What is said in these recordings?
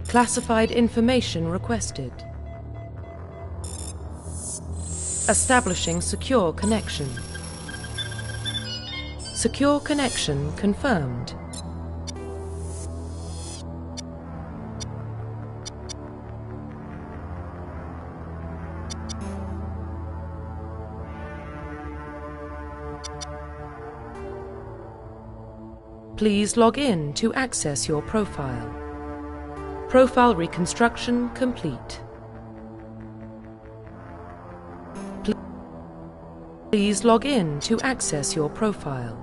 Classified information requested. Establishing secure connection. Secure connection confirmed. Please log in to access your profile. Profile reconstruction complete. Please log in to access your profile.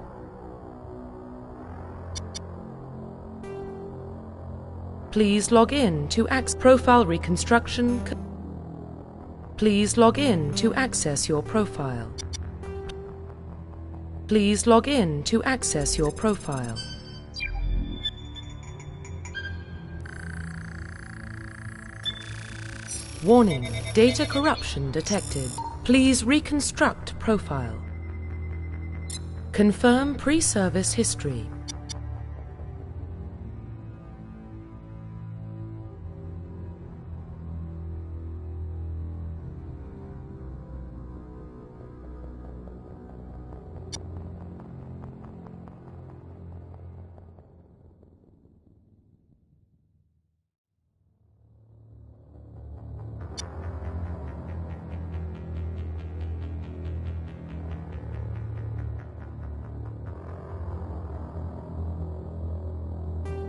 Please log in to access profile reconstruction. Please log in to access your profile. Please log in to access your profile. Warning, data corruption detected. Please reconstruct profile. Confirm pre-service history.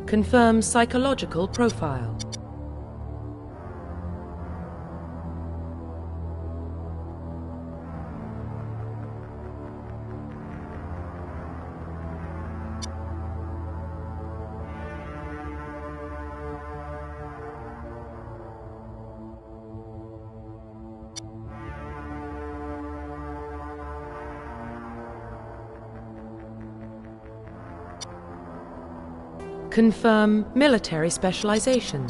Confirm psychological profile. Confirm military specialization.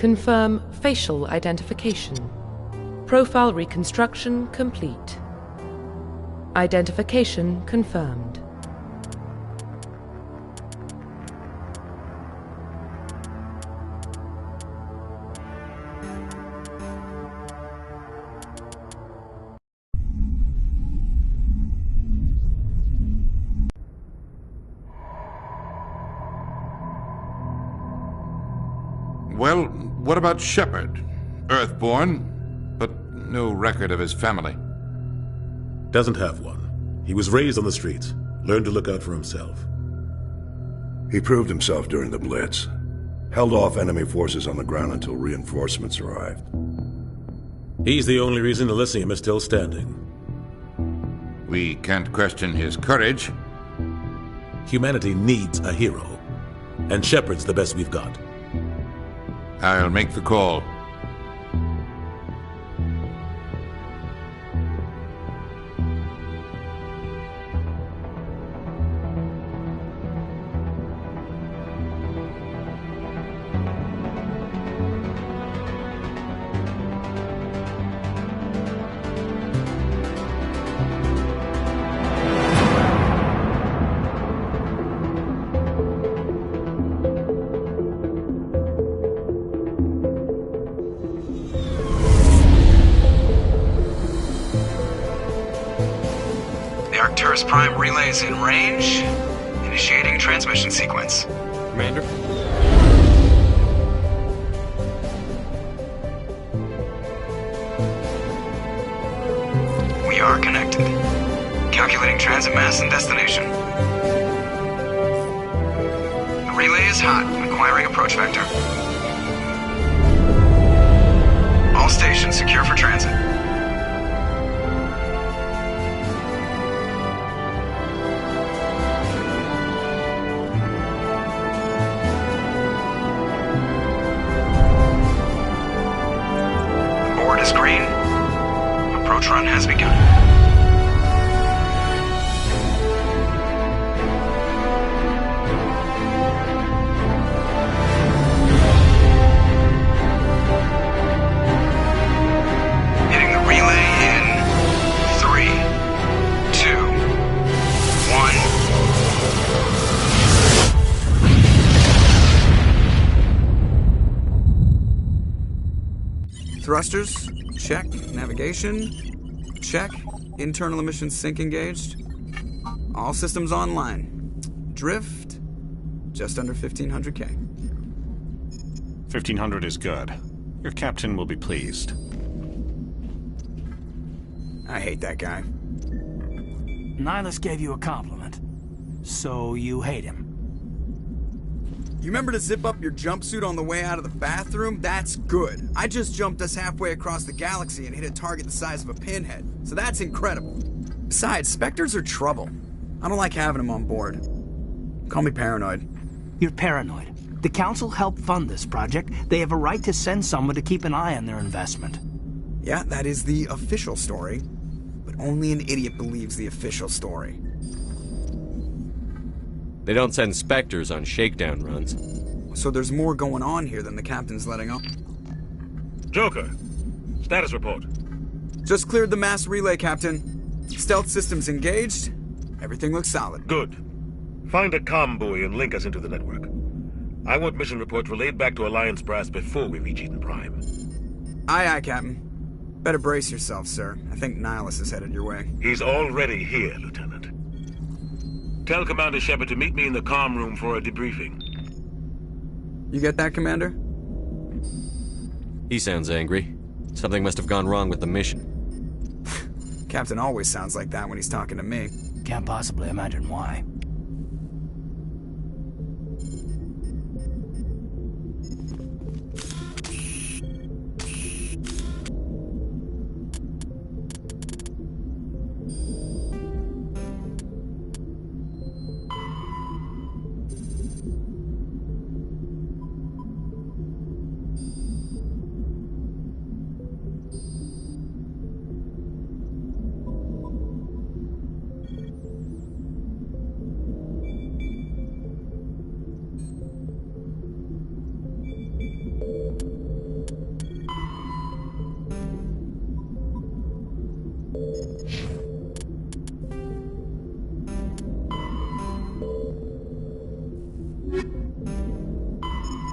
Confirm facial identification. Profile reconstruction complete. Identification confirmed. Well, what about Shepard? Earthborn, but no record of his family. Doesn't have one. He was raised on the streets, learned to look out for himself. He proved himself during the Blitz. Held off enemy forces on the ground until reinforcements arrived. He's the only reason Elysium is still standing. We can't question his courage. Humanity needs a hero, and Shepard's the best we've got. I'll make the call. Arcturus Prime relays in range. Initiating transmission sequence. Commander? We are connected. Calculating transit mass and destination. The relay is hot, acquiring approach vector. All stations secure for transit. The board is green. Approach run has begun. Thrusters, check. Navigation, check. Internal emissions sync engaged. All systems online. Drift, just under 1,500K. 1,500 is good. Your captain will be pleased. I hate that guy. Nihilus gave you a compliment. So you hate him. You remember to zip up your jumpsuit on the way out of the bathroom? That's good. I just jumped us halfway across the galaxy and hit a target the size of a pinhead. So that's incredible. Besides, Spectres are trouble. I don't like having them on board. Call me paranoid. You're paranoid. The Council helped fund this project. They have a right to send someone to keep an eye on their investment. Yeah, that is the official story. But only an idiot believes the official story. They don't send Spectres on shakedown runs. So there's more going on here than the captain's letting on. Joker, status report. Just cleared the mass relay, Captain. Stealth systems engaged. Everything looks solid. Good. Find a comm buoy and link us into the network. I want mission reports relayed back to Alliance brass before we reach Eden Prime. Aye, aye, Captain. Better brace yourself, sir. I think Nihilus is headed your way. He's already here, Lieutenant. Tell Commander Shepard to meet me in the comm room for a debriefing. You get that, Commander? He sounds angry. Something must have gone wrong with the mission. Captain always sounds like that when he's talking to me. Can't possibly imagine why.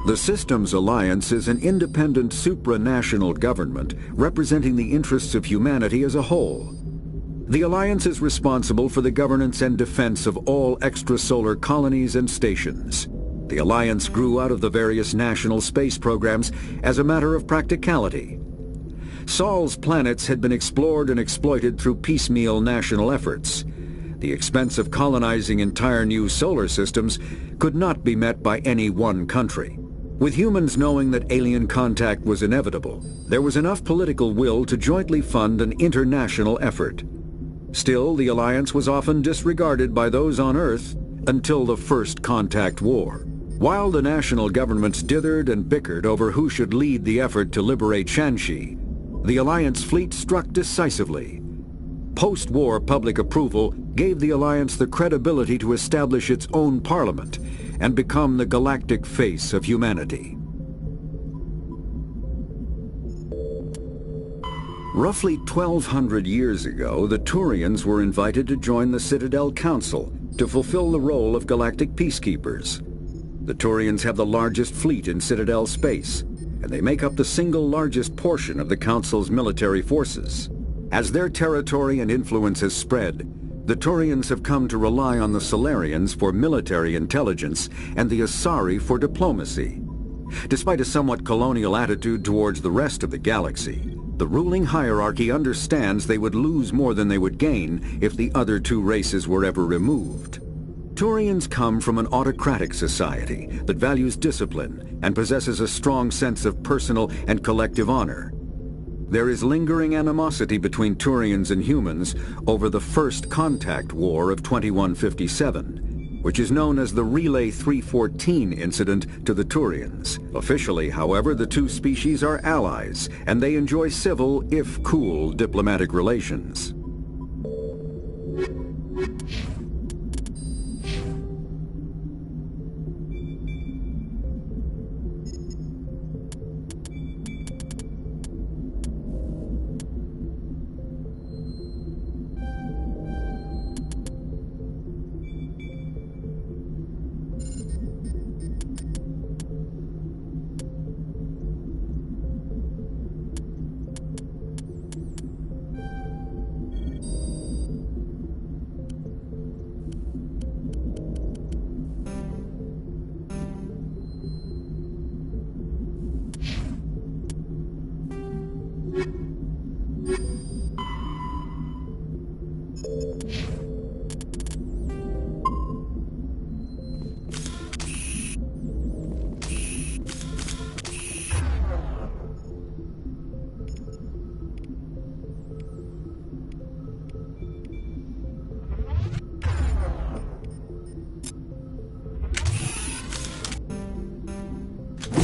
The Systems Alliance is an independent supranational government representing the interests of humanity as a whole. The Alliance is responsible for the governance and defense of all extrasolar colonies and stations. The Alliance grew out of the various national space programs as a matter of practicality. Sol's planets had been explored and exploited through piecemeal national efforts. The expense of colonizing entire new solar systems could not be met by any one country. With humans knowing that alien contact was inevitable, there was enough political will to jointly fund an international effort. Still, the Alliance was often disregarded by those on Earth until the First Contact War. While the national governments dithered and bickered over who should lead the effort to liberate Shanxi, the Alliance fleet struck decisively. Post-war public approval gave the Alliance the credibility to establish its own parliament and become the galactic face of humanity. Roughly 1,200 years ago, the Turians were invited to join the Citadel Council to fulfill the role of galactic peacekeepers. The Turians have the largest fleet in Citadel space, and they make up the single largest portion of the Council's military forces. As their territory and influence has spread, The Turians have come to rely on the Solarians for military intelligence and the Asari for diplomacy. Despite a somewhat colonial attitude towards the rest of the galaxy, the ruling hierarchy understands they would lose more than they would gain if the other two races were ever removed. Turians come from an autocratic society that values discipline and possesses a strong sense of personal and collective honor. There is lingering animosity between Turians and humans over the First Contact War of 2157, which is known as the Relay 314 incident to the Turians. Officially, however, the two species are allies, and they enjoy civil, if cool, diplomatic relations.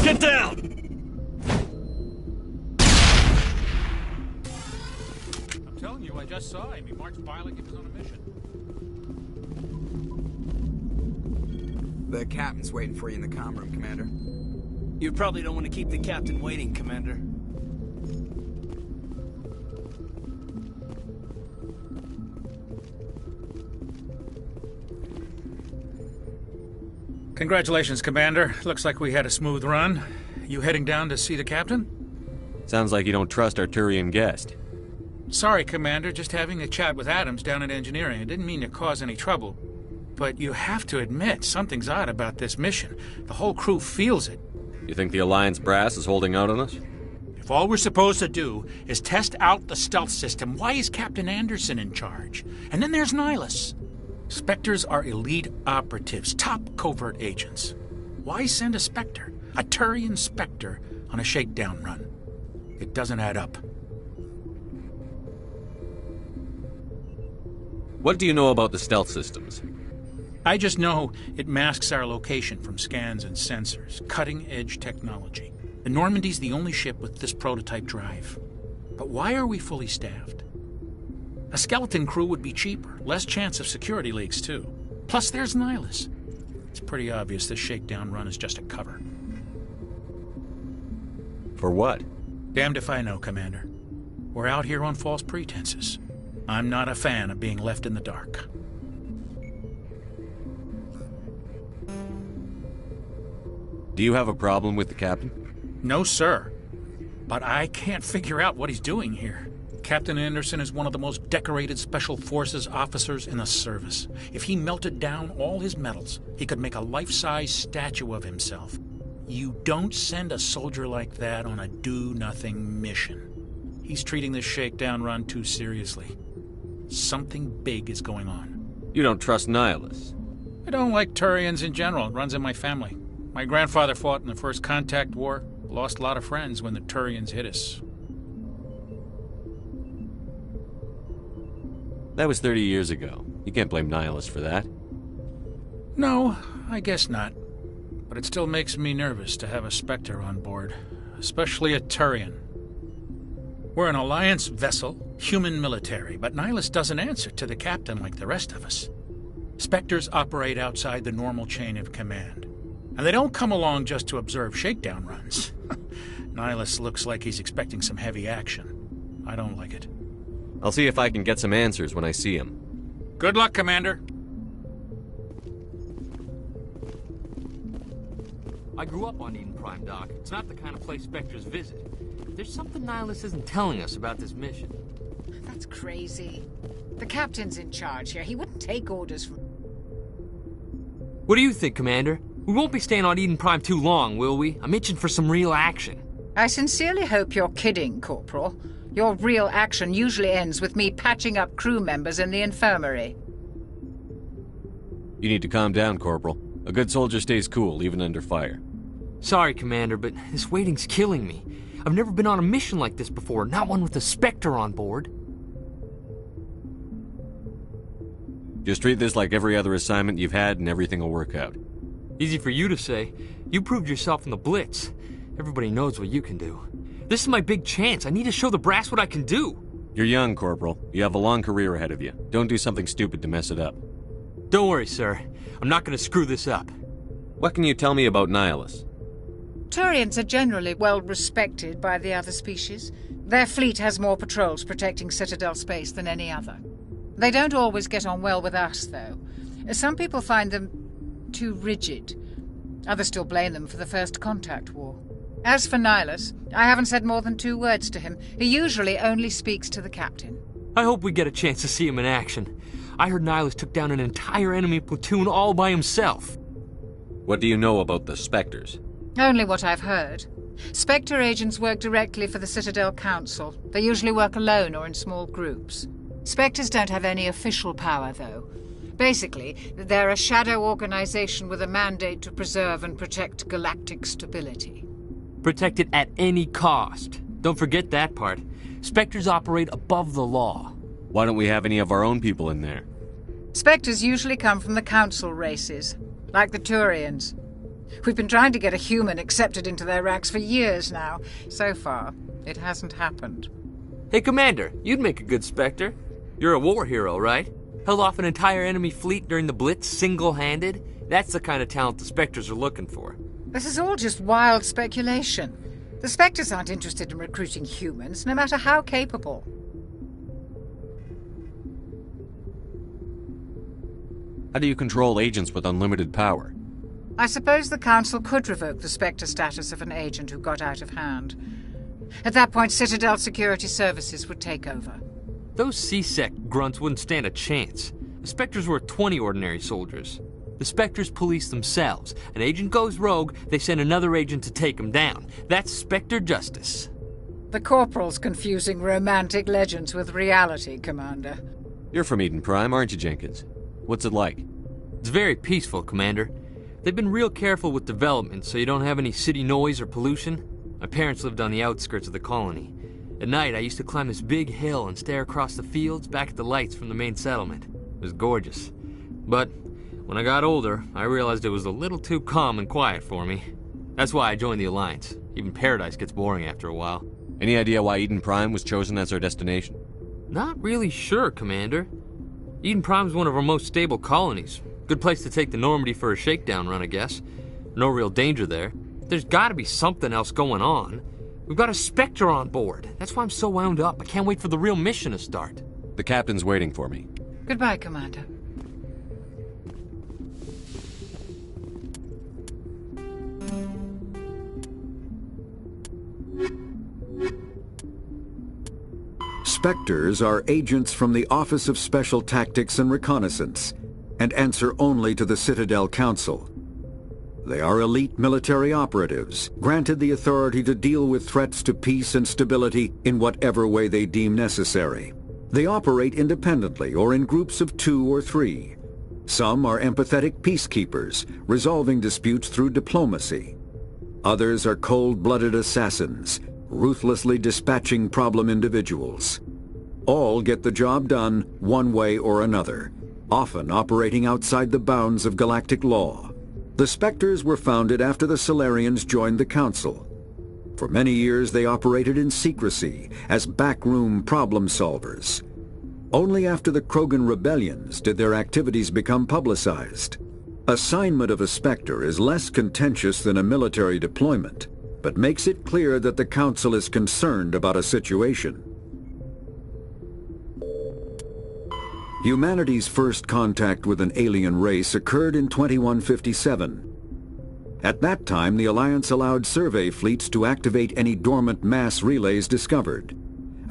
Get down! I'm telling you, I just saw him. He marched by like he was on a mission. The captain's waiting for you in the comm room, Commander. You probably don't want to keep the captain waiting, Commander. Congratulations, Commander. Looks like we had a smooth run. You heading down to see the captain? Sounds like you don't trust our Turian guest. Sorry, Commander. Just having a chat with Adams down at engineering. I didn't mean to cause any trouble. But you have to admit, something's odd about this mission. The whole crew feels it. You think the Alliance brass is holding out on us? If all we're supposed to do is test out the stealth system, why is Captain Anderson in charge? And then there's Nihilus. Spectres are elite operatives, top covert agents. Why send a Spectre, a Turian Spectre, on a shakedown run? It doesn't add up. What do you know about the stealth systems? I just know it masks our location from scans and sensors. Cutting-edge technology. The Normandy's the only ship with this prototype drive. But why are we fully staffed? A skeleton crew would be cheaper, less chance of security leaks, too. Plus, there's Nihilus. It's pretty obvious this shakedown run is just a cover. For what? Damned if I know, Commander. We're out here on false pretenses. I'm not a fan of being left in the dark. Do you have a problem with the captain? No, sir. But I can't figure out what he's doing here. Captain Anderson is one of the most decorated Special Forces officers in the service. If he melted down all his medals, he could make a life-size statue of himself. You don't send a soldier like that on a do-nothing mission. He's treating this shakedown run too seriously. Something big is going on. You don't trust Nihilus? I don't like Turians in general. It runs in my family. My grandfather fought in the First Contact War. Lost a lot of friends when the Turians hit us. That was 30 years ago. You can't blame Nihilus for that. No, I guess not. But it still makes me nervous to have a Spectre on board. Especially a Turian. We're an Alliance vessel, human military, but Nihilus doesn't answer to the captain like the rest of us. Spectres operate outside the normal chain of command. And they don't come along just to observe shakedown runs. Nihilus looks like he's expecting some heavy action. I don't like it. I'll see if I can get some answers when I see him. Good luck, Commander. I grew up on Eden Prime, Doc. It's not the kind of place Spectres visit. There's something Nihilus isn't telling us about this mission. That's crazy. The captain's in charge here. He wouldn't take orders from... What do you think, Commander? We won't be staying on Eden Prime too long, will we? I'm itching for some real action. I sincerely hope you're kidding, Corporal. Your real action usually ends with me patching up crew members in the infirmary. You need to calm down, Corporal. A good soldier stays cool, even under fire. Sorry, Commander, but this waiting's killing me. I've never been on a mission like this before, not one with a Spectre on board. Just treat this like every other assignment you've had and everything will work out. Easy for you to say. You proved yourself in the Blitz. Everybody knows what you can do. This is my big chance. I need to show the brass what I can do. You're young, Corporal. You have a long career ahead of you. Don't do something stupid to mess it up. Don't worry, sir. I'm not going to screw this up. What can you tell me about Nihilus? Turians are generally well respected by the other species. Their fleet has more patrols protecting Citadel space than any other. They don't always get on well with us, though. Some people find them too rigid. Others still blame them for the First Contact War. As for Nihilus, I haven't said more than 2 words to him. He usually only speaks to the captain. I hope we get a chance to see him in action. I heard Nihilus took down an entire enemy platoon all by himself. What do you know about the Spectres? Only what I've heard. Spectre agents work directly for the Citadel Council. They usually work alone or in small groups. Spectres don't have any official power, though. Basically, they're a shadow organization with a mandate to preserve and protect galactic stability. Protect it at any cost. Don't forget that part. Spectres operate above the law. Why don't we have any of our own people in there? Spectres usually come from the Council races, like the Turians. We've been trying to get a human accepted into their ranks for years now. So far, it hasn't happened. Hey, Commander, you'd make a good Spectre. You're a war hero, right? Held off an entire enemy fleet during the Blitz single-handed? That's the kind of talent the Spectres are looking for. This is all just wild speculation. The Spectres aren't interested in recruiting humans, no matter how capable. How do you control agents with unlimited power? I suppose the Council could revoke the Spectre status of an agent who got out of hand. At that point, Citadel Security Services would take over. Those C-Sec grunts wouldn't stand a chance. The Spectres were 20 ordinary soldiers. The Spectres police themselves. An agent goes rogue, they send another agent to take him down. That's Spectre justice. The Corporal's confusing romantic legends with reality, Commander. You're from Eden Prime, aren't you, Jenkins? What's it like? It's very peaceful, Commander. They've been real careful with development, so you don't have any city noise or pollution. My parents lived on the outskirts of the colony. At night, I used to climb this big hill and stare across the fields back at the lights from the main settlement. It was gorgeous. But when I got older, I realized it was a little too calm and quiet for me. That's why I joined the Alliance. Even Paradise gets boring after a while. Any idea why Eden Prime was chosen as our destination? Not really sure, Commander. Eden Prime's one of our most stable colonies. Good place to take the Normandy for a shakedown run, I guess. No real danger there. There's gotta be something else going on. We've got a Spectre on board. That's why I'm so wound up. I can't wait for the real mission to start. The captain's waiting for me. Goodbye, Commander. Spectres are agents from the Office of Special Tactics and Reconnaissance, and answer only to the Citadel Council. They are elite military operatives, granted the authority to deal with threats to peace and stability in whatever way they deem necessary. They operate independently or in groups of 2 or 3. Some are empathetic peacekeepers, resolving disputes through diplomacy. Others are cold-blooded assassins, ruthlessly dispatching problem individuals. All get the job done one way or another, often operating outside the bounds of galactic law. The Spectres were founded after the Solarians joined the Council. For many years they operated in secrecy as backroom problem solvers. Only after the Krogan rebellions did their activities become publicized. Assignment of a Spectre is less contentious than a military deployment, but makes it clear that the Council is concerned about a situation. Humanity's first contact with an alien race occurred in 2157. At that time, the Alliance allowed survey fleets to activate any dormant mass relays discovered.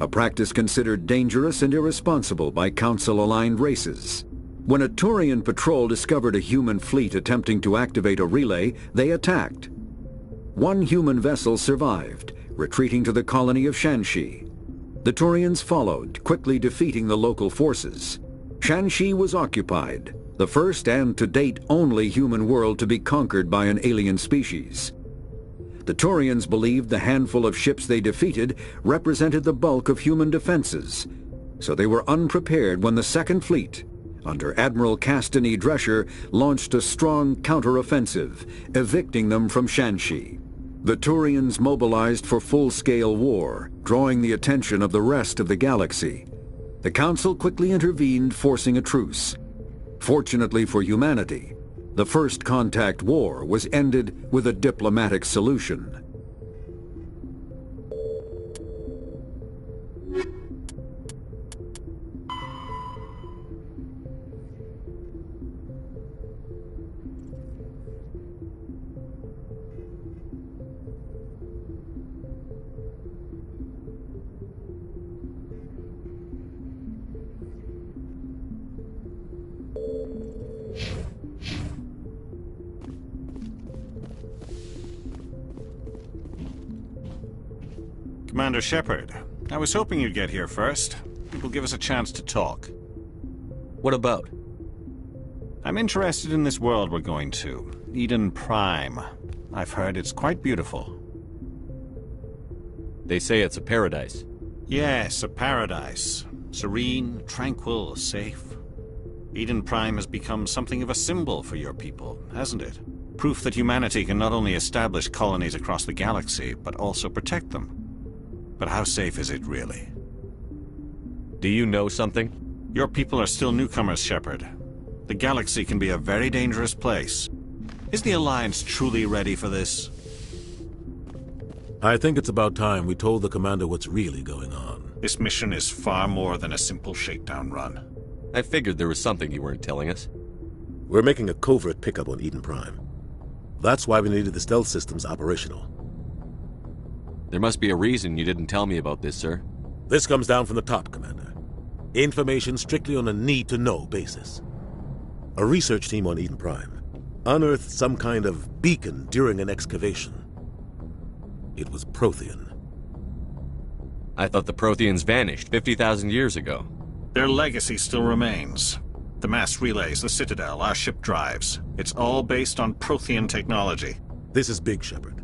a practice considered dangerous and irresponsible by Council-aligned races. When a Turian patrol discovered a human fleet attempting to activate a relay, they attacked. One human vessel survived, retreating to the colony of Shanxi. The Turians followed, quickly defeating the local forces. Shanxi was occupied, the first and to date only human world to be conquered by an alien species. The Turians believed the handful of ships they defeated represented the bulk of human defenses, so they were unprepared when the Second Fleet, under Admiral Castany Drescher, launched a strong counter-offensive, evicting them from Shanxi. The Turians mobilized for full-scale war, drawing the attention of the rest of the galaxy. The Council quickly intervened, forcing a truce. Fortunately for humanity, the First Contact War was ended with a diplomatic solution. Commander Shepard, I was hoping you'd get here first. It will give us a chance to talk. What about? I'm interested in this world we're going to, Eden Prime. I've heard it's quite beautiful. They say it's a paradise. Yes, a paradise. Serene, tranquil, safe. Eden Prime has become something of a symbol for your people, hasn't it? Proof that humanity can not only establish colonies across the galaxy, but also protect them. But how safe is it really? Do you know something? Your people are still newcomers, Shepard. The galaxy can be a very dangerous place. Is the Alliance truly ready for this? I think it's about time we told the Commander what's really going on. This mission is far more than a simple shakedown run. I figured there was something you weren't telling us. We're making a covert pickup on Eden Prime. That's why we needed the stealth systems operational. There must be a reason you didn't tell me about this, sir. This comes down from the top, Commander. Information strictly on a need-to-know basis. A research team on Eden Prime unearthed some kind of beacon during an excavation. It was Prothean. I thought the Protheans vanished 50,000 years ago. Their legacy still remains. The mass relays, the Citadel, our ship drives. It's all based on Prothean technology. This is big, Shepard.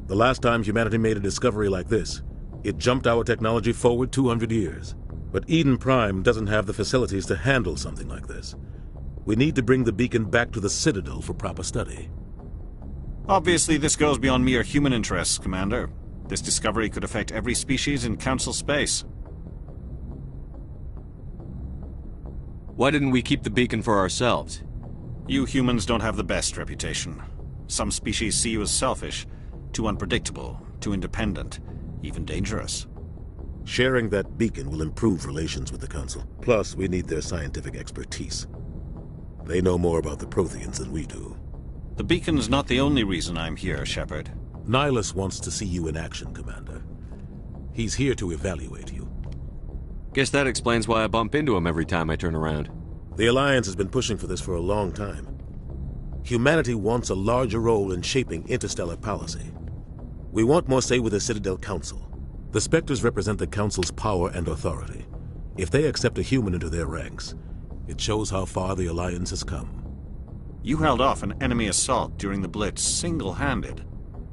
The last time humanity made a discovery like this, it jumped our technology forward 200 years. But Eden Prime doesn't have the facilities to handle something like this. We need to bring the beacon back to the Citadel for proper study. Obviously, this goes beyond mere human interests, Commander. This discovery could affect every species in Council space. Why didn't we keep the beacon for ourselves? You humans don't have the best reputation. Some species see you as selfish, too unpredictable, too independent, even dangerous. Sharing that beacon will improve relations with the Council. Plus, we need their scientific expertise. They know more about the Protheans than we do. The beacon's not the only reason I'm here, Shepard. Nihilus wants to see you in action, Commander. He's here to evaluate you. Guess that explains why I bump into him every time I turn around. The Alliance has been pushing for this for a long time. Humanity wants a larger role in shaping interstellar policy. We want more say with the Citadel Council. The Spectres represent the Council's power and authority. If they accept a human into their ranks, it shows how far the Alliance has come. You held off an enemy assault during the Blitz single-handed.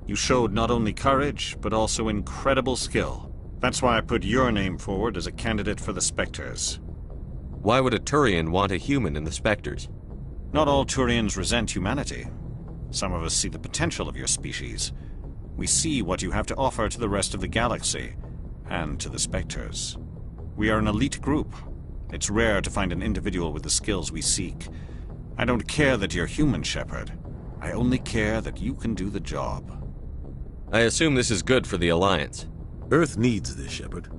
You showed not only courage, but also incredible skill. That's why I put your name forward as a candidate for the Spectres. Why would a Turian want a human in the Spectres? Not all Turians resent humanity. Some of us see the potential of your species. We see what you have to offer to the rest of the galaxy, and to the Spectres. We are an elite group. It's rare to find an individual with the skills we seek. I don't care that you're human, Shepard. I only care that you can do the job. I assume this is good for the Alliance. Earth needs this, Shepard.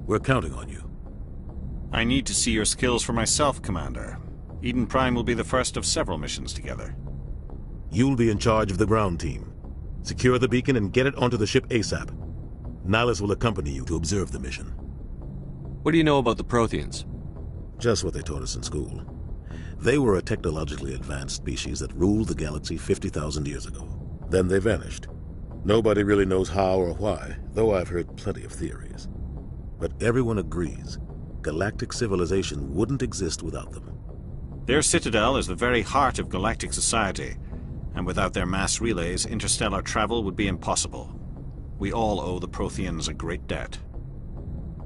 We're counting on you. I need to see your skills for myself, Commander. Eden Prime will be the first of several missions together. You'll be in charge of the ground team. Secure the beacon and get it onto the ship ASAP. Nihilus will accompany you to observe the mission. What do you know about the Protheans? Just what they taught us in school. They were a technologically advanced species that ruled the galaxy 50,000 years ago. Then they vanished. Nobody really knows how or why, though I've heard plenty of theories. But everyone agrees galactic civilization wouldn't exist without them. Their citadel is the very heart of galactic society, and without their mass relays, interstellar travel would be impossible. We all owe the Protheans a great debt.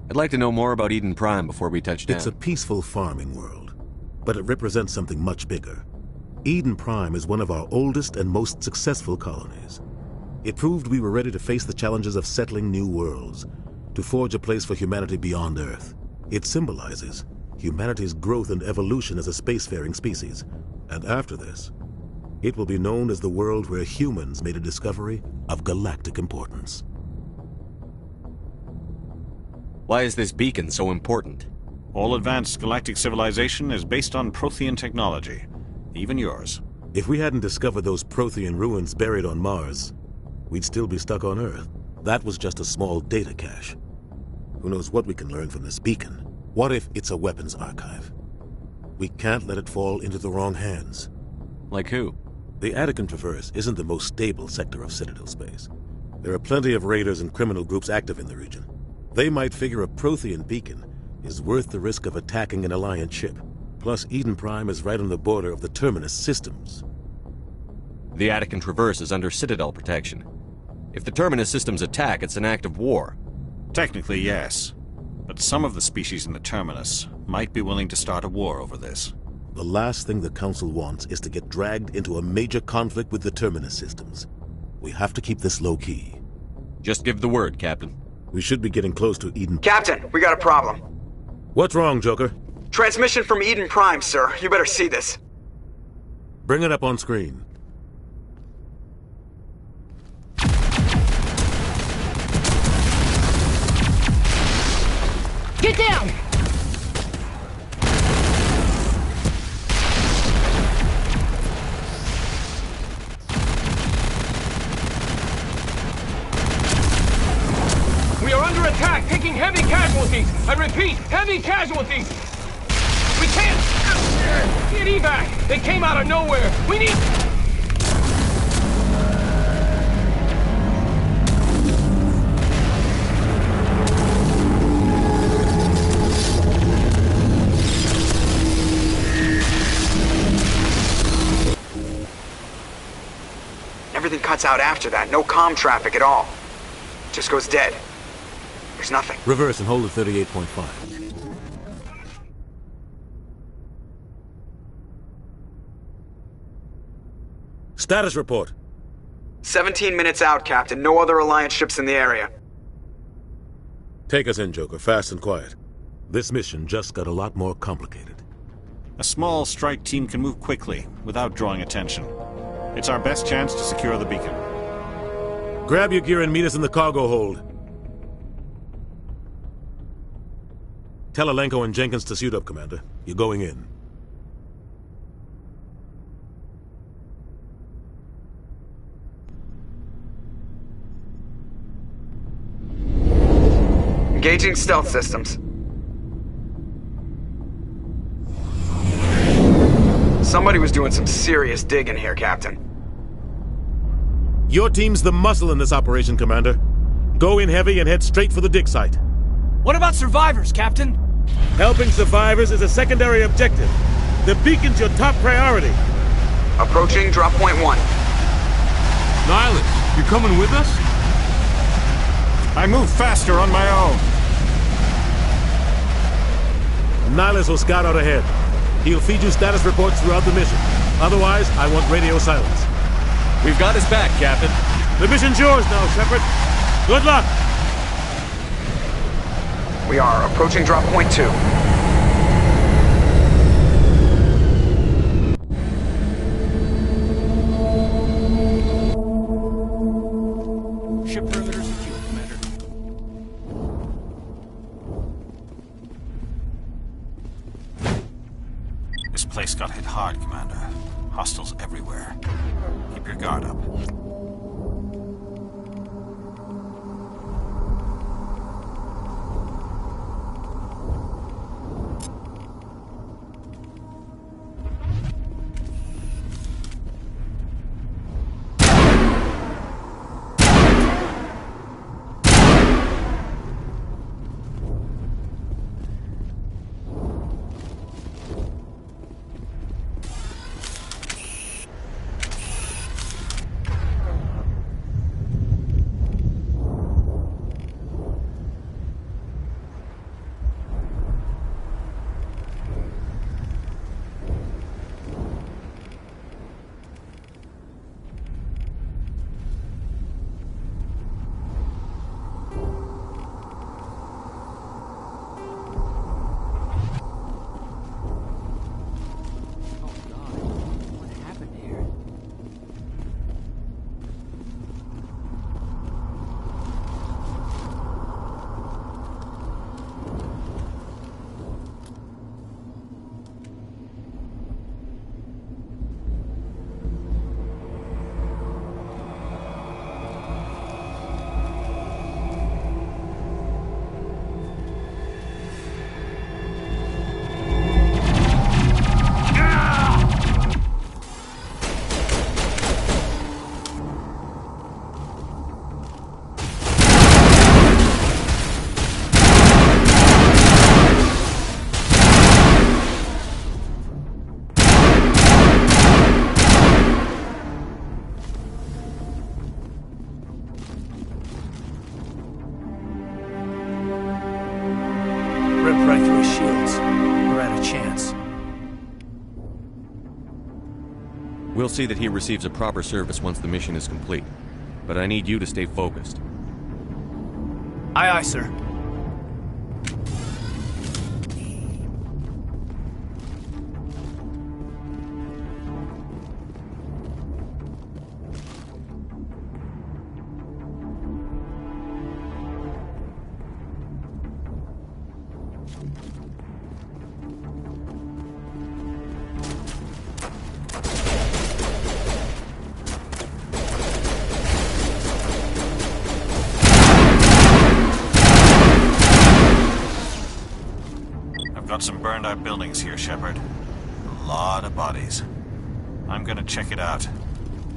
I'd like to know more about Eden Prime before we touch down. It's a peaceful farming world, but it represents something much bigger. Eden Prime is one of our oldest and most successful colonies. It proved we were ready to face the challenges of settling new worlds, to forge a place for humanity beyond Earth. It symbolizes humanity's growth and evolution as a spacefaring species. And after this, it will be known as the world where humans made a discovery of galactic importance. Why is this beacon so important? All advanced galactic civilization is based on Prothean technology, even yours. If we hadn't discovered those Prothean ruins buried on Mars, we'd still be stuck on Earth. That was just a small data cache. Who knows what we can learn from this beacon? What if it's a weapons archive? We can't let it fall into the wrong hands. Like who? The Attican Traverse isn't the most stable sector of Citadel space. There are plenty of raiders and criminal groups active in the region. They might figure a Prothean beacon is worth the risk of attacking an Alliance ship. Plus, Eden Prime is right on the border of the Terminus systems. The Attican Traverse is under Citadel protection. If the Terminus systems attack, it's an act of war. Technically, yes. But some of the species in the Terminus might be willing to start a war over this. The last thing the Council wants is to get dragged into a major conflict with the Terminus systems. We have to keep this low-key. Just give the word, Captain. We should be getting close to Eden... Captain, we got a problem. What's wrong, Joker? Transmission from Eden Prime, sir. You better see this. Bring it up on screen. Get down! We are under attack, taking heavy casualties. I repeat, heavy casualties. We can't get evac. They came out of nowhere. We need... Everything cuts out after that. No comm traffic at all. Just goes dead. There's nothing. Reverse and hold at 38.5. Status report. 17 minutes out, Captain. No other Alliance ships in the area. Take us in, Joker. Fast and quiet. This mission just got a lot more complicated. A small strike team can move quickly, without drawing attention. It's our best chance to secure the beacon. Grab your gear and meet us in the cargo hold. Tell Alenko and Jenkins to suit up, Commander. You're going in. Engaging stealth systems. Somebody was doing some serious digging here, Captain. Your team's the muscle in this operation, Commander. Go in heavy and head straight for the dig site. What about survivors, Captain? Helping survivors is a secondary objective. The beacon's your top priority. Approaching drop point 1. Nihilus, you coming with us? I move faster on my own. Nihilus will scout out ahead. He'll feed you status reports throughout the mission. Otherwise, I want radio silence. We've got his back, Captain. The mission's yours now, Shepard. Good luck! We are approaching drop point 2. Ship perimeters secure, Commander. This place got hit hard, Commander. Hostiles everywhere. Keep your guard up. We'll see that he receives a proper service once the mission is complete. But I need you to stay focused. Aye, aye, sir. Got some burned out buildings here, Shepard. A lot of bodies. I'm gonna check it out.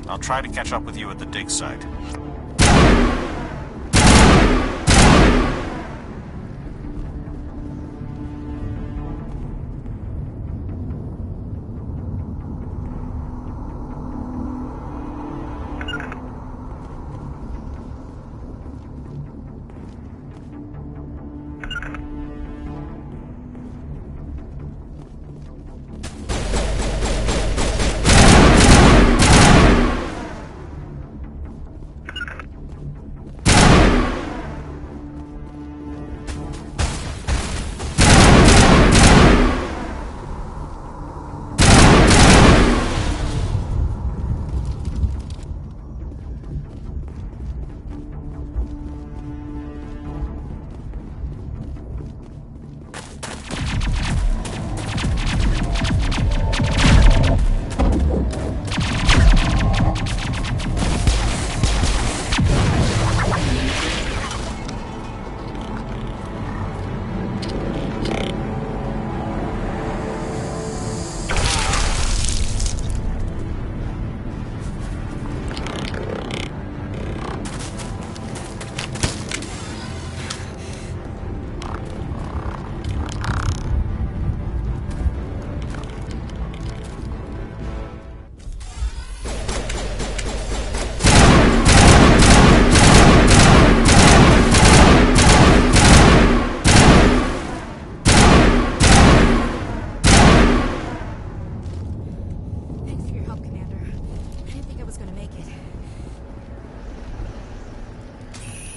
I'll try to catch up with you at the dig site.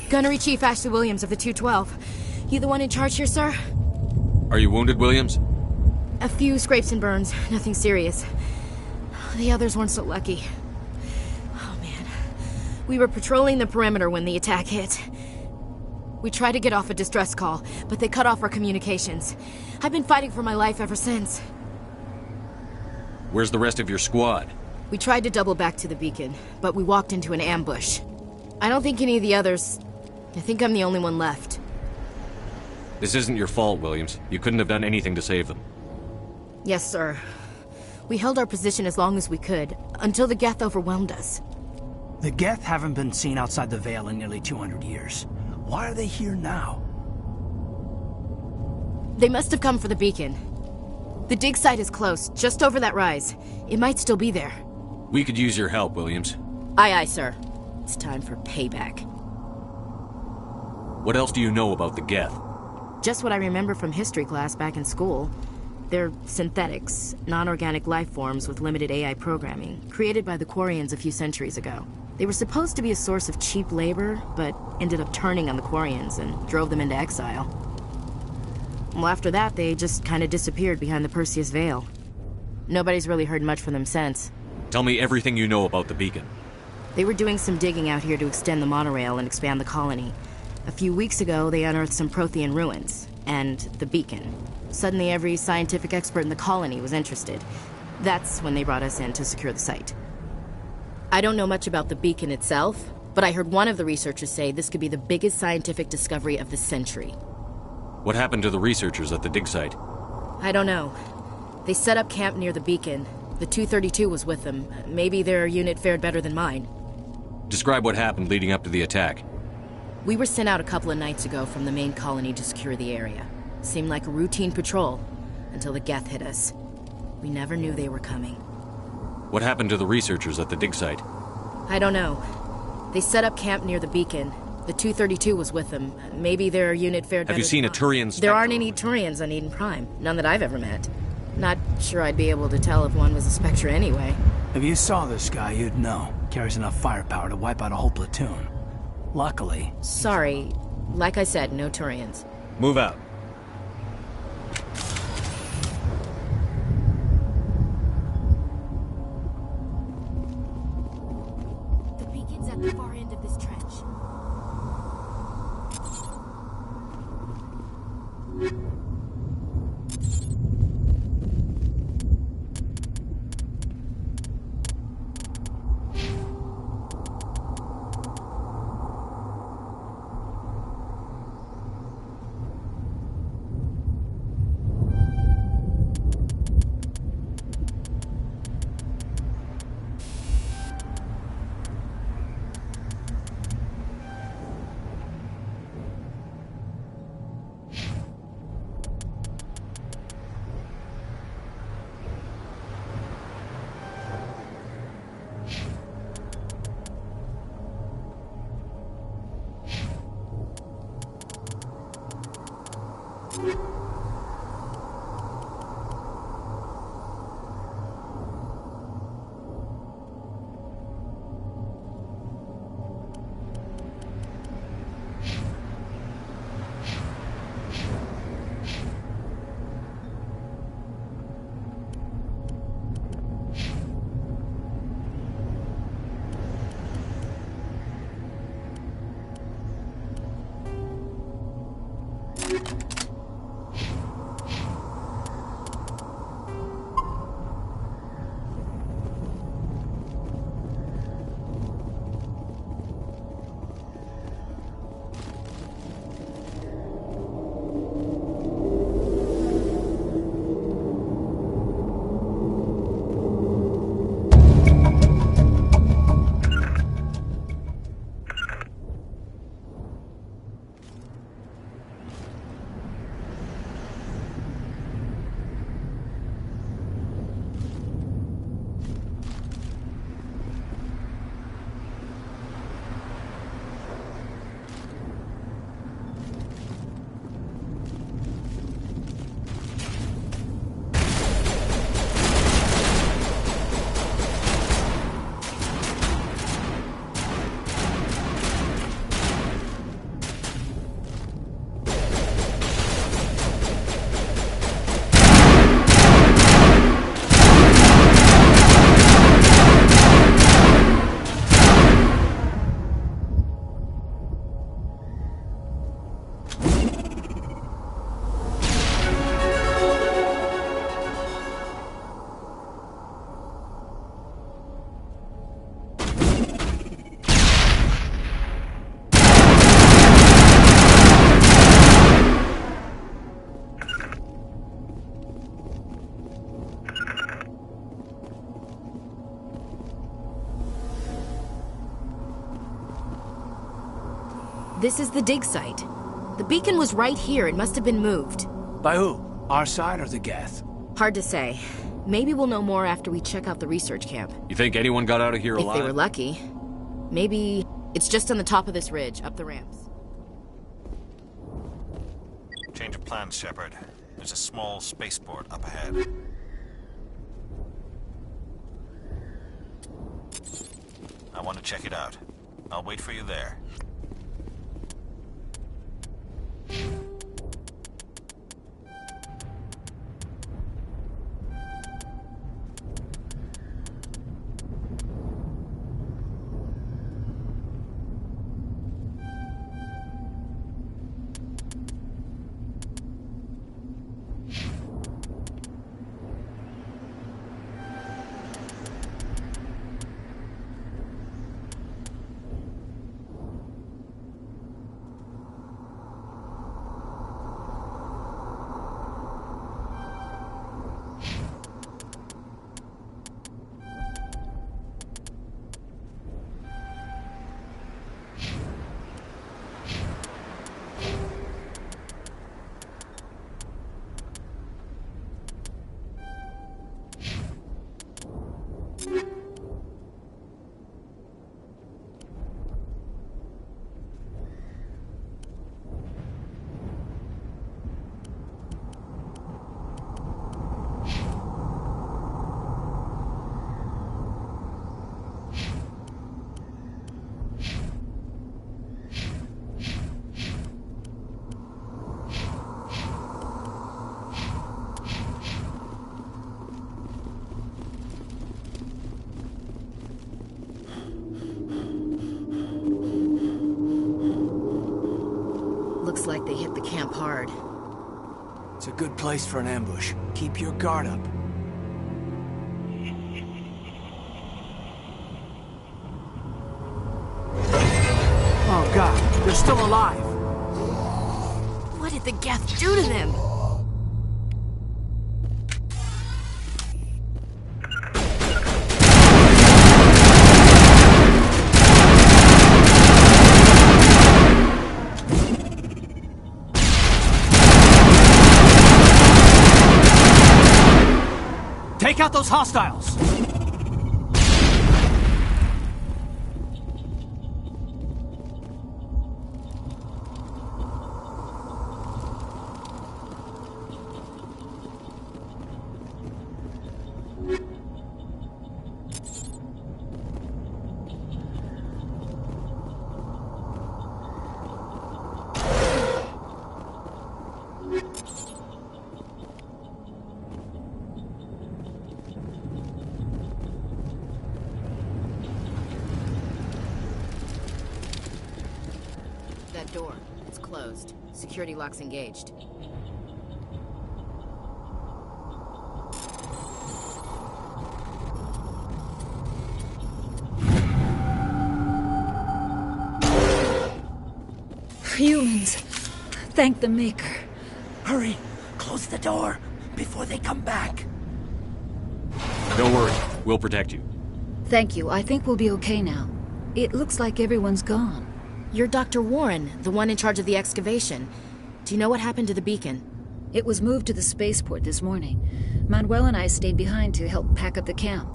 Gunnery Chief Ashley Williams of the 212. You the one in charge here, sir? Are you wounded, Williams? A few scrapes and burns, nothing serious. The others weren't so lucky. Oh man. We were patrolling the perimeter when the attack hit. We tried to get off a distress call, but they cut off our communications. I've been fighting for my life ever since. Where's the rest of your squad? We tried to double back to the beacon, but we walked into an ambush. I don't think any of the others... I think I'm the only one left. This isn't your fault, Williams. You couldn't have done anything to save them. Yes, sir. We held our position as long as we could, until the Geth overwhelmed us. The Geth haven't been seen outside the Veil in nearly 200 years. Why are they here now? They must have come for the beacon. The dig site is close, just over that rise. It might still be there. We could use your help, Williams. Aye, aye, sir. It's time for payback. What else do you know about the Geth? Just what I remember from history class back in school. They're synthetics, non-organic life forms with limited AI programming, created by the Quarians a few centuries ago. They were supposed to be a source of cheap labor, but ended up turning on the Quarians and drove them into exile. Well, after that, they just kind of disappeared behind the Perseus Veil. Nobody's really heard much from them since. Tell me everything you know about the beacon. They were doing some digging out here to extend the monorail and expand the colony. A few weeks ago, they unearthed some Prothean ruins, and the beacon. Suddenly, every scientific expert in the colony was interested. That's when they brought us in to secure the site. I don't know much about the beacon itself, but I heard one of the researchers say this could be the biggest scientific discovery of the century. What happened to the researchers at the dig site? I don't know. They set up camp near the beacon. The 232 was with them. Maybe their unit fared better than mine. Describe what happened leading up to the attack. We were sent out a couple of nights ago from the main colony to secure the area. Seemed like a routine patrol, until the Geth hit us. We never knew they were coming. What happened to the researchers at the dig site? I don't know. They set up camp near the beacon. The 232 was with them. Maybe their unit fared better. Have you seen a Turian Spectre? There aren't any Turians on Eden Prime. None that I've ever met. Not sure I'd be able to tell if one was a Spectre anyway. If you saw this guy, you'd know. Carries enough firepower to wipe out a whole platoon. Luckily... Sorry. Like I said, no Turians. Move out. The beacon's at the far end of this trench. This is the dig site. The beacon was right here. It must have been moved. By who? Our side or the Geth? Hard to say. Maybe we'll know more after we check out the research camp. You think anyone got out of here alive? If they were lucky. Maybe it's just on the top of this ridge, up the ramps. Change of plans, Shepard. There's a small spaceport up ahead. I want to check it out. I'll wait for you there. Looks like they hit the camp hard. It's a good place for an ambush. Keep your guard up. Oh god, they're still alive! What did the Geth do to them? Take out those hostiles! That door. It's closed. Security lock's engaged. Humans. Thank the Maker. Hurry! Close the door before they come back. Don't worry. We'll protect you. Thank you. I think we'll be okay now. It looks like everyone's gone. You're Dr. Warren, the one in charge of the excavation. Do you know what happened to the beacon? It was moved to the spaceport this morning. Manuel and I stayed behind to help pack up the camp.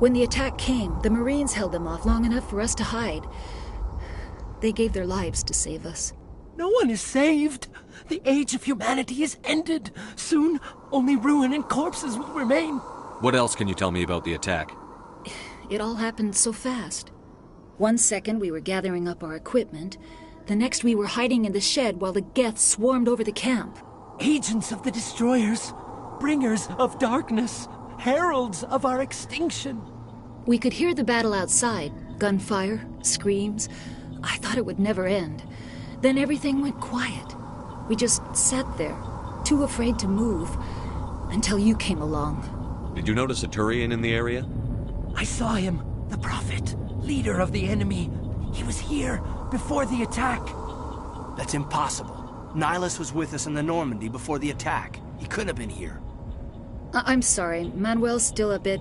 When the attack came, the Marines held them off long enough for us to hide. They gave their lives to save us. No one is saved. The age of humanity is ended. Soon, only ruin and corpses will remain. What else can you tell me about the attack? It all happened so fast. 1 second we were gathering up our equipment. The next we were hiding in the shed while the Geth swarmed over the camp. Agents of the Destroyers. Bringers of darkness. Heralds of our extinction. We could hear the battle outside. Gunfire, screams. I thought it would never end. Then everything went quiet. We just sat there, too afraid to move, until you came along. Did you notice a Turian in the area? I saw him, the Prophet, leader of the enemy. He was here before the attack. That's impossible. Nihilus was with us in the Normandy before the attack. He couldn't have been here. I'm sorry. Manuel's still a bit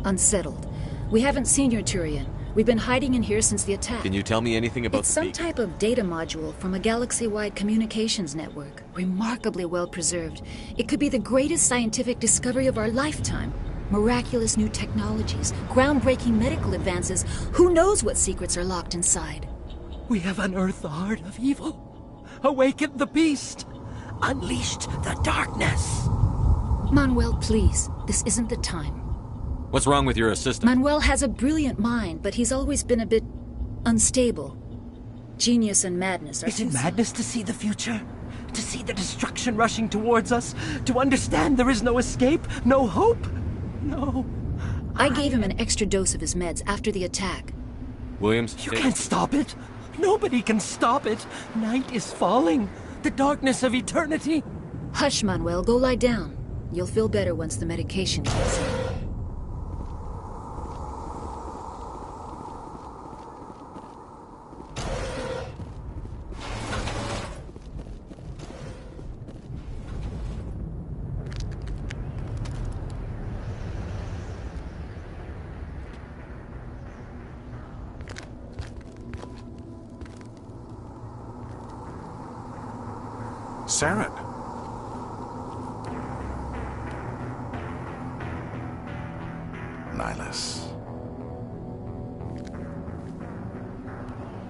unsettled. We haven't seen your Turian. We've been hiding in here since the attack. Can you tell me anything about It's some type of data module from a galaxy-wide communications network. Remarkably well preserved. It could be the greatest scientific discovery of our lifetime. Miraculous new technologies, groundbreaking medical advances. Who knows what secrets are locked inside? We have unearthed the heart of evil, awakened the beast, unleashed the darkness. Manuel, please. This isn't the time. What's wrong with your assistant? Manuel has a brilliant mind, but he's always been a bit unstable. Genius and madness are Is it madness to see the future? To see the destruction rushing towards us? To understand there is no escape? No hope? No. I gave him an extra dose of his meds after the attack. Williams? You can't stop it. Nobody can stop it. Night is falling. The darkness of eternity. Hush, Manuel. Go lie down. You'll feel better once the medication kicks in. Saren. Nihilus.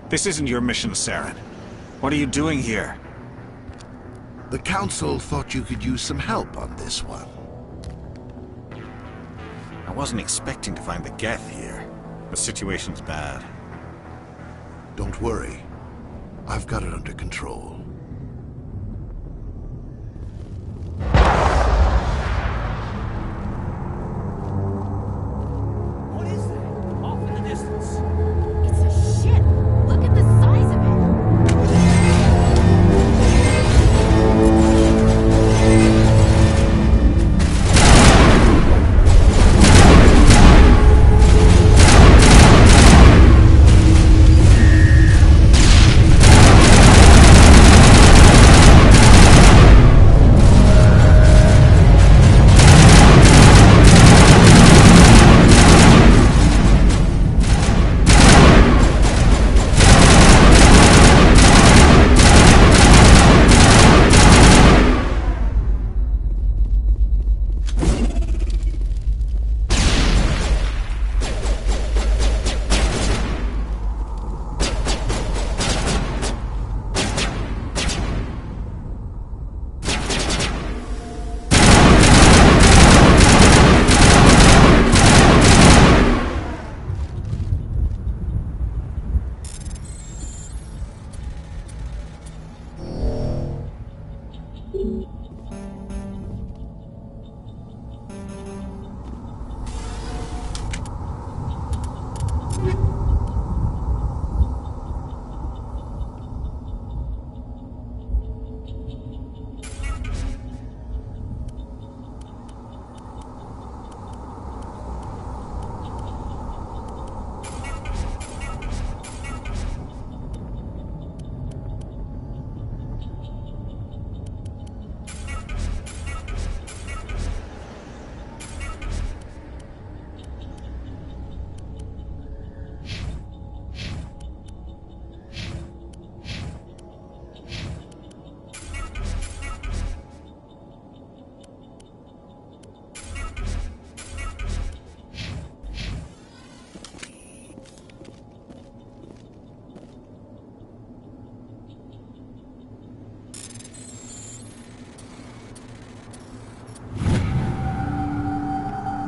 This isn't your mission, Saren. What are you doing here? The Council thought you could use some help on this one. I wasn't expecting to find the Geth here. The situation's bad. Don't worry. I've got it under control. It's a ship. Look at the size of it.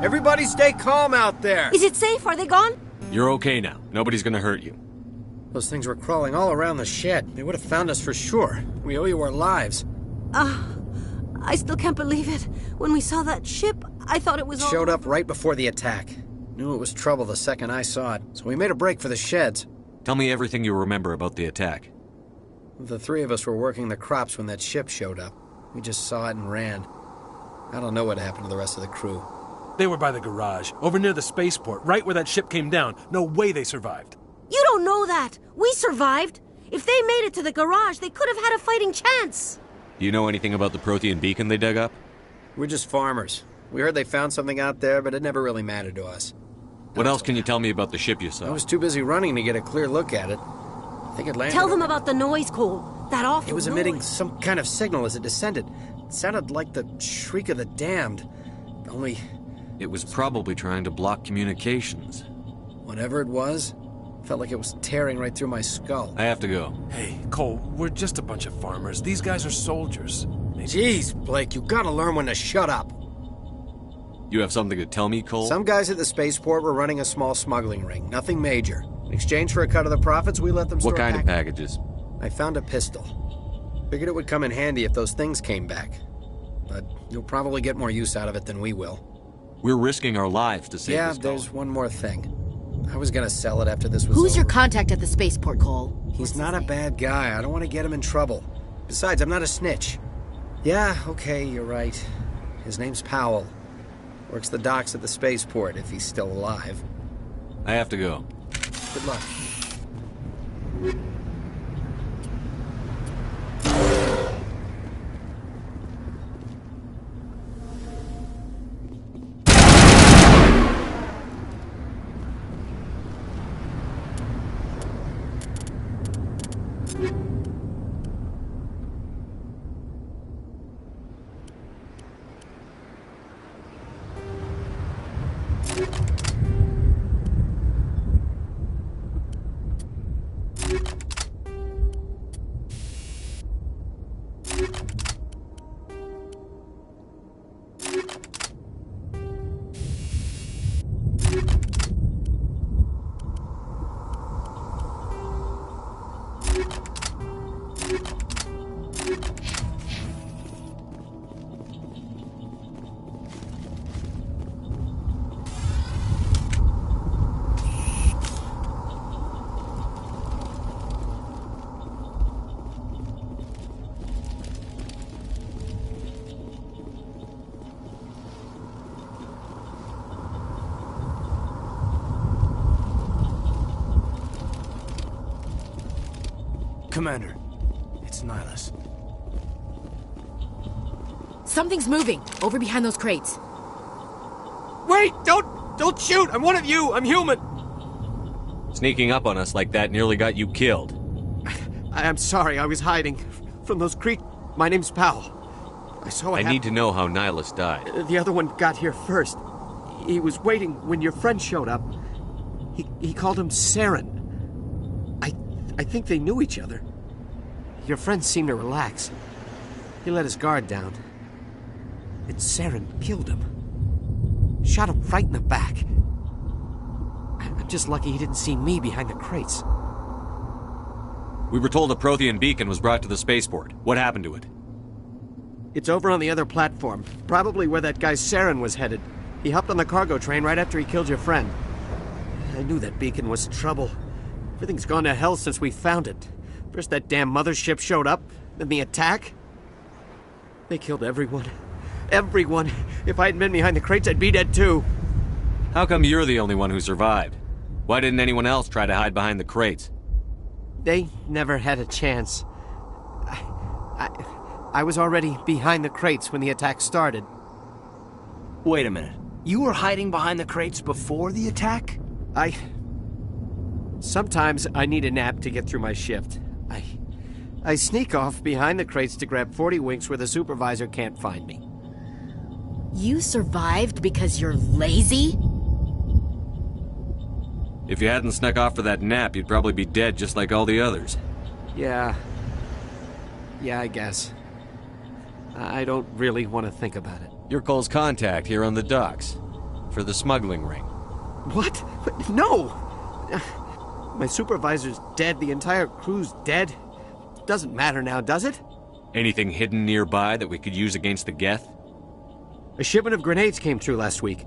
Everybody stay calm out there! Is it safe? Are they gone? You're okay now. Nobody's gonna hurt you. Those things were crawling all around the shed. They would have found us for sure. We owe you our lives. I still can't believe it. When we saw that ship, I thought it was all... Showed up right before the attack. Knew it was trouble the second I saw it, so we made a break for the sheds. Tell me everything you remember about the attack. The three of us were working the crops when that ship showed up. We just saw it and ran. I don't know what happened to the rest of the crew. They were by the garage, over near the spaceport, right where that ship came down. No way they survived. You don't know that. We survived. If they made it to the garage, they could have had a fighting chance. Do you know anything about the Prothean beacon they dug up? We're just farmers. We heard they found something out there, but it never really mattered to us. What else can you tell me about the ship you saw? I was too busy running to get a clear look at it. I think it landed... Tell them about the noise, Cole. That awful It was noise. emitting some kind of signal as it descended. It sounded like the shriek of the damned. Only... It was probably trying to block communications. Whatever it was, felt like it was tearing right through my skull. I have to go. Hey, Cole, we're just a bunch of farmers. These guys are soldiers. Jeez, Blake, you gotta learn when to shut up. You have something to tell me, Cole? Some guys at the spaceport were running a small smuggling ring. Nothing major. In exchange for a cut of the profits, we let them store What kind of packages? I found a pistol. Figured it would come in handy if those things came back. But you'll probably get more use out of it than we will. We're risking our lives to save this Yeah, there's one more thing. I was gonna sell it after this was Who's over. your contact at the spaceport, Cole? He's not a bad guy. I don't want to get him in trouble. Besides, I'm not a snitch. Yeah, okay, you're right. His name's Powell. Works the docks at the spaceport, if he's still alive. I have to go. Good luck. Commander, it's Nihilus. Something's moving, over behind those crates. Wait! Don't shoot! I'm one of you! I'm human! Sneaking up on us like that nearly got you killed. I'm sorry, I was hiding from those creatures. My name's Powell. I saw it I need to know how Nihilus died. The other one got here first. He was waiting when your friend showed up. He called him Saren. I think they knew each other. Your friend seemed to relax. He let his guard down. And Saren killed him. Shot him right in the back. I'm just lucky he didn't see me behind the crates. We were told a Prothean beacon was brought to the spaceport. What happened to it? It's over on the other platform. Probably where that guy Saren was headed. He hopped on the cargo train right after he killed your friend. I knew that beacon was trouble. Everything's gone to hell since we found it. First that damn mothership showed up, then the attack. They killed everyone. Everyone. If I hadn't been behind the crates, I'd be dead too. How come you're the only one who survived? Why didn't anyone else try to hide behind the crates? They never had a chance. I was already behind the crates when the attack started. Wait a minute. You were hiding behind the crates before the attack? Sometimes I need a nap to get through my shift. I sneak off behind the crates to grab 40 winks where the supervisor can't find me. You survived because you're lazy? If you hadn't snuck off for that nap, you'd probably be dead just like all the others. Yeah, I guess. I don't really want to think about it. You're Cole's contact here on the docks. for the smuggling ring. What? No! My supervisor's dead. The entire crew's dead. Doesn't matter now, does it? Anything hidden nearby that we could use against the Geth? A shipment of grenades came through last week.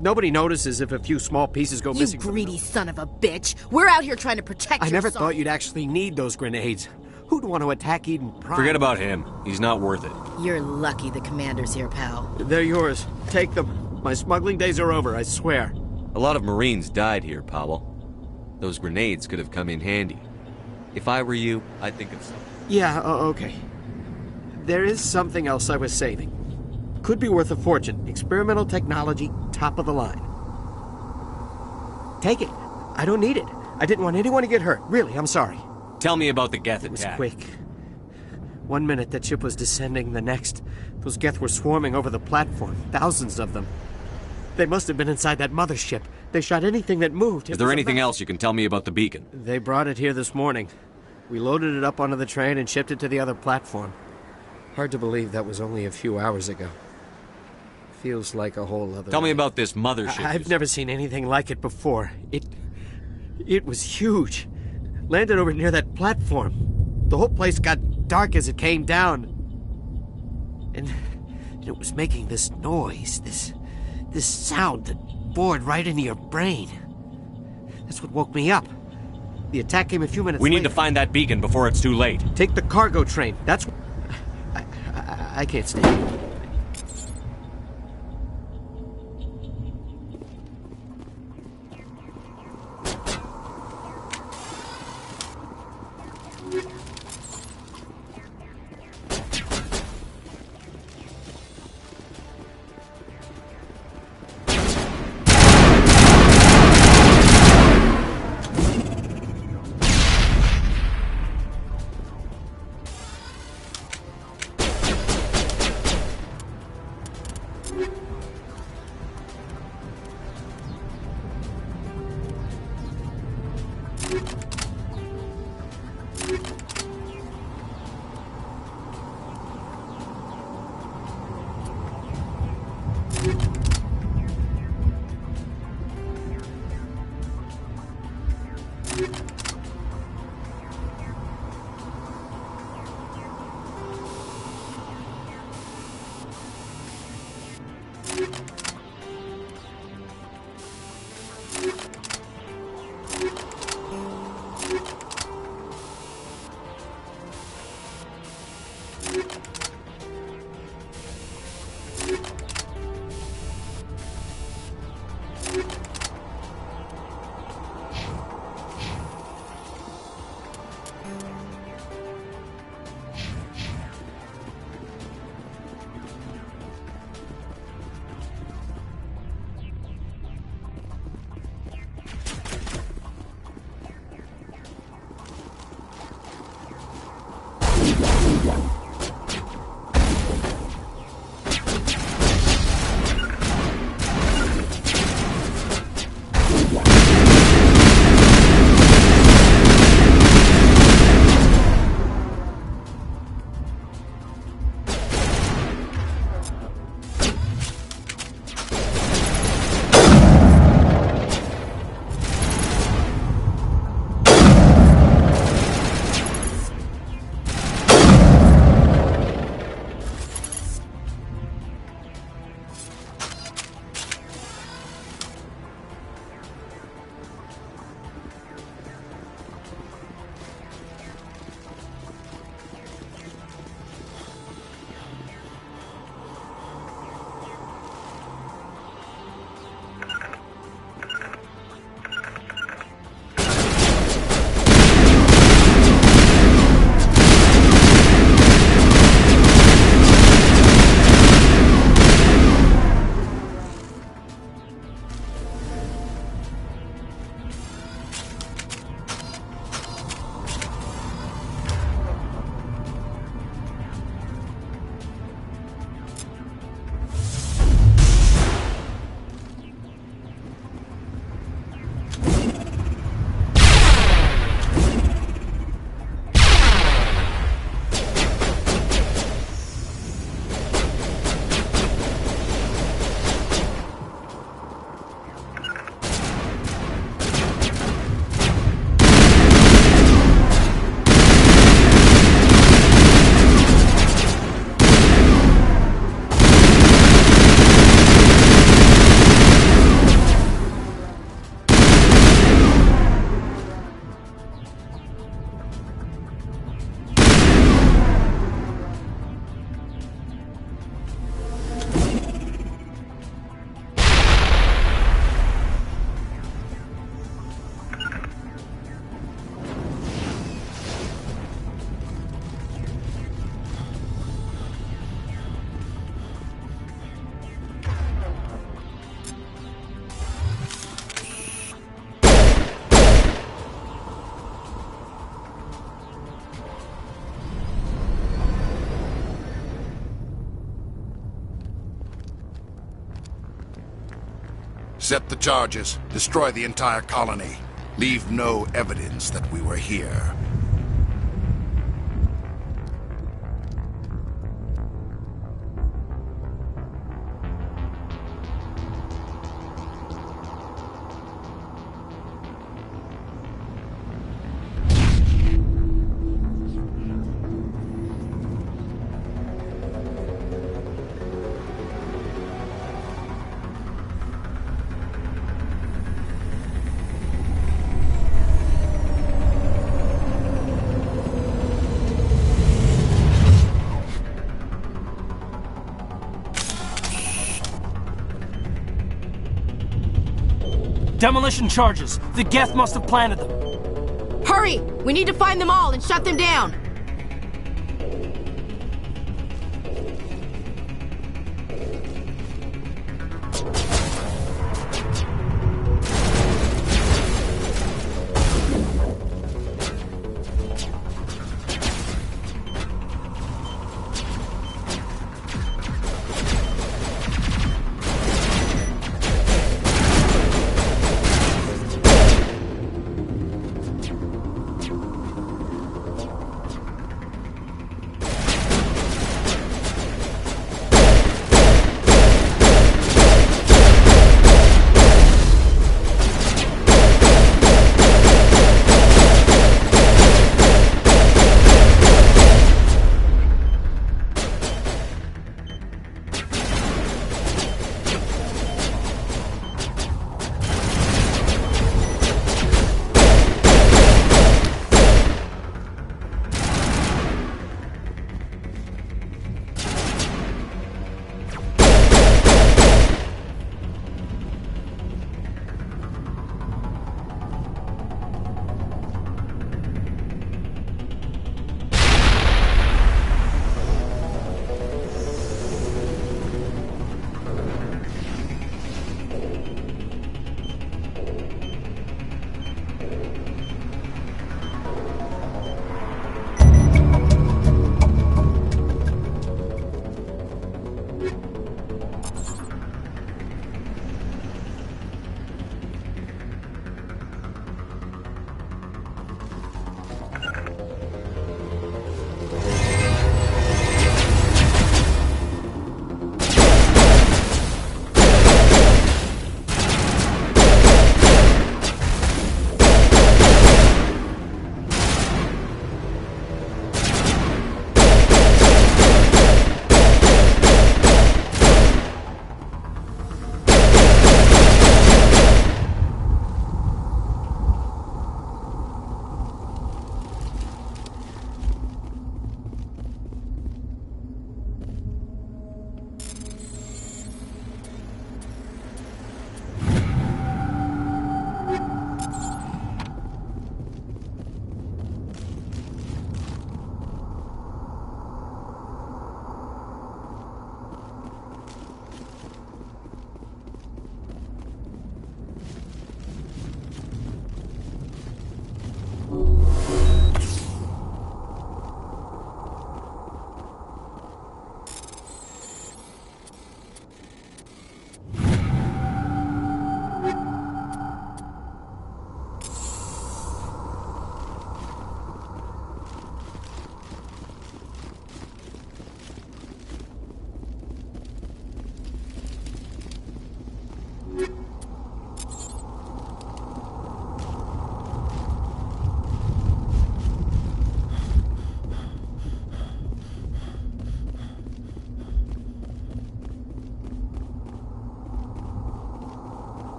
Nobody notices if a few small pieces go missing. You greedy son of a bitch! We're out here trying to protect I your never son. thought you'd actually need those grenades. Who'd want to attack Eden Prime? Forget about him. He's not worth it. You're lucky the commander's here, pal. They're yours. Take them. My smuggling days are over, I swear. A lot of Marines died here, Powell. Those grenades could have come in handy. If I were you, I'd think of something. Yeah, okay. There is something else I was saving. Could be worth a fortune. Experimental technology, top of the line. Take it. I don't need it. I didn't want anyone to get hurt. Really, I'm sorry. Tell me about the Geth attack. It was quick. 1 minute that ship was descending, the next, those Geth were swarming over the platform. Thousands of them. They must have been inside that mothership. They shot anything that moved. Is there anything else you can tell me about the beacon? They brought it here this morning. We loaded it up onto the train and shipped it to the other platform. Hard to believe that was only a few hours ago. Feels like a whole other... Tell me about this mothership. I've never seen anything like it before. It was huge. Landed over near that platform. The whole place got dark as it came down. And it was making this noise, this sound that bored right into your brain. That's what woke me up. The attack came a few minutes later. We need to find that beacon before it's too late. Take the cargo train. That's... I can't stay. Set the charges. Destroy the entire colony. Leave no evidence that we were here. Demolition charges. The Geth must have planted them. Hurry! We need to find them all and shut them down.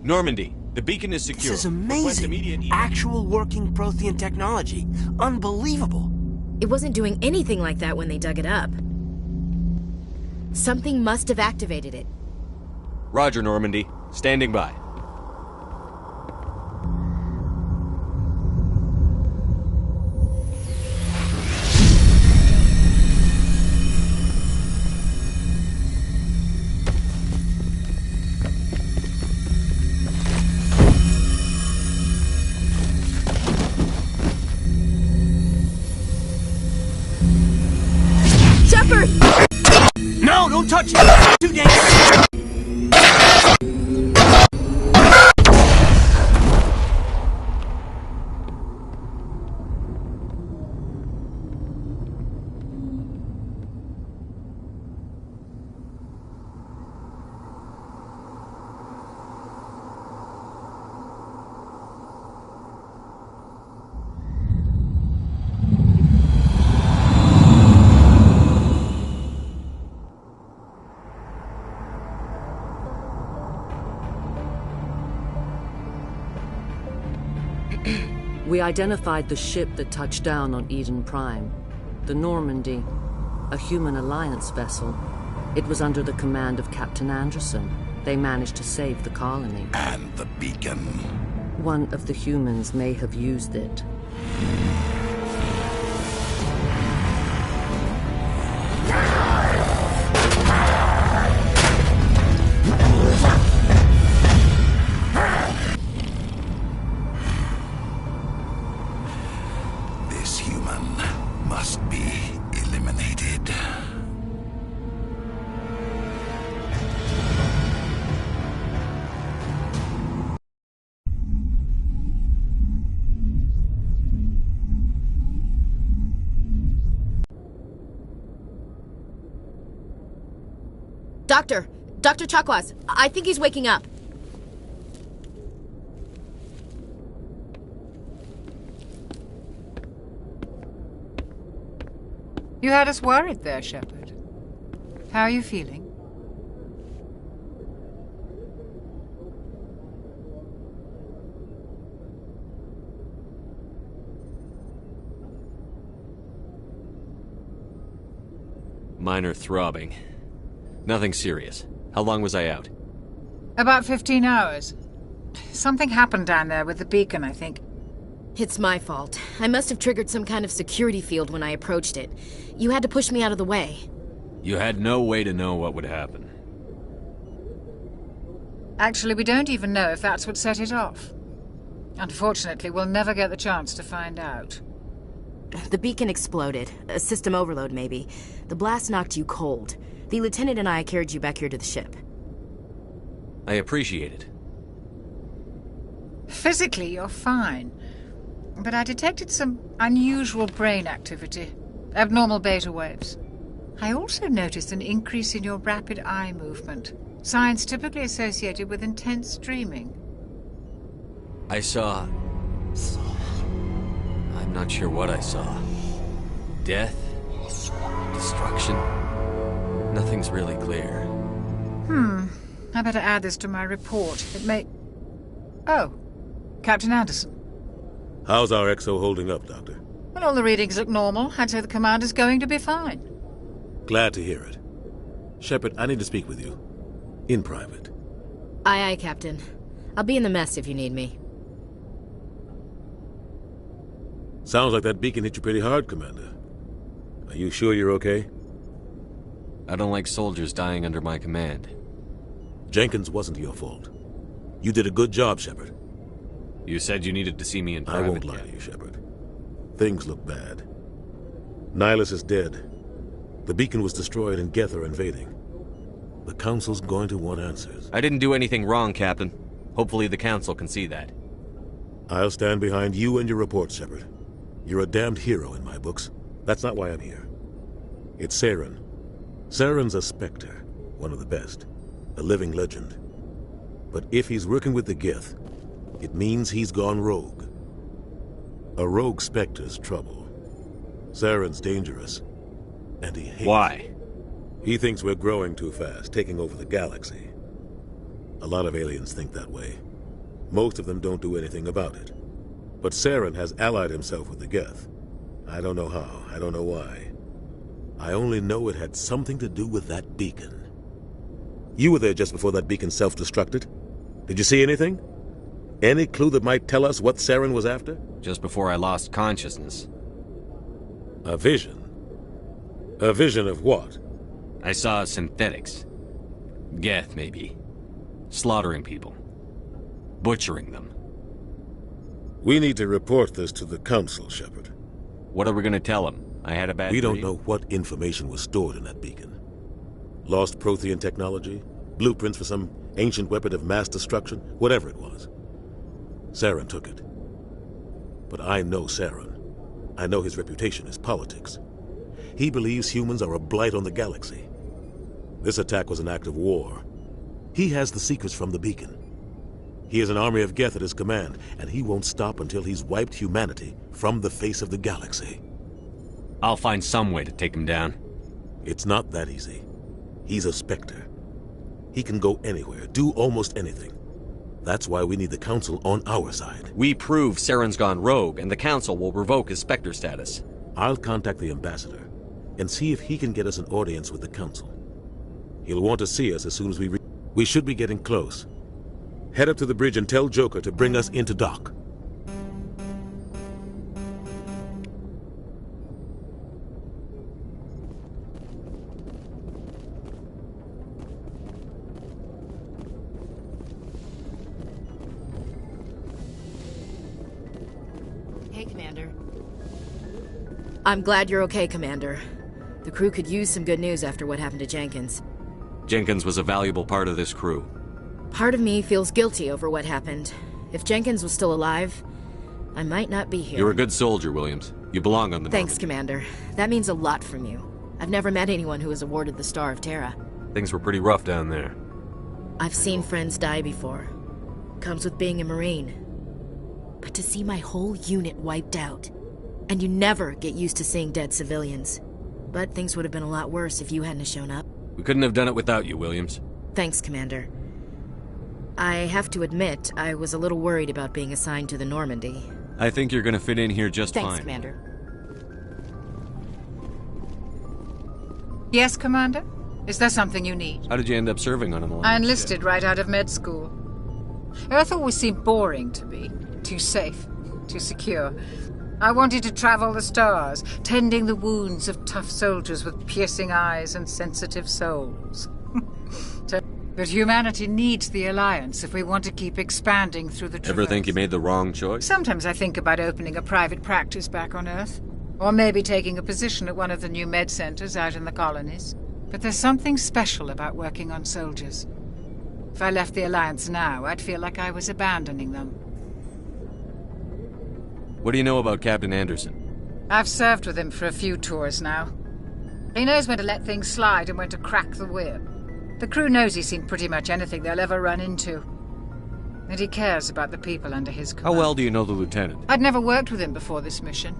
Normandy, the beacon is secure. This is amazing. Actual working Prothean technology. Unbelievable. It wasn't doing anything like that when they dug it up. Something must have activated it. Roger, Normandy. Standing by. Shepard! No, don't touch it! Too dangerous! We identified the ship that touched down on Eden Prime. The Normandy, a human alliance vessel. It was under the command of Captain Anderson. They managed to save the colony. And the beacon. One of the humans may have used it. This human must be eliminated. Dr. Chakwas, I think he's waking up. You had us worried there, Shepard. How are you feeling? Minor throbbing. Nothing serious. How long was I out? About 15 hours. Something happened down there with the beacon, I think. It's my fault. I must have triggered some kind of security field when I approached it. You had to push me out of the way. You had no way to know what would happen. Actually, we don't even know if that's what set it off. Unfortunately, we'll never get the chance to find out. The beacon exploded. A system overload, maybe. The blast knocked you cold. The lieutenant and I carried you back here to the ship. I appreciate it. Physically, you're fine. But I detected some unusual brain activity. Abnormal beta waves. I also noticed an increase in your rapid eye movement. Signs typically associated with intense dreaming. I saw... I'm not sure what I saw. Death? Destruction? Nothing's really clear. I better add this to my report. It may... Oh, Captain Anderson. How's our XO holding up, Doctor? Well, all the readings look normal. I'd say the commander's going to be fine. Glad to hear it. Shepard, I need to speak with you. In private. Aye, Captain. I'll be in the mess if you need me. Sounds like that beacon hit you pretty hard, Commander. Are you sure you're okay? I don't like soldiers dying under my command. Jenkins wasn't your fault. You did a good job, Shepard. You said you needed to see me in private. I won't lie to you, Shepard. Things look bad. Nihilus is dead. The beacon was destroyed and Geth are invading. The Council's going to want answers. I didn't do anything wrong, Captain. Hopefully the Council can see that. I'll stand behind you and your report, Shepard. You're a damned hero in my books. That's not why I'm here. It's Saren. Saren's a Spectre, one of the best. A living legend. But if he's working with the Geth, it means he's gone rogue. A rogue Spectre's trouble. Saren's dangerous. And he hates... Why? He thinks we're growing too fast, taking over the galaxy. A lot of aliens think that way. Most of them don't do anything about it. But Saren has allied himself with the Geth. I don't know how, I don't know why. I only know it had something to do with that beacon. You were there just before that beacon self-destructed. Did you see anything? Any clue that might tell us what Saren was after? Just before I lost consciousness. A vision? A vision of what? I saw synthetics. Geth, maybe. Slaughtering people. Butchering them. We need to report this to the Council, Shepard. What are we gonna tell them? I had a bad We don't dream? know what information was stored in that beacon. Lost Prothean technology? Blueprints for some ancient weapon of mass destruction? Whatever it was. Saren took it. But I know Saren. I know his reputation is politics. He believes humans are a blight on the galaxy. This attack was an act of war. He has the secrets from the beacon. He has an army of Geth at his command, and he won't stop until he's wiped humanity from the face of the galaxy. I'll find some way to take him down. It's not that easy. He's a Spectre. He can go anywhere, do almost anything. That's why we need the Council on our side. We prove Saren's gone rogue, and the Council will revoke his Spectre status. I'll contact the Ambassador and see if he can get us an audience with the Council. He'll want to see us as soon as we should be getting close. Head up to the bridge and tell Joker to bring us into dock. Hey, Commander. I'm glad you're okay, Commander. The crew could use some good news after what happened to Jenkins. Jenkins was a valuable part of this crew. Part of me feels guilty over what happened. If Jenkins was still alive, I might not be here. You're a good soldier, Williams. You belong on the Thanks, Commander. That means a lot from you. I've never met anyone who was awarded the Star of Terra. Things were pretty rough down there. I've seen friends die before. Comes with being a Marine. But to see my whole unit wiped out, and you never get used to seeing dead civilians. But things would have been a lot worse if you hadn't shown up. We couldn't have done it without you, Williams. Thanks, Commander. I have to admit, I was a little worried about being assigned to the Normandy. I think you're gonna fit in here just fine. Thanks, Commander. Yes, Commander? Is there something you need? How did you end up serving on an Alliance I enlisted right out of med school. Earth always seemed boring to me. Too safe, too secure. I wanted to travel the stars, tending the wounds of tough soldiers with piercing eyes and sensitive souls. But humanity needs the Alliance if we want to keep expanding through the Ever think you made the wrong choice? Sometimes I think about opening a private practice back on Earth. Or maybe taking a position at one of the new med centers out in the colonies. But there's something special about working on soldiers. If I left the Alliance now, I'd feel like I was abandoning them. What do you know about Captain Anderson? I've served with him for a few tours now. He knows when to let things slide and when to crack the whip. The crew knows he's seen pretty much anything they'll ever run into. And he cares about the people under his command. How well do you know the Lieutenant? I'd never worked with him before this mission.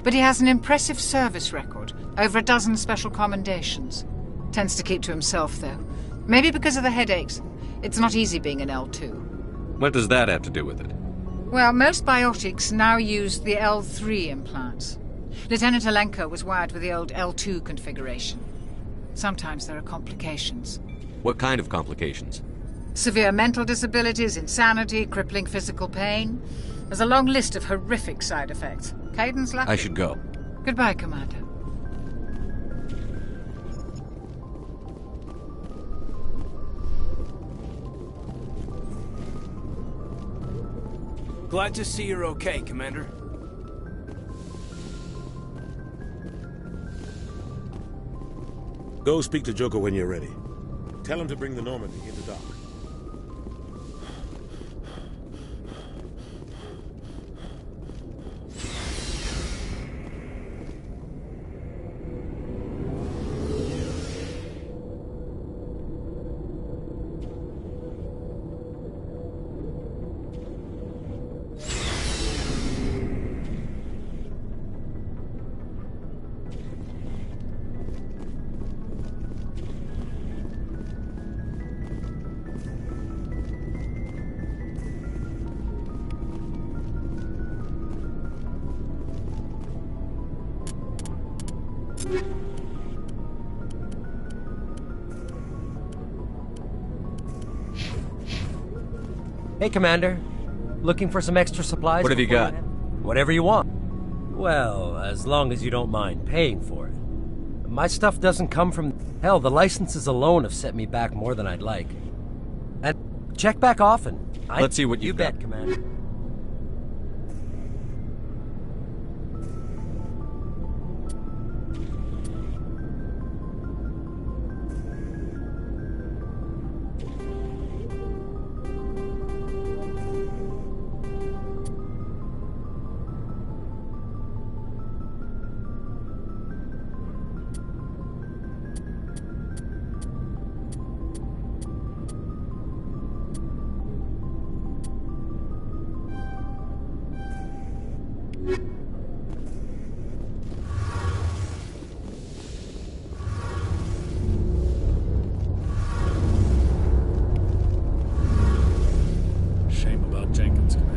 But he has an impressive service record, over a dozen special commendations. Tends to keep to himself, though. Maybe because of the headaches. It's not easy being an L2. What does that have to do with it? Well, most biotics now use the L3 implants. Lieutenant Alenko was wired with the old L2 configuration. Sometimes there are complications. What kind of complications? Severe mental disabilities, insanity, crippling physical pain. There's a long list of horrific side effects. Caden's lucky. I should go. Goodbye, Commander. Glad to see you're okay, Commander. Go speak to Joker when you're ready. Tell him to bring the Normandy into dock. Hey, Commander. Looking for some extra supplies? What have you got? Whatever you want. Well, as long as you don't mind paying for it. My stuff doesn't come from... Hell, the licenses alone have set me back more than I'd like. And check back often. Let's see what you've got. You bet, Commander. Shame about Jenkins, Commander.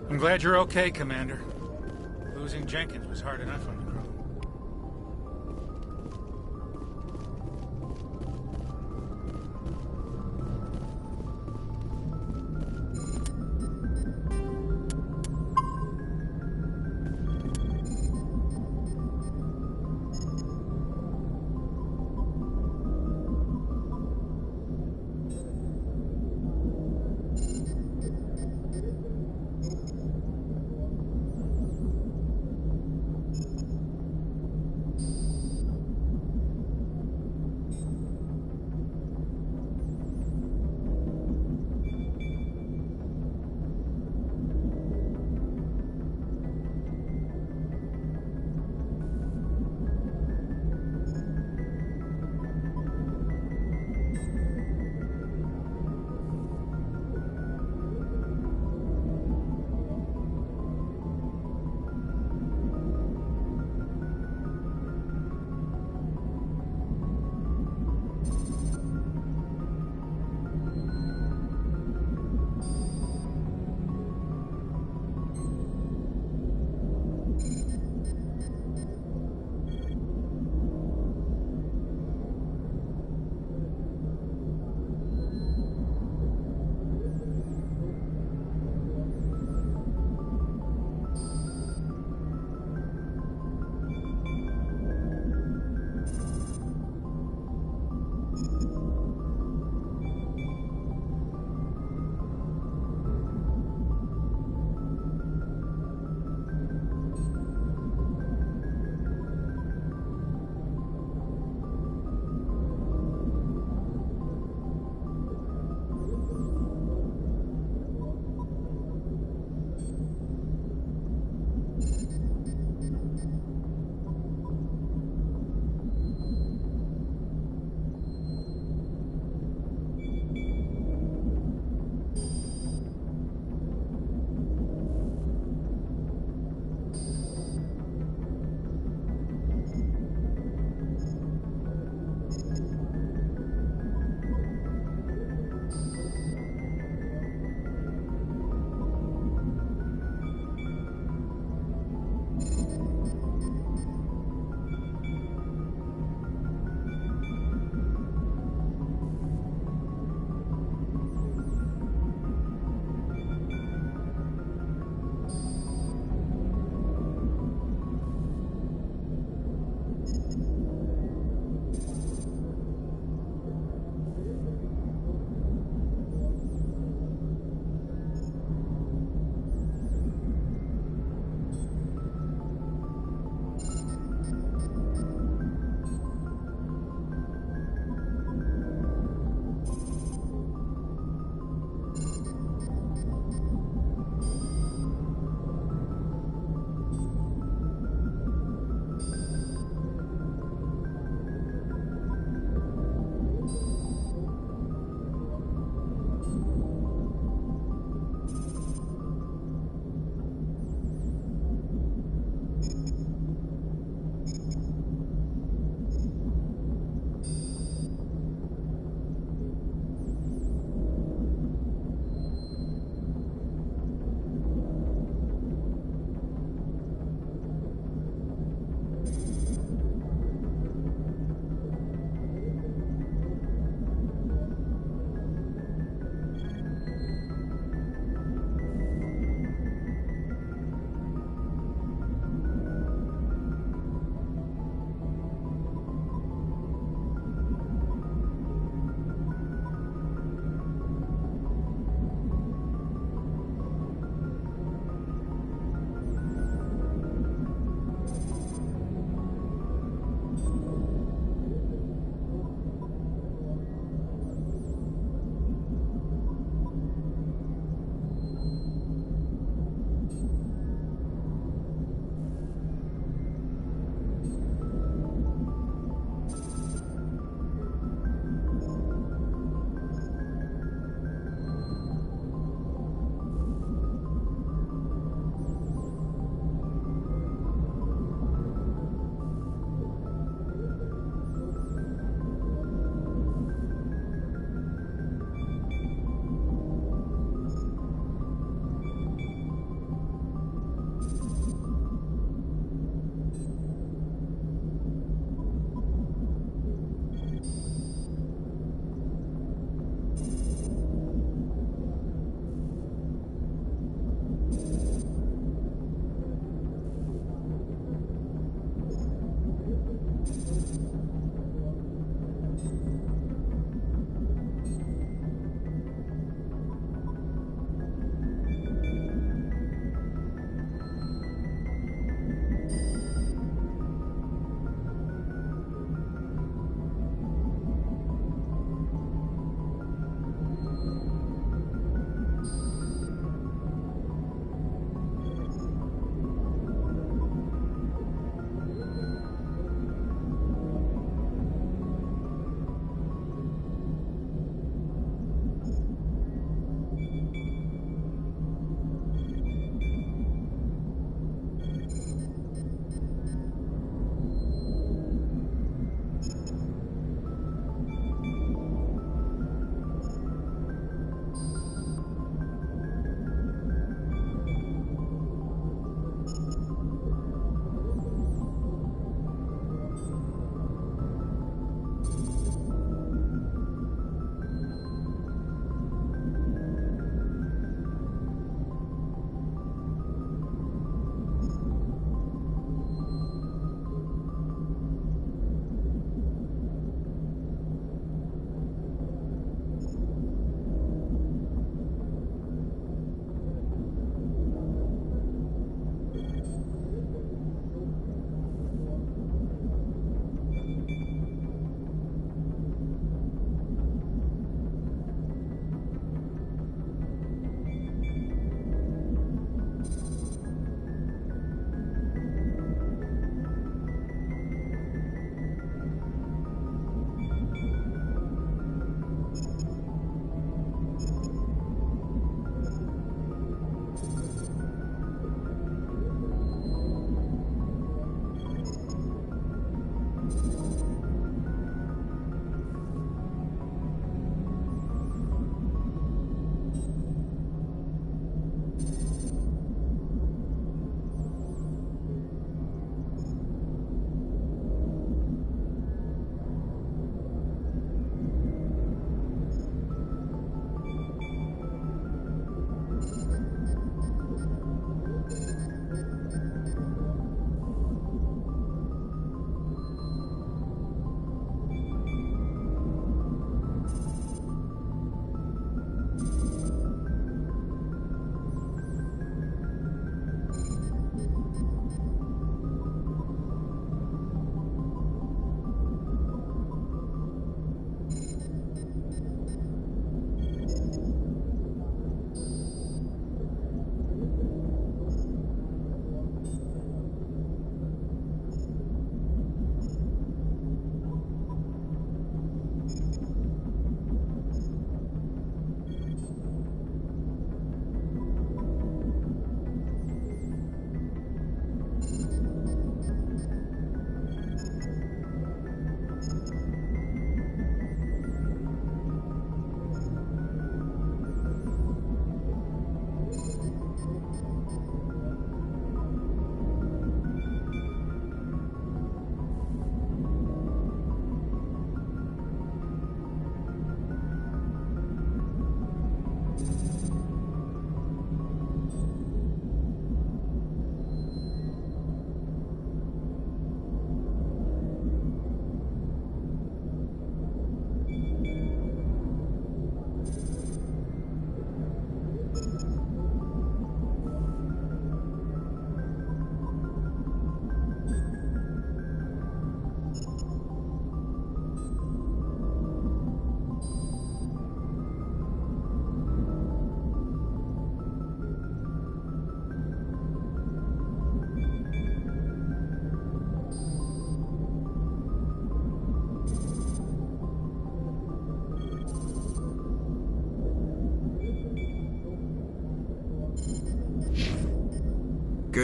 I'm glad you're okay, Commander. Losing Jenkins was hard enough on the crew.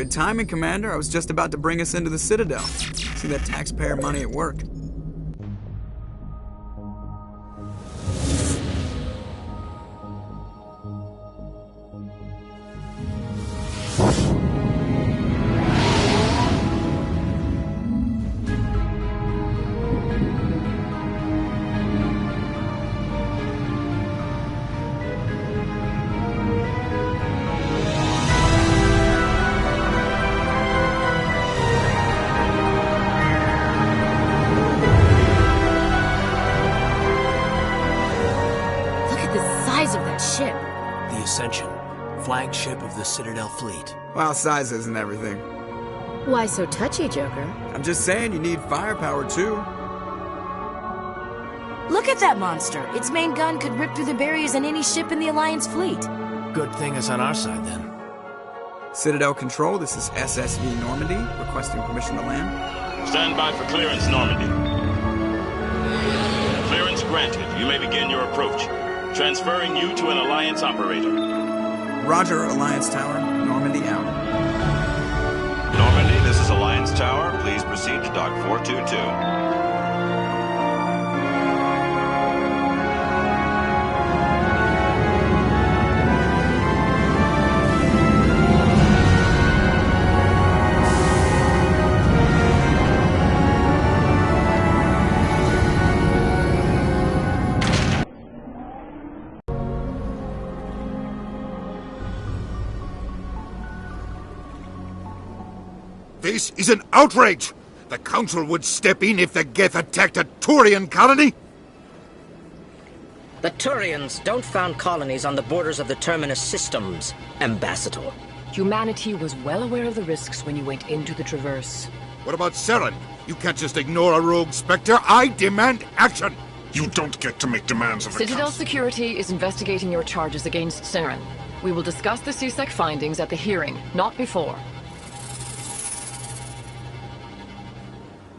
Good timing, Commander. I was just about to bring us into the Citadel. See that taxpayer money at work. Flagship of the Citadel fleet. Well, size isn't everything. Why so touchy, Joker? I'm just saying you need firepower, too. Look at that monster. Its main gun could rip through the barriers in any ship in the Alliance fleet. Good thing it's on our side, then. Citadel Control, this is SSV Normandy, requesting permission to land. Stand by for clearance, Normandy. Clearance granted. You may begin your approach. Transferring you to an Alliance operator. Roger, Alliance Tower. Normandy out. Normandy, this is Alliance Tower. Please proceed to Dock 422. This is an outrage! The Council would step in if the Geth attacked a Turian colony? The Turians don't found colonies on the borders of the Terminus systems, Ambassador. Humanity was well aware of the risks when you went into the Traverse. What about Saren? You can't just ignore a rogue Spectre. I demand action! You don't get to make demands of the Citadel Council. Security is investigating your charges against Saren. We will discuss the CSEC findings at the hearing, not before.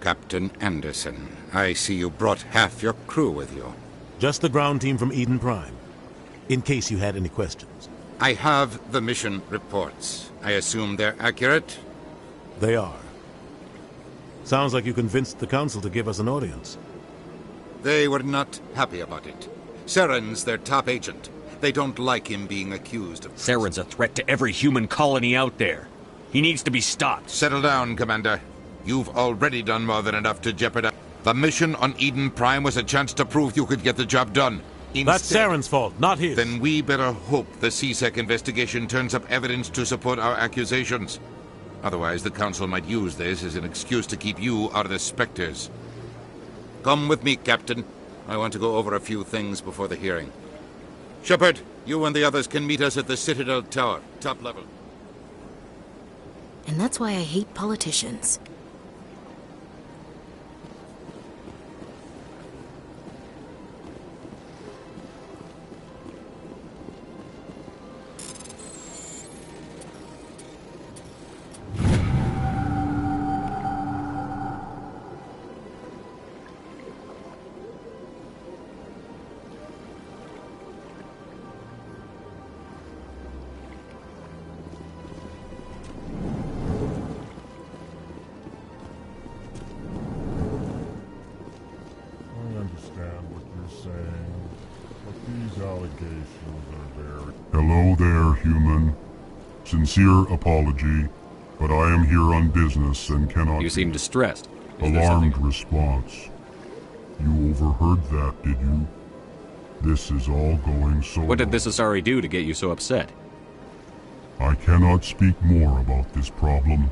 Captain Anderson, I see you brought half your crew with you. Just the ground team from Eden Prime, in case you had any questions. I have the mission reports. I assume they're accurate? They are. Sounds like you convinced the Council to give us an audience. They were not happy about it. Saren's their top agent. They don't like him being accused of... Saren's a threat to every human colony out there. He needs to be stopped. Settle down, Commander. You've already done more than enough to jeopardize... The mission on Eden Prime was a chance to prove you could get the job done. That's Saren's fault, not his. Then we better hope the CSEC investigation turns up evidence to support our accusations. Otherwise, the Council might use this as an excuse to keep you out of the Spectres. Come with me, Captain. I want to go over a few things before the hearing. Shepard, you and the others can meet us at the Citadel Tower, top level. And that's why I hate politicians. Hello there, human. Sincere apology, but I am here on business and cannot... You seem distressed. Alarmed response. You overheard that, did you? This is all going so... What did this Asari do to get you so upset? I cannot speak more about this problem.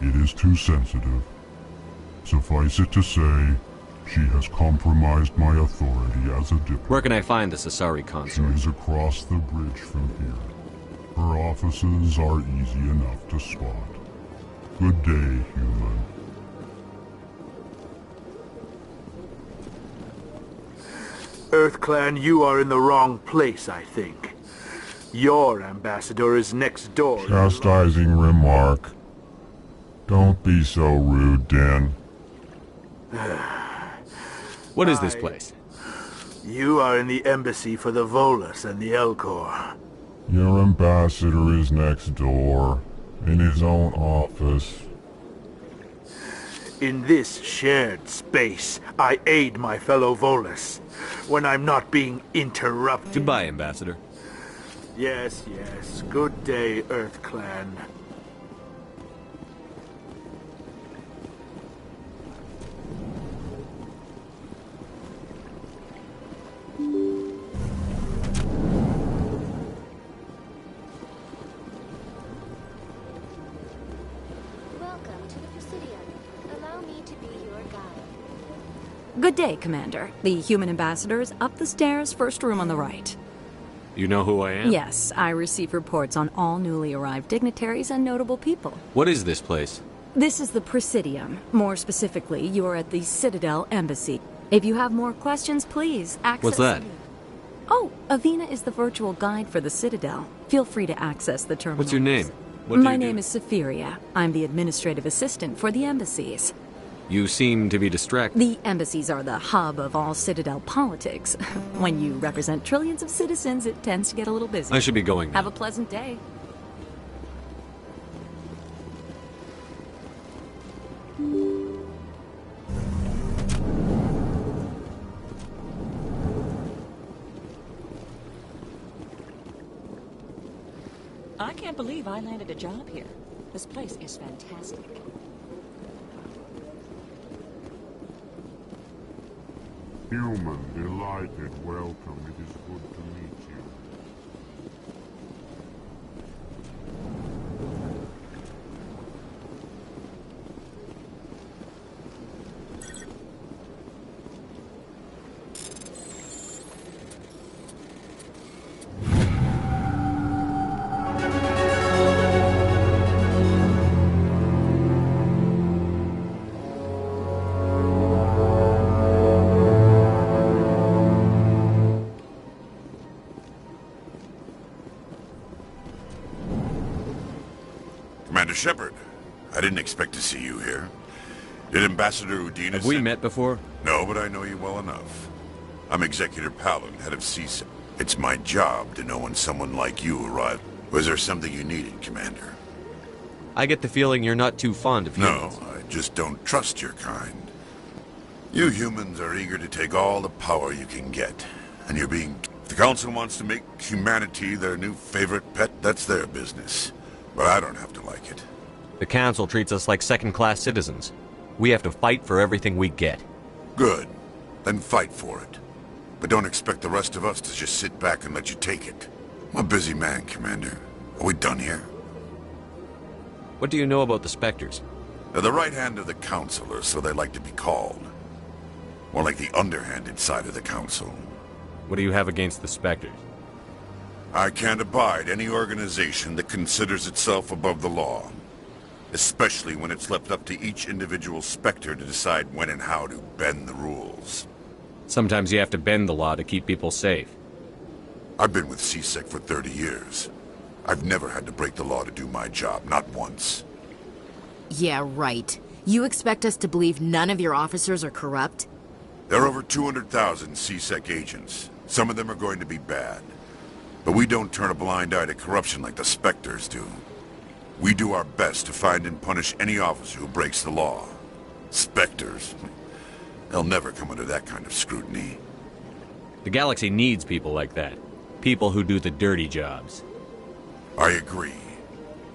It is too sensitive. Suffice it to say, she has compromised my authority as a diplomat. Where can I find this Asari consort? She is across the bridge from here. Her offices are easy enough to spot. Good day, human. EarthClan, you are in the wrong place, I think. Your ambassador is next door. Chastising remark. Don't be so rude, Den. What is this place? You are in the embassy for the Volus and the Elcor. Your ambassador is next door. In his own office. In this shared space, I aid my fellow Volus when I'm not being interrupted. Goodbye, Ambassador. Yes, yes. Good day, Earth Clan. Good day, Commander. The human ambassador is up the stairs, first room on the right. You know who I am? Yes, I receive reports on all newly arrived dignitaries and notable people. What is this place? This is the Presidium. More specifically, you are at the Citadel Embassy. If you have more questions, please access... What's that? Oh, Avina is the virtual guide for the Citadel. Feel free to access the terminal. What's your name? What do My you do? name is Safiria. I'm the administrative assistant for the embassies. You seem to be distracted. The embassies are the hub of all Citadel politics. When you represent trillions of citizens, it tends to get a little busy. I should be going now. Have a pleasant day. I can't believe I landed a job here. This place is fantastic. Human, delighted, welcome. It is good to meet you. Commander Shepard, I didn't expect to see you here. Did Ambassador Udina Have we met before? No, but I know you well enough. I'm Executor Palin, head of CSEC. It's my job to know when someone like you arrived. Was there something you needed, Commander? I get the feeling you're not too fond of humans. No, I just don't trust your kind. You humans are eager to take all the power you can get. And you're being... If the Council wants to make humanity their new favorite pet, that's their business. But I don't have to like it. The Council treats us like second-class citizens. We have to fight for everything we get. Good. Then fight for it. But don't expect the rest of us to just sit back and let you take it. I'm a busy man, Commander. Are we done here? What do you know about the Spectres? They're the right hand of the Council, or so they like to be called. More like the underhanded side of the Council. What do you have against the Spectres? I can't abide any organization that considers itself above the law. Especially when it's left up to each individual Spectre to decide when and how to bend the rules. Sometimes you have to bend the law to keep people safe. I've been with CSEC for 30 years. I've never had to break the law to do my job, not once. Yeah, right. You expect us to believe none of your officers are corrupt? There are over 200,000 CSEC agents. Some of them are going to be bad. But we don't turn a blind eye to corruption like the Spectres do. We do our best to find and punish any officer who breaks the law. Spectres. They'll never come under that kind of scrutiny. The galaxy needs people like that. People who do the dirty jobs. I agree.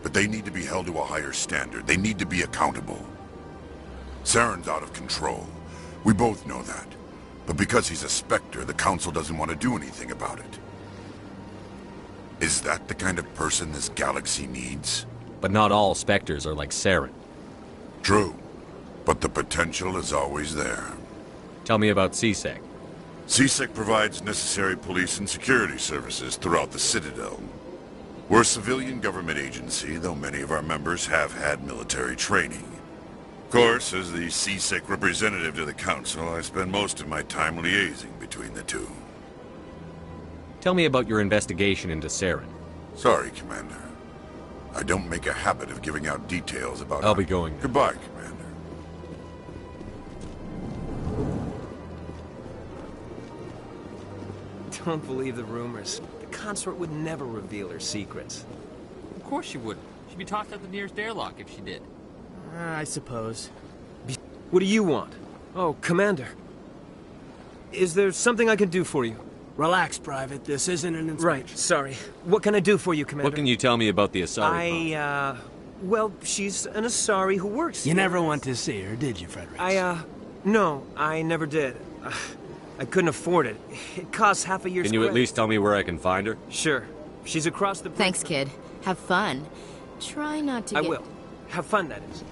But they need to be held to a higher standard. They need to be accountable. Saren's out of control. We both know that. But because he's a Spectre, the Council doesn't want to do anything about it. Is that the kind of person this galaxy needs? But not all Spectres are like Saren. True. But the potential is always there. Tell me about CSEC. CSEC provides necessary police and security services throughout the Citadel. We're a civilian government agency, though many of our members have had military training. Of course, as the CSEC representative to the Council, I spend most of my time liaising between the two. Tell me about your investigation into Saren. Sorry, Commander. I don't make a habit of giving out details about... I'll be going now. Goodbye, Commander. Don't believe the rumors. The consort would never reveal her secrets. Of course you wouldn't. She'd be tossed out the nearest airlock if she did. I suppose. What do you want? Oh, Commander. Is there something I can do for you? Relax, Private. This isn't an inspection. Right, sorry. What can I do for you, Commander? What can you tell me about the Asari? Well, she's an Asari who works You here. never went to see her, did you, Frederick? No, I never did. I couldn't afford it. It costs half a year's Can you at least tell me where I can find her? Sure. She's across the... Thanks, kid. Have fun. Try not to I get... will. Have fun, that is.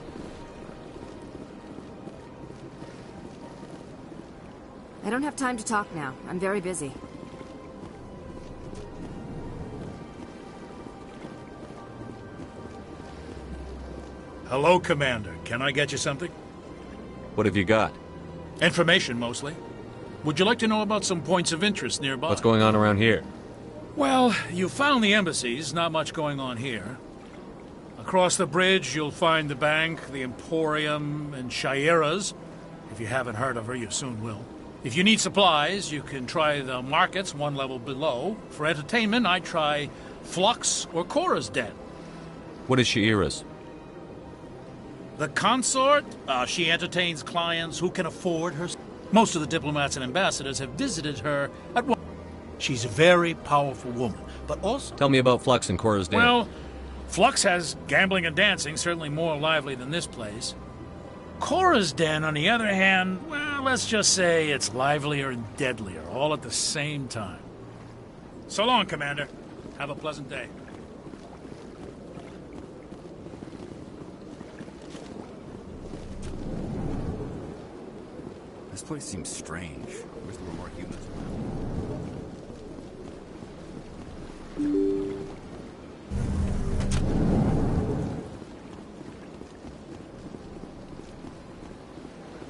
I don't have time to talk now. I'm very busy. Hello, Commander. Can I get you something? What have you got? Information, mostly. Would you like to know about some points of interest nearby? What's going on around here? Well, you found the embassies. Not much going on here. Across the bridge, you'll find the bank, the Emporium, and Shaira's. If you haven't heard of her, you soon will. If you need supplies, you can try the markets one level below. For entertainment, I'd try Flux or Cora's Den. What is Shaira's? The consort, she entertains clients who can afford her. Most of the diplomats and ambassadors have visited her at one. She's a very powerful woman, but also... Tell me about Flux and Cora's Den. Well, Flux has gambling and dancing, certainly more lively than this place. Cora's Den, on the other hand, well, let's just say it's livelier and deadlier, all at the same time. So long, Commander. Have a pleasant day. This place seems strange. I wish there were more humans around.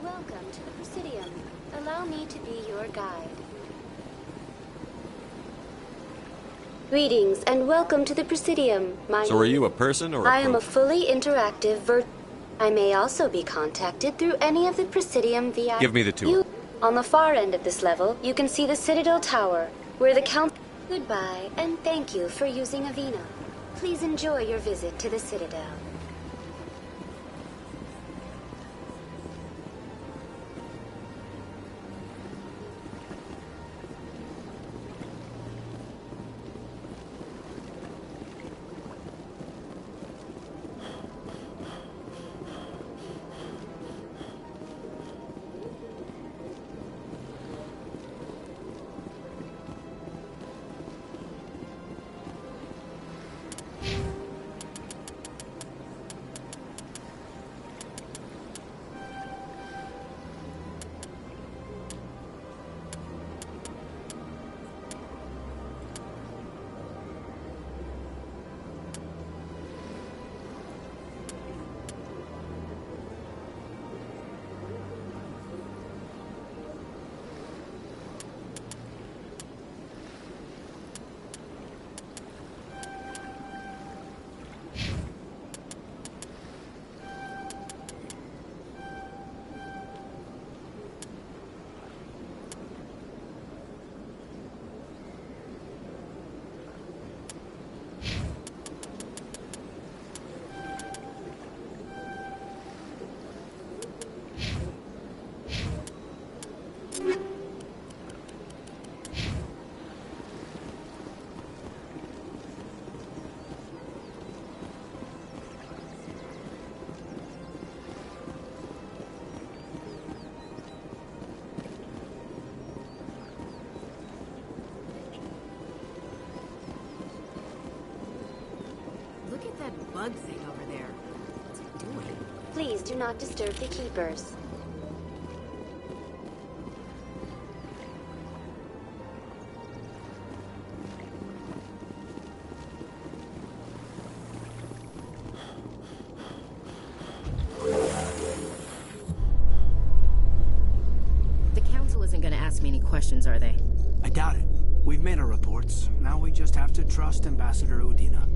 Welcome to the Presidium. Allow me to be your guide. Greetings and welcome to the Presidium. So are you a person or a I am a fully interactive I may also be contacted through any of the Presidium VIP. Give me the tour. On the far end of this level, you can see the Citadel Tower, where the Count... Goodbye, and thank you for using Avina. Please enjoy your visit to the Citadel. Bug thing over there. What's it doing? Please do not disturb the keepers. The Council isn't going to ask me any questions, are they? I doubt it. We've made our reports. Now we just have to trust Ambassador Udina.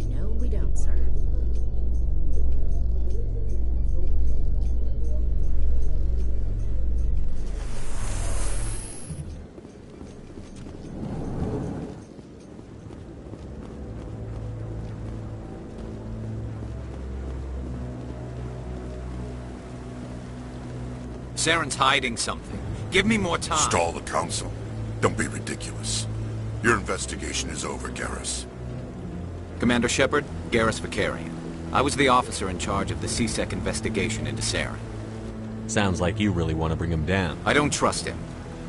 No, we don't, sir. Saren's hiding something. Give me more time. Stall the council. Don't be ridiculous. Your investigation is over, Garrus. Commander Shepard, Garrus Vakarian. I was the officer in charge of the C-Sec investigation into Saren. Sounds like you really want to bring him down. I don't trust him.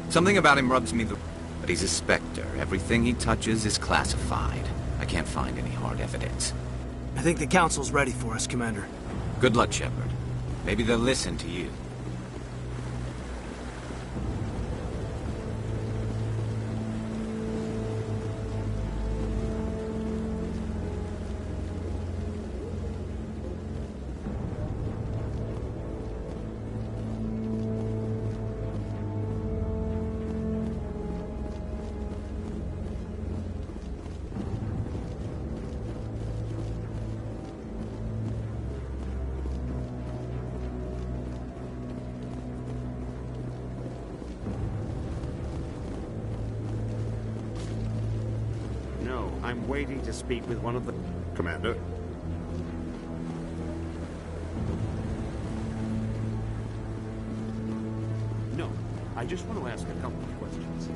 Something about him rubs me the... But he's a Spectre. Everything he touches is classified. I can't find any hard evidence. I think the council's ready for us, Commander. Good luck, Shepard. Maybe they'll listen to you. I'm waiting to speak with one of the... Commander? No, I just want to ask a couple of questions.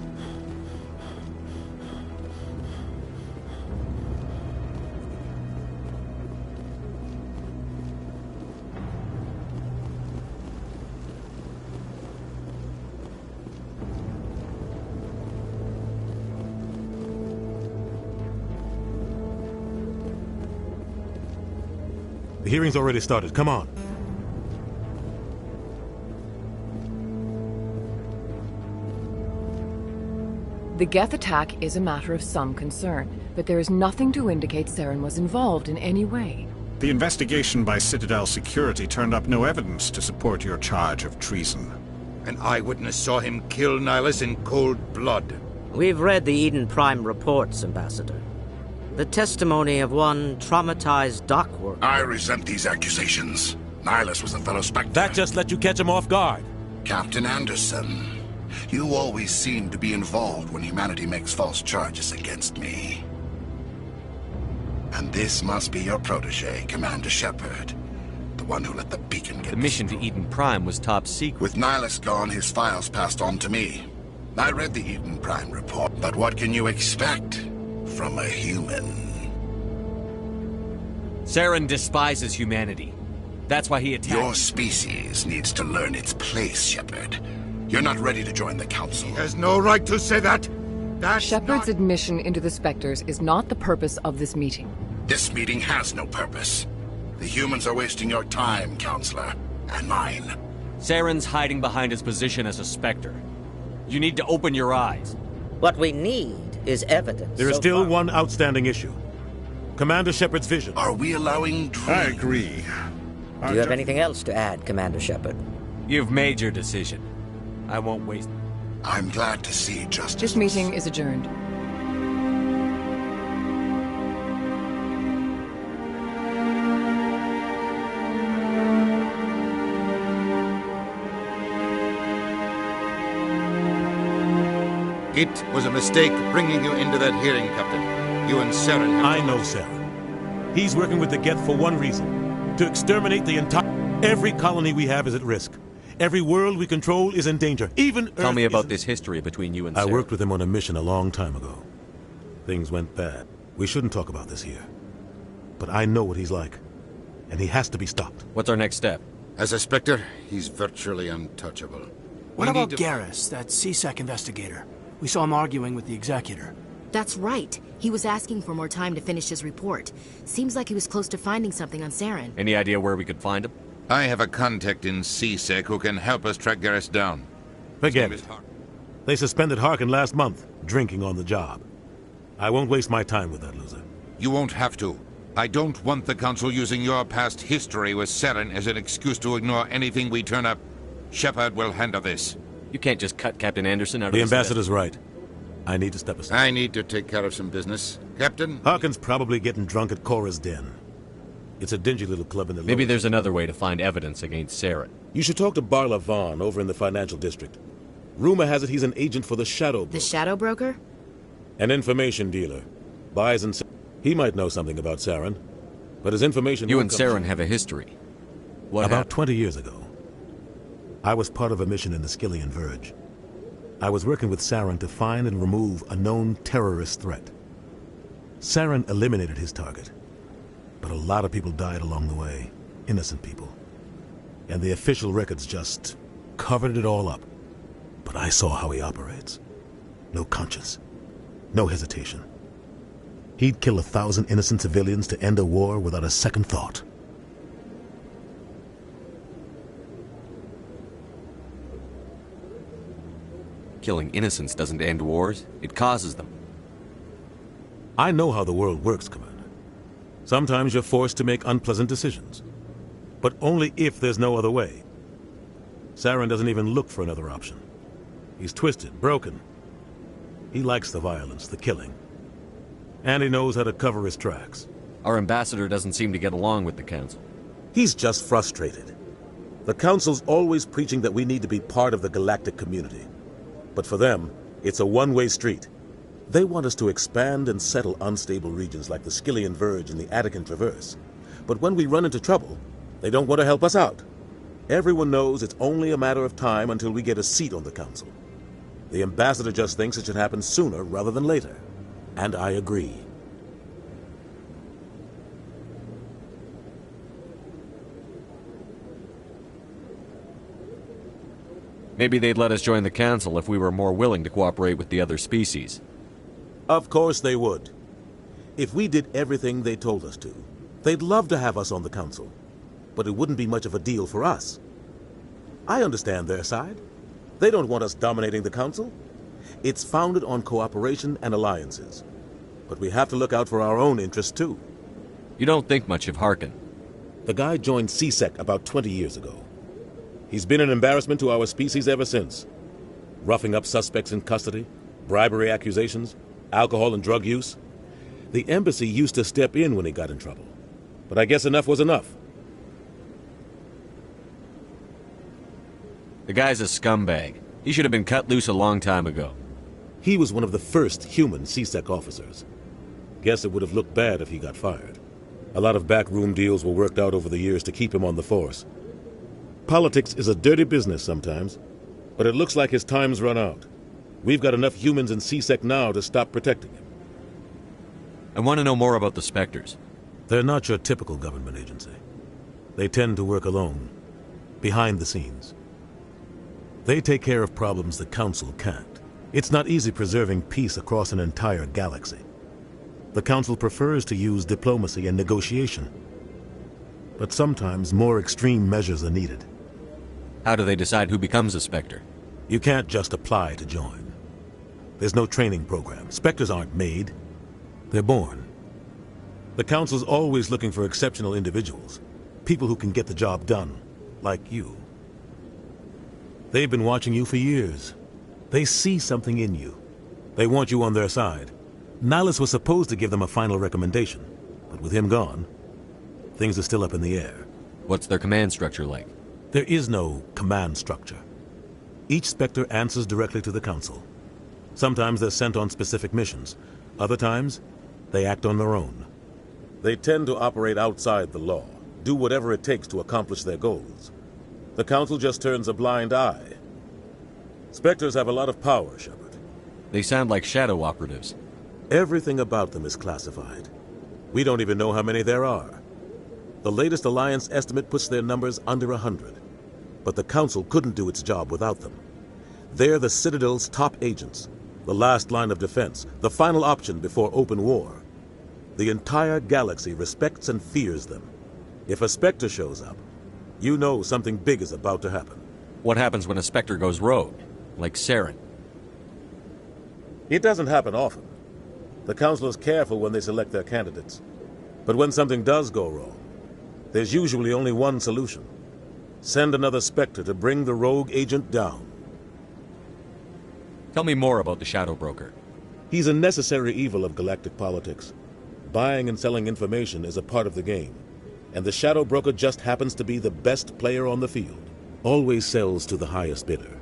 The hearing's already started. Come on. The Geth attack is a matter of some concern, but there is nothing to indicate Saren was involved in any way. The investigation by Citadel Security turned up no evidence to support your charge of treason. An eyewitness saw him kill Nihilus in cold blood. We've read the Eden Prime reports, Ambassador. The testimony of one traumatized dock worker. I resent these accusations. Nihilus was a fellow Spectre. That just let you catch him off guard. Captain Anderson, you always seem to be involved when humanity makes false charges against me. And this must be your protege, Commander Shepard. The one who let the beacon get... The mission to Eden Prime was top secret. With Nihilus gone, his files passed on to me. I read the Eden Prime report, but what can you expect from a human? Saren despises humanity. That's why he attacked... Your species needs to learn its place, Shepard. You're not ready to join the Council. He has no right to say that. Shepard's admission into the Spectres is not the purpose of this meeting. This meeting has no purpose. The humans are wasting your time, Counselor, and mine. Saren's hiding behind his position as a Spectre. You need to open your eyes. What we need is evidence. There is still one outstanding issue. Commander Shepard's vision. Are we allowing dreams? I agree. Do you have anything else to add, Commander Shepard? You've made your decision. I won't waste... I'm glad to see justice. This meeting is adjourned. It was a mistake bringing you into that hearing, Captain. You and Saren have... I know Saren. He's working with the Geth for one reason. To exterminate the entire... Every colony we have is at risk. Every world we control is in danger. Even Earth... Tell me about this history between you and Saren. I worked with him on a mission a long time ago. Things went bad. We shouldn't talk about this here. But I know what he's like. And he has to be stopped. What's our next step? As a Spectre, he's virtually untouchable. What about Garrus, that C-Sec investigator? We saw him arguing with the Executor. That's right. He was asking for more time to finish his report. Seems like he was close to finding something on Saren. Any idea where we could find him? I have a contact in C-Sec who can help us track Garrus down. Forget it. They suspended Harkin last month, drinking on the job. I won't waste my time with that loser. You won't have to. I don't want the Council using your past history with Saren as an excuse to ignore anything we turn up. Shepard will handle this. You can't just cut Captain Anderson out of the ambassador's right. I need to step aside. I need to take care of some business. Captain? Harkin's probably getting drunk at Cora's Den. It's a dingy little club in the... Maybe there's another way to find evidence against Saren. You should talk to Barla Vaughn over in the financial district. Rumor has it he's an agent for the Shadow Broker. The Shadow Broker? An information dealer. Buys and sells. He might know something about Saren, but his information... You and Saren have a history. What About happened? 20 years ago. I was part of a mission in the Skillian Verge. I was working with Saren to find and remove a known terrorist threat. Saren eliminated his target, but a lot of people died along the way, innocent people. And the official records just covered it all up. But I saw how he operates. No conscience, no hesitation. He'd kill 1,000 innocent civilians to end a war without a second thought. Killing innocents doesn't end wars, it causes them. I know how the world works, Commander. Sometimes you're forced to make unpleasant decisions. But only if there's no other way. Saren doesn't even look for another option. He's twisted, broken. He likes the violence, the killing. And he knows how to cover his tracks. Our ambassador doesn't seem to get along with the Council. He's just frustrated. The Council's always preaching that we need to be part of the galactic community. But for them, it's a one-way street. They want us to expand and settle unstable regions like the Skillian Verge and the Attican Traverse. But when we run into trouble, they don't want to help us out. Everyone knows it's only a matter of time until we get a seat on the Council. The ambassador just thinks it should happen sooner rather than later. And I agree. Maybe they'd let us join the Council if we were more willing to cooperate with the other species. Of course they would. If we did everything they told us to, they'd love to have us on the Council. But it wouldn't be much of a deal for us. I understand their side. They don't want us dominating the Council. It's founded on cooperation and alliances. But we have to look out for our own interests, too. You don't think much of Harkin. The guy joined C-Sec about 20 years ago. He's been an embarrassment to our species ever since. Roughing up suspects in custody, bribery accusations, alcohol and drug use. The embassy used to step in when he got in trouble. But I guess enough was enough. The guy's a scumbag. He should have been cut loose a long time ago. He was one of the first human C-Sec officers. Guess it would have looked bad if he got fired. A lot of backroom deals were worked out over the years to keep him on the force. Politics is a dirty business sometimes, but it looks like his time's run out. We've got enough humans in C-Sec now to stop protecting him. I want to know more about the Spectres. They're not your typical government agency. They tend to work alone, behind the scenes. They take care of problems the Council can't. It's not easy preserving peace across an entire galaxy. The Council prefers to use diplomacy and negotiation. But sometimes more extreme measures are needed. How do they decide who becomes a Spectre? You can't just apply to join. There's no training program. Spectres aren't made. They're born. The Council's always looking for exceptional individuals. People who can get the job done, like you. They've been watching you for years. They see something in you. They want you on their side. Nihilus was supposed to give them a final recommendation, but with him gone, things are still up in the air. What's their command structure like? There is no command structure. Each Spectre answers directly to the Council. Sometimes they're sent on specific missions. Other times, they act on their own. They tend to operate outside the law, do whatever it takes to accomplish their goals. The Council just turns a blind eye. Spectres have a lot of power, Shepard. They sound like shadow operatives. Everything about them is classified. We don't even know how many there are. The latest Alliance estimate puts their numbers under 100. But the Council couldn't do its job without them. They're the Citadel's top agents, the last line of defense, the final option before open war. The entire galaxy respects and fears them. If a Spectre shows up, you know something big is about to happen. What happens when a Spectre goes rogue, like Saren? It doesn't happen often. The Council is careful when they select their candidates. But when something does go wrong, there's usually only one solution. Send another Spectre to bring the rogue agent down. Tell me more about the Shadow Broker. He's a necessary evil of galactic politics. Buying and selling information is a part of the game. And the Shadow Broker just happens to be the best player on the field. Always sells to the highest bidder.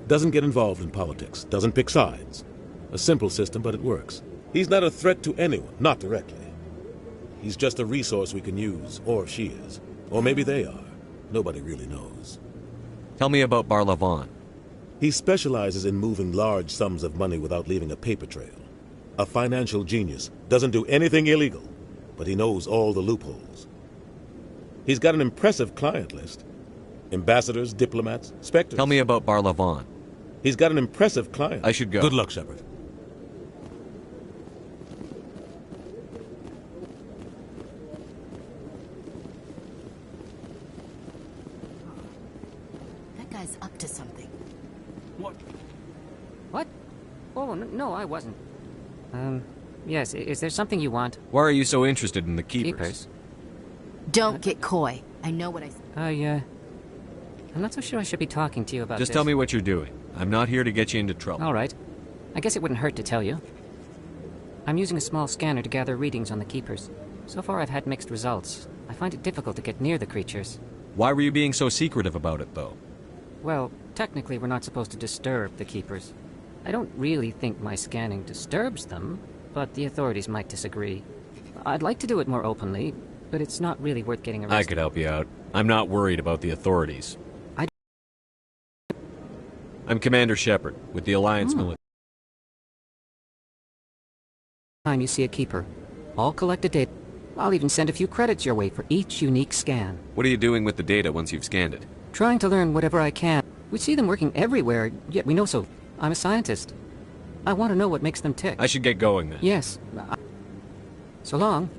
Doesn't get involved in politics. Doesn't pick sides. A simple system, but it works. He's not a threat to anyone, not directly. He's just a resource we can use, or she is. Or maybe they are. Nobody really knows. Tell me about Barlavon. He specializes in moving large sums of money without leaving a paper trail. A financial genius, doesn't do anything illegal, but he knows all the loopholes. He's got an impressive client list. Ambassadors, diplomats, specters. Tell me about Barlavon. He's got an impressive client. I should go. Good luck, Shepard. That guy's up to something. What? What? Oh, no, I wasn't. Yes, is there something you want? Why are you so interested in the Keepers? Keepers? Don't get coy. I know what I'm not so sure I should be talking to you about Just this. tell me what you're doing. I'm not here to get you into trouble. All right. I guess it wouldn't hurt to tell you. I'm using a small scanner to gather readings on the Keepers. So far I've had mixed results. I find it difficult to get near the creatures. Why were you being so secretive about it, though? Well, technically we're not supposed to disturb the Keepers. I don't really think my scanning disturbs them, but the authorities might disagree. I'd like to do it more openly, but it's not really worth getting arrested. I could help you out. I'm not worried about the authorities. I'm Commander Shepard, with the Alliance military. Time you see a Keeper, all collected data. I'll even send a few credits your way for each unique scan. What are you doing with the data once you've scanned it? Trying to learn whatever I can. We see them working everywhere, yet we know so. I'm a scientist. I want to know what makes them tick. I should get going then. Yes. So long.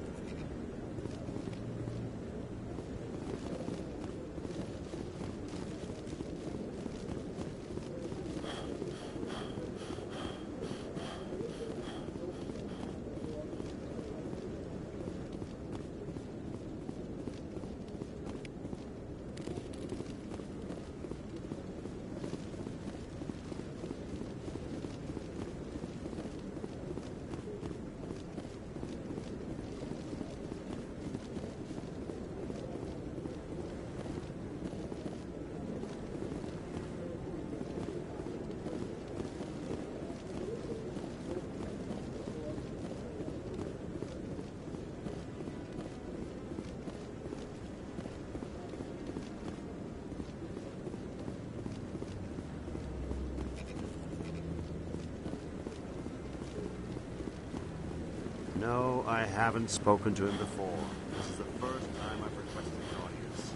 No, I haven't spoken to him before. This is the first time I've requested an audience.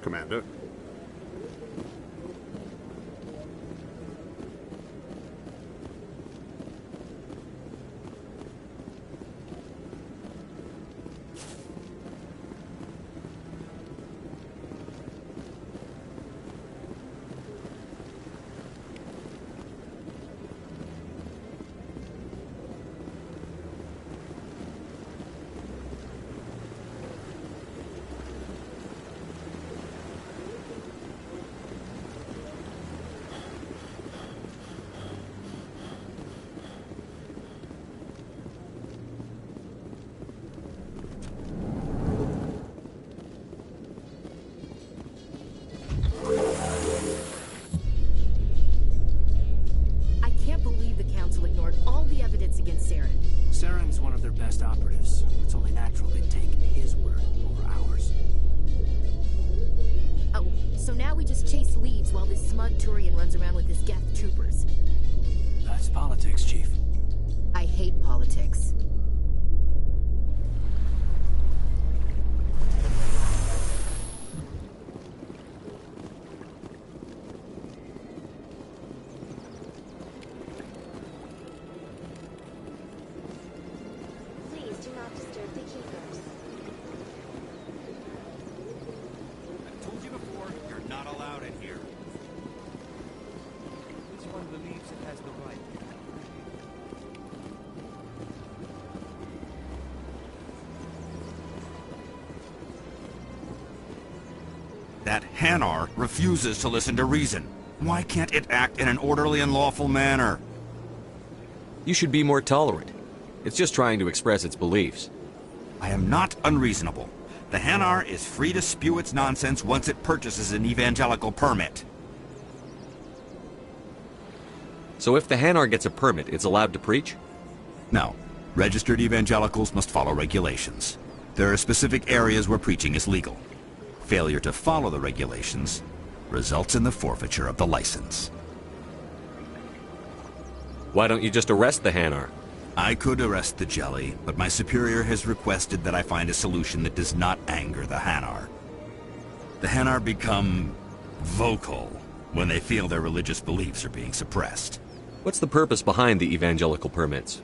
Commander? Saren's one of their best operatives. It's only natural they'd take his word over ours. Oh, so now we just chase leads while this smug Turian runs around with his Geth troopers. That's politics, Chief. I hate politics. Please do not disturb the Keepers. I've told you before, you're not allowed in here. Which one believes it has the right? That Hanar refuses to listen to reason. Why can't it act in an orderly and lawful manner? You should be more tolerant. It's just trying to express its beliefs. I am not unreasonable. The Hanar is free to spew its nonsense once it purchases an evangelical permit. So if the Hanar gets a permit, it's allowed to preach? No. Registered evangelicals must follow regulations. There are specific areas where preaching is legal. Failure to follow the regulations results in the forfeiture of the license. Why don't you just arrest the Hanar? I could arrest the Jelly, but my superior has requested that I find a solution that does not anger the Hanar. The Hanar become vocal when they feel their religious beliefs are being suppressed. What's the purpose behind the evangelical permits?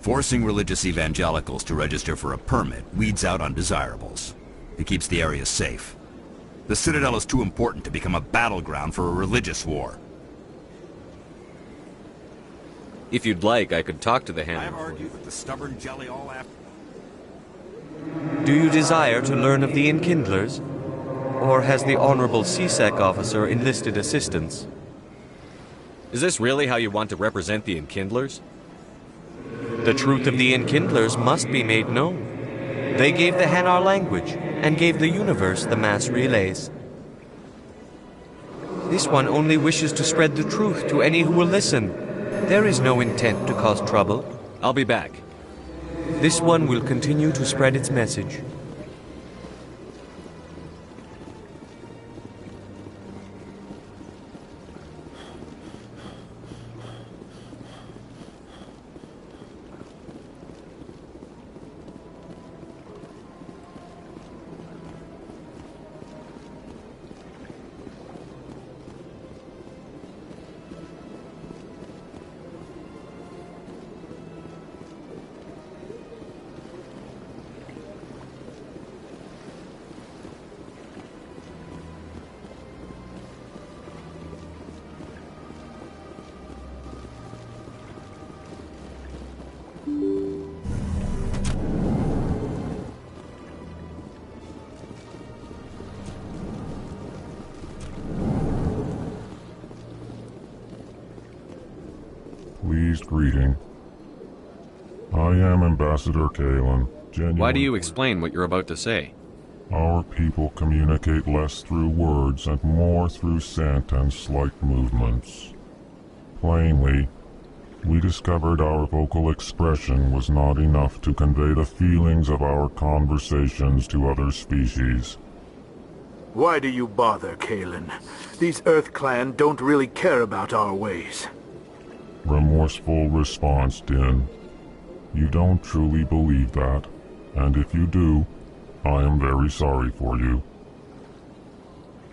Forcing religious evangelicals to register for a permit weeds out undesirables. It keeps the area safe. The Citadel is too important to become a battleground for a religious war. If you'd like, I could talk to the Hanar. I've argued with the stubborn Jelly all after. Do you desire to learn of the Enkindlers? Or has the Honorable CSEC officer enlisted assistance? Is this really how you want to represent the Enkindlers? The truth of the Enkindlers must be made known. They gave the Hanar language, and gave the universe the mass relays. This one only wishes to spread the truth to any who will listen. There is no intent to cause trouble. I'll be back. This one will continue to spread its message. Pleased greeting. I am Ambassador Kalen. Why do you explain what you're about to say? Our people communicate less through words and more through scent and slight movements. Plainly, we discovered our vocal expression was not enough to convey the feelings of our conversations to other species. Why do you bother, Kalen? These Earth Clan don't really care about our ways. Remorseful response, Din. You don't truly believe that, and if you do, I am very sorry for you.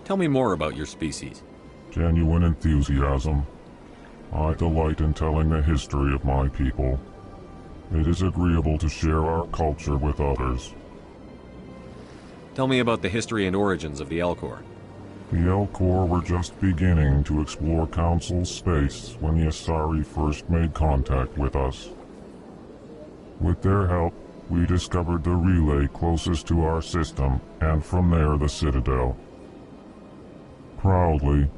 Tell me more about your species. Genuine enthusiasm. I delight in telling the history of my people. It is agreeable to share our culture with others. Tell me about the history and origins of the Elcor. The Elcor were just beginning to explore Council's space when the Asari first made contact with us. With their help, we discovered the relay closest to our system, and from there the Citadel. Proudly,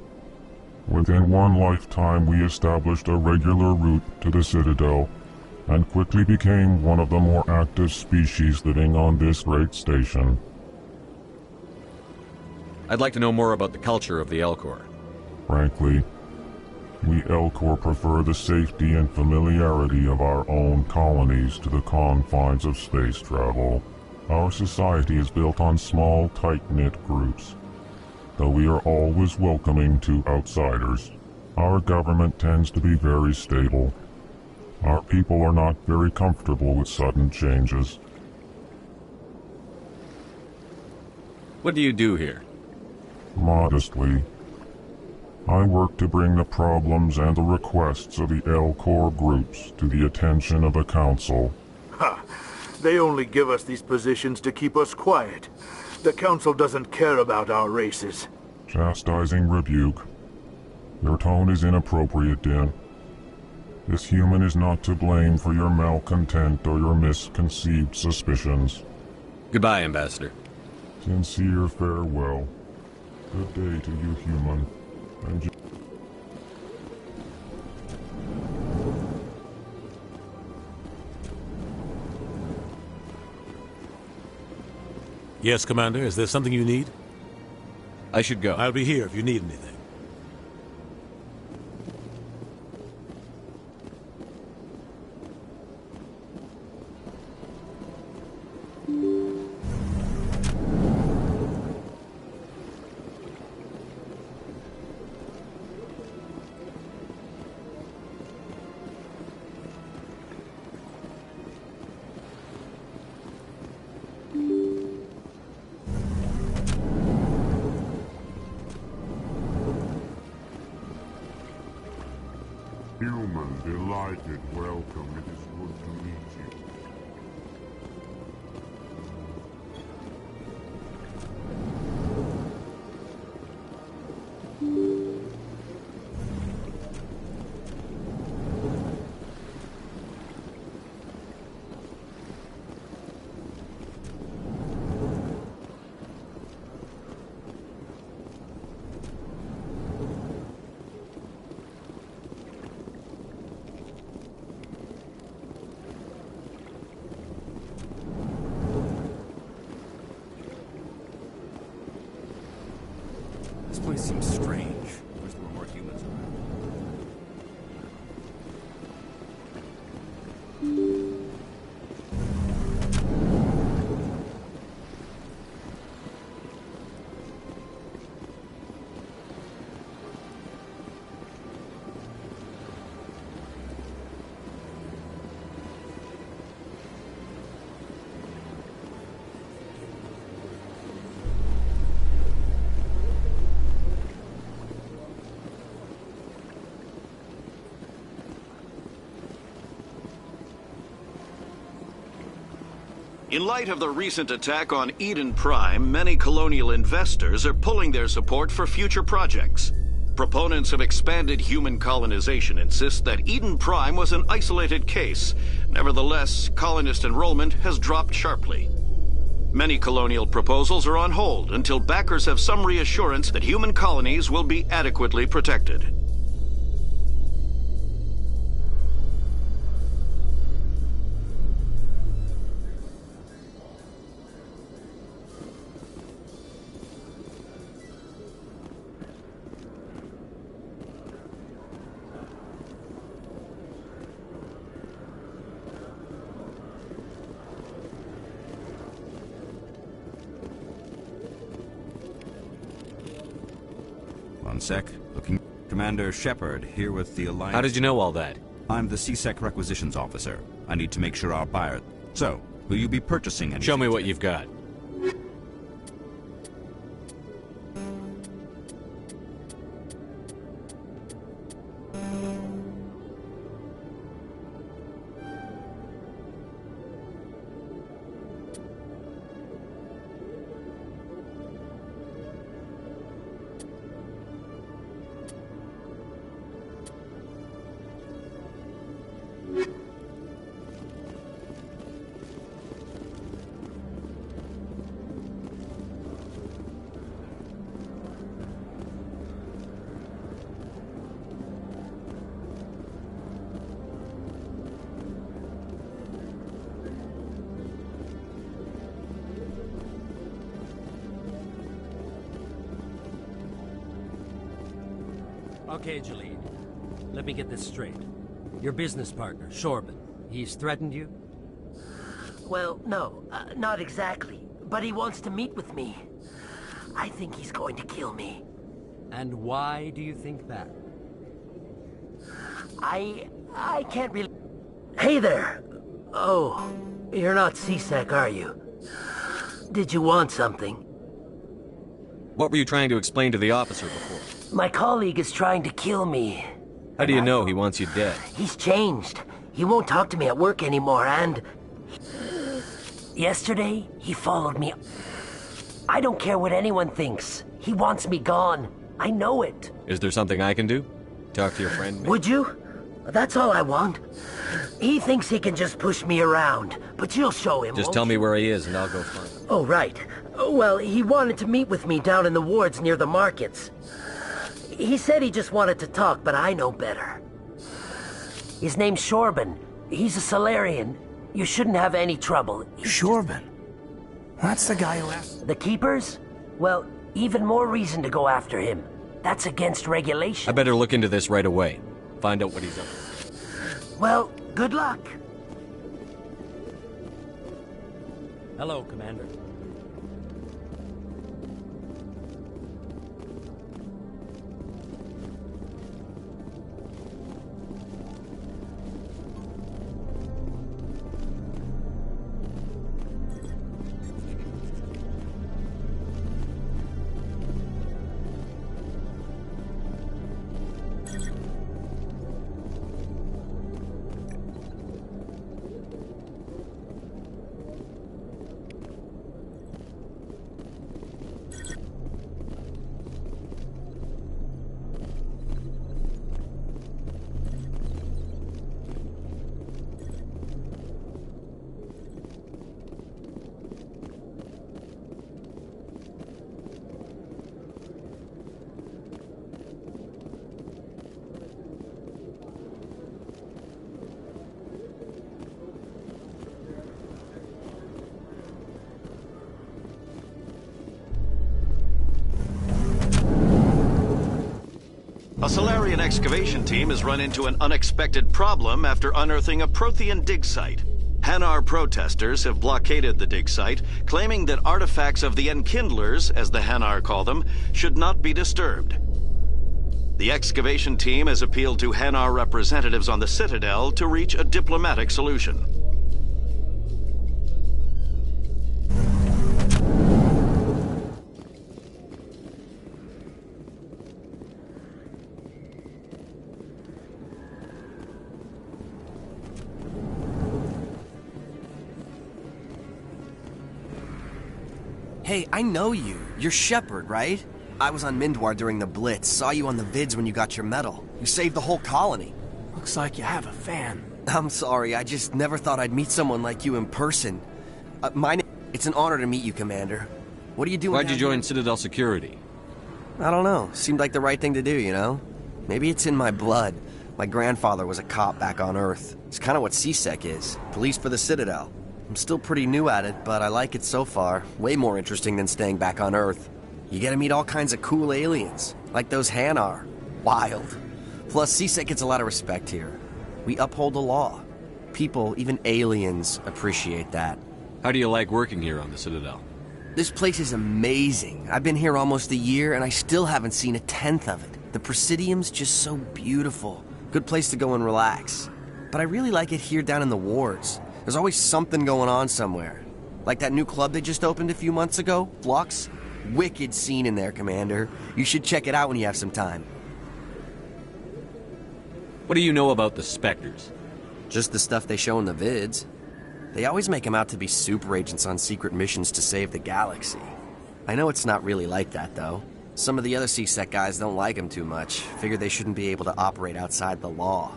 within one lifetime we established a regular route to the Citadel, and quickly became one of the more active species living on this great station. I'd like to know more about the culture of the Elcor. Frankly, we Elcor prefer the safety and familiarity of our own colonies to the confines of space travel. Our society is built on small, tight-knit groups. Though we are always welcoming to outsiders, our government tends to be very stable. Our people are not very comfortable with sudden changes. What do you do here? Modestly, I work to bring the problems and the requests of the Elcor groups to the attention of the Council. Ha! They only give us these positions to keep us quiet. The Council doesn't care about our races. Chastising rebuke. Your tone is inappropriate, Din. This human is not to blame for your malcontent or your misconceived suspicions. Goodbye, Ambassador. Sincere farewell. Good day to you, human. And Yes, Commander. Is there something you need? I should go. I'll be here if you need anything. Human, delighted, welcome. It is good to meet you. This place seems strange. Wish there were more humans around. In light of the recent attack on Eden Prime, many colonial investors are pulling their support for future projects. Proponents of expanded human colonization insist that Eden Prime was an isolated case. Nevertheless, colonist enrollment has dropped sharply. Many colonial proposals are on hold until backers have some reassurance that human colonies will be adequately protected. One sec. Looking. Commander Shepard, here with the Alliance... How did you know all that? I'm the CSEC Requisitions Officer. I need to make sure our buyer... So, will you be purchasing anything? Show me what you've got. Okay, Jalid. Let me get this straight. Your business partner, Shorban, he's threatened you? Well, no, not exactly. But he wants to meet with me. I think he's going to kill me. And why do you think that? I can't really... Hey there! Oh, you're not CSEC, are you? Did you want something? What were you trying to explain to the officer before? My colleague is trying to kill me. How do you know he wants you dead? He's changed. He won't talk to me at work anymore, and... Yesterday, he followed me. I don't care what anyone thinks. He wants me gone. I know it. Is there something I can do? Talk to your friend? Maybe? Would you? That's all I want. He thinks he can just push me around, but you'll show him. Just tell me where he is and I'll go find him. Oh, right. Well, he wanted to meet with me down in the wards near the markets. He said he just wanted to talk, but I know better. His name's Shorban. He's a Solarian. You shouldn't have any trouble. Shorban? That's the guy who asked... The Keepers? Well, even more reason to go after him. That's against regulation. I better look into this right away. Find out what he's up to. Well, good luck. Hello, Commander. A Solarian excavation team has run into an unexpected problem after unearthing a Prothean dig site. Hanar protesters have blockaded the dig site, claiming that artifacts of the Enkindlers, as the Hanar call them, should not be disturbed. The excavation team has appealed to Hanar representatives on the Citadel to reach a diplomatic solution. Hey, I know you. You're Shepard, right? I was on Mindwar during the Blitz. Saw you on the vids when you got your medal. You saved the whole colony. Looks like you have a fan. I'm sorry, I just never thought I'd meet someone like you in person. It's an honor to meet you, Commander. What are you doing? Why'd you join Citadel Security? I don't know. Seemed like the right thing to do, you know? Maybe it's in my blood. My grandfather was a cop back on Earth. It's kind of what CSEC is. Police for the Citadel. I'm still pretty new at it, but I like it so far. Way more interesting than staying back on Earth. You get to meet all kinds of cool aliens, like those Hanar. Wild. Plus, CSEC gets a lot of respect here. We uphold the law. People, even aliens, appreciate that. How do you like working here on the Citadel? This place is amazing. I've been here almost a year, and I still haven't seen a tenth of it. The Presidium's just so beautiful. Good place to go and relax. But I really like it here down in the wards. There's always something going on somewhere. Like that new club they just opened a few months ago, Flux. Wicked scene in there, Commander. You should check it out when you have some time. What do you know about the Spectres? Just the stuff they show in the vids. They always make them out to be super agents on secret missions to save the galaxy. I know it's not really like that, though. Some of the other CSEC guys don't like them too much. Figure they shouldn't be able to operate outside the law.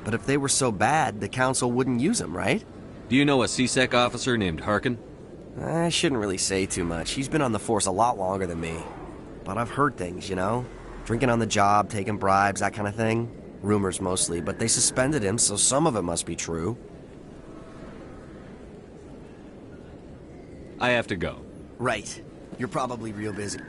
But if they were so bad, the Council wouldn't use them, right? Do you know a CSEC officer named Harkin? I shouldn't really say too much. He's been on the force a lot longer than me. But I've heard things, you know? Drinking on the job, taking bribes, that kind of thing. Rumors mostly, but they suspended him, so some of it must be true. I have to go. Right. You're probably real busy.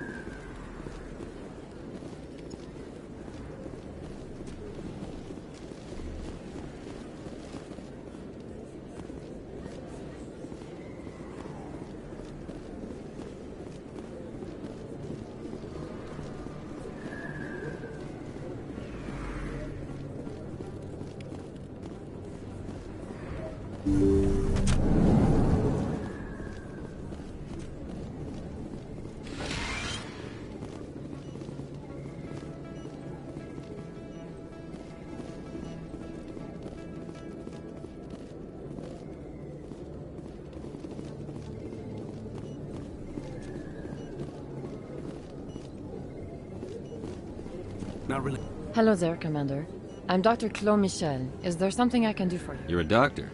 Not really. Hello there, Commander. I'm Dr. Claude Michel. Is there something I can do for you? You're a doctor.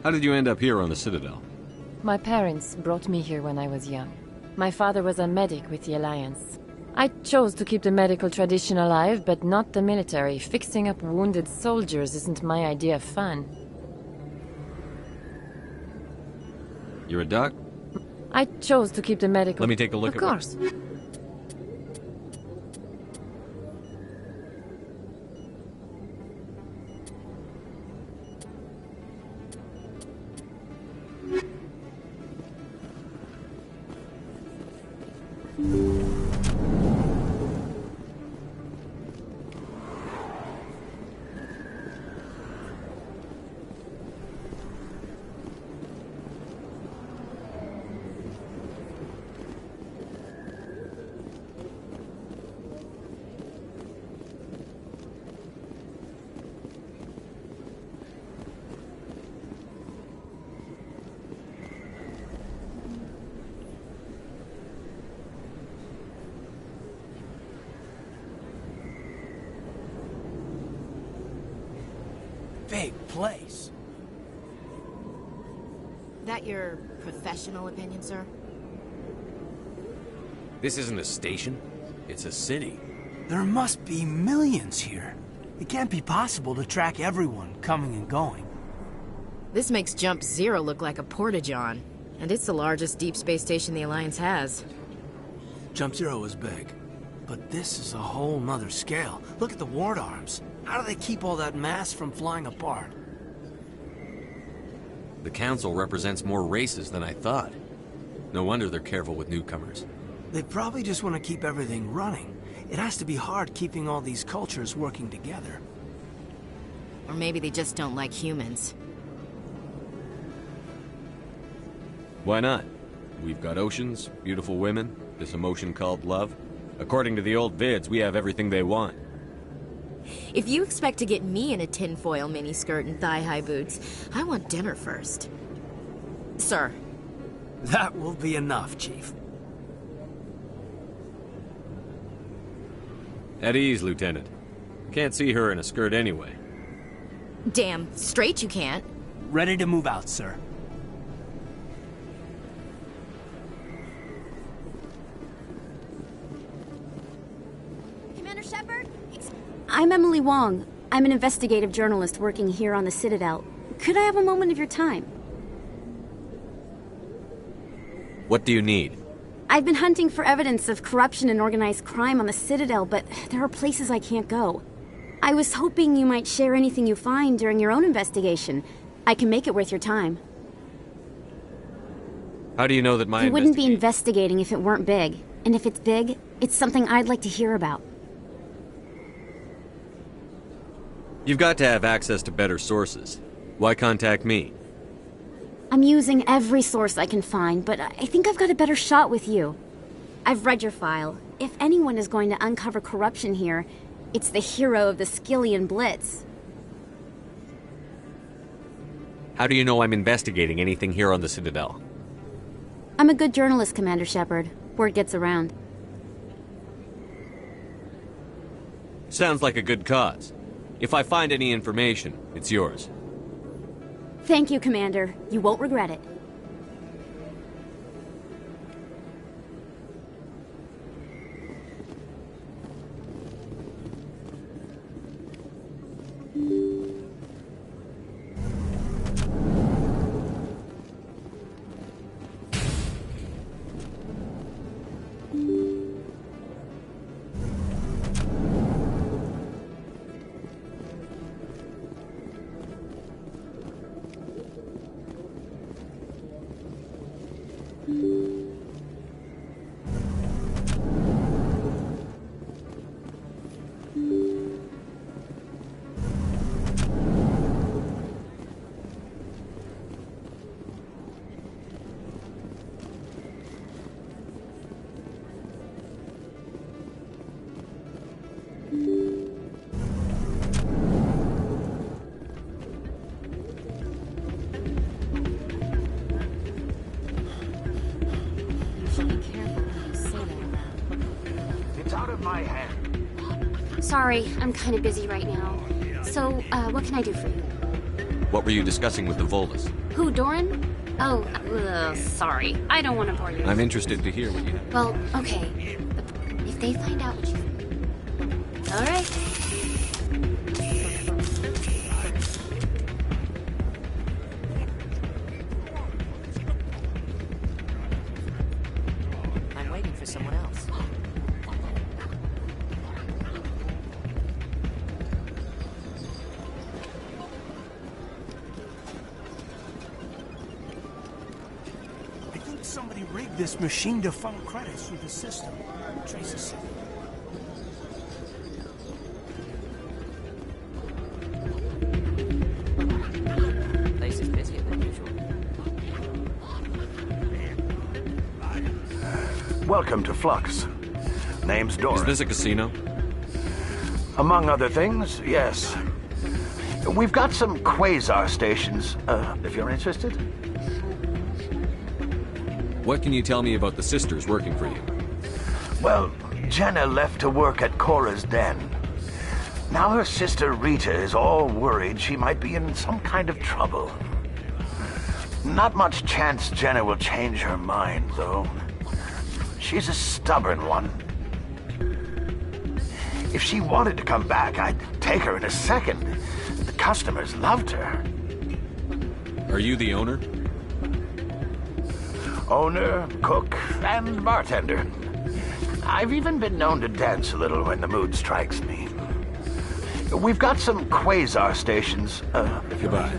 How did you end up here on the Citadel? My parents brought me here when I was young. My father was a medic with the Alliance. I chose to keep the medical tradition alive, but not the military. Fixing up wounded soldiers isn't my idea of fun. You're a doc? I chose to keep the medical... Let me take a look at it. Of course. big place. That your professional opinion, sir? This isn't a station. It's a city. There must be millions here. It can't be possible to track everyone coming and going. This makes Jump Zero look like a porta-john, and it's the largest deep space station the Alliance has. Jump Zero is big, but this is a whole nother scale. Look at the ward arms. How do they keep all that mass from flying apart? The Council represents more races than I thought. No wonder they're careful with newcomers. They probably just want to keep everything running. It has to be hard keeping all these cultures working together. Or maybe they just don't like humans. Why not? We've got oceans, beautiful women, this emotion called love. According to the old vids, we have everything they want. If you expect to get me in a tinfoil miniskirt and thigh-high boots, I want dinner first. Sir. That will be enough, Chief. At ease, Lieutenant. Can't see her in a skirt anyway. Damn straight you can't. Ready to move out, sir. Commander Shepard? I'm Emily Wong. I'm an investigative journalist working here on the Citadel. Could I have a moment of your time? What do you need? I've been hunting for evidence of corruption and organized crime on the Citadel, but there are places I can't go. I was hoping you might share anything you find during your own investigation. I can make it worth your time. How do you know that my You wouldn't be investigating if it weren't big. And if it's big, it's something I'd like to hear about. You've got to have access to better sources. Why contact me? I'm using every source I can find, but I think I've got a better shot with you. I've read your file. If anyone is going to uncover corruption here, it's the hero of the Skillian Blitz. How do you know I'm investigating anything here on the Citadel? I'm a good journalist, Commander Shepard. Word gets around. Sounds like a good cause. If I find any information, it's yours. Thank you, Commander. You won't regret it. Sorry, I'm kind of busy right now. So, what can I do for you? What were you discussing with the Volus? Who, Doran? Oh, sorry. I don't want to bore you. I'm interested to hear what you have. Well, okay. If they find out what you... All right. I'm waiting for someone else. Somebody rigged this machine to funnel credits through the system. Trace a second. Place is busier than usual. Welcome to Flux. Name's Doran. Is this a casino? Among other things, yes. We've got some quasar stations, if you're interested. What can you tell me about the sisters working for you? Well, Jenna left to work at Cora's Den. Now her sister Rita is all worried she might be in some kind of trouble. Not much chance Jenna will change her mind, though. She's a stubborn one. If she wanted to come back, I'd take her in a second. The customers loved her. Are you the owner? Owner, cook, and bartender. I've even been known to dance a little when the mood strikes me. We've got some quasar stations. Goodbye.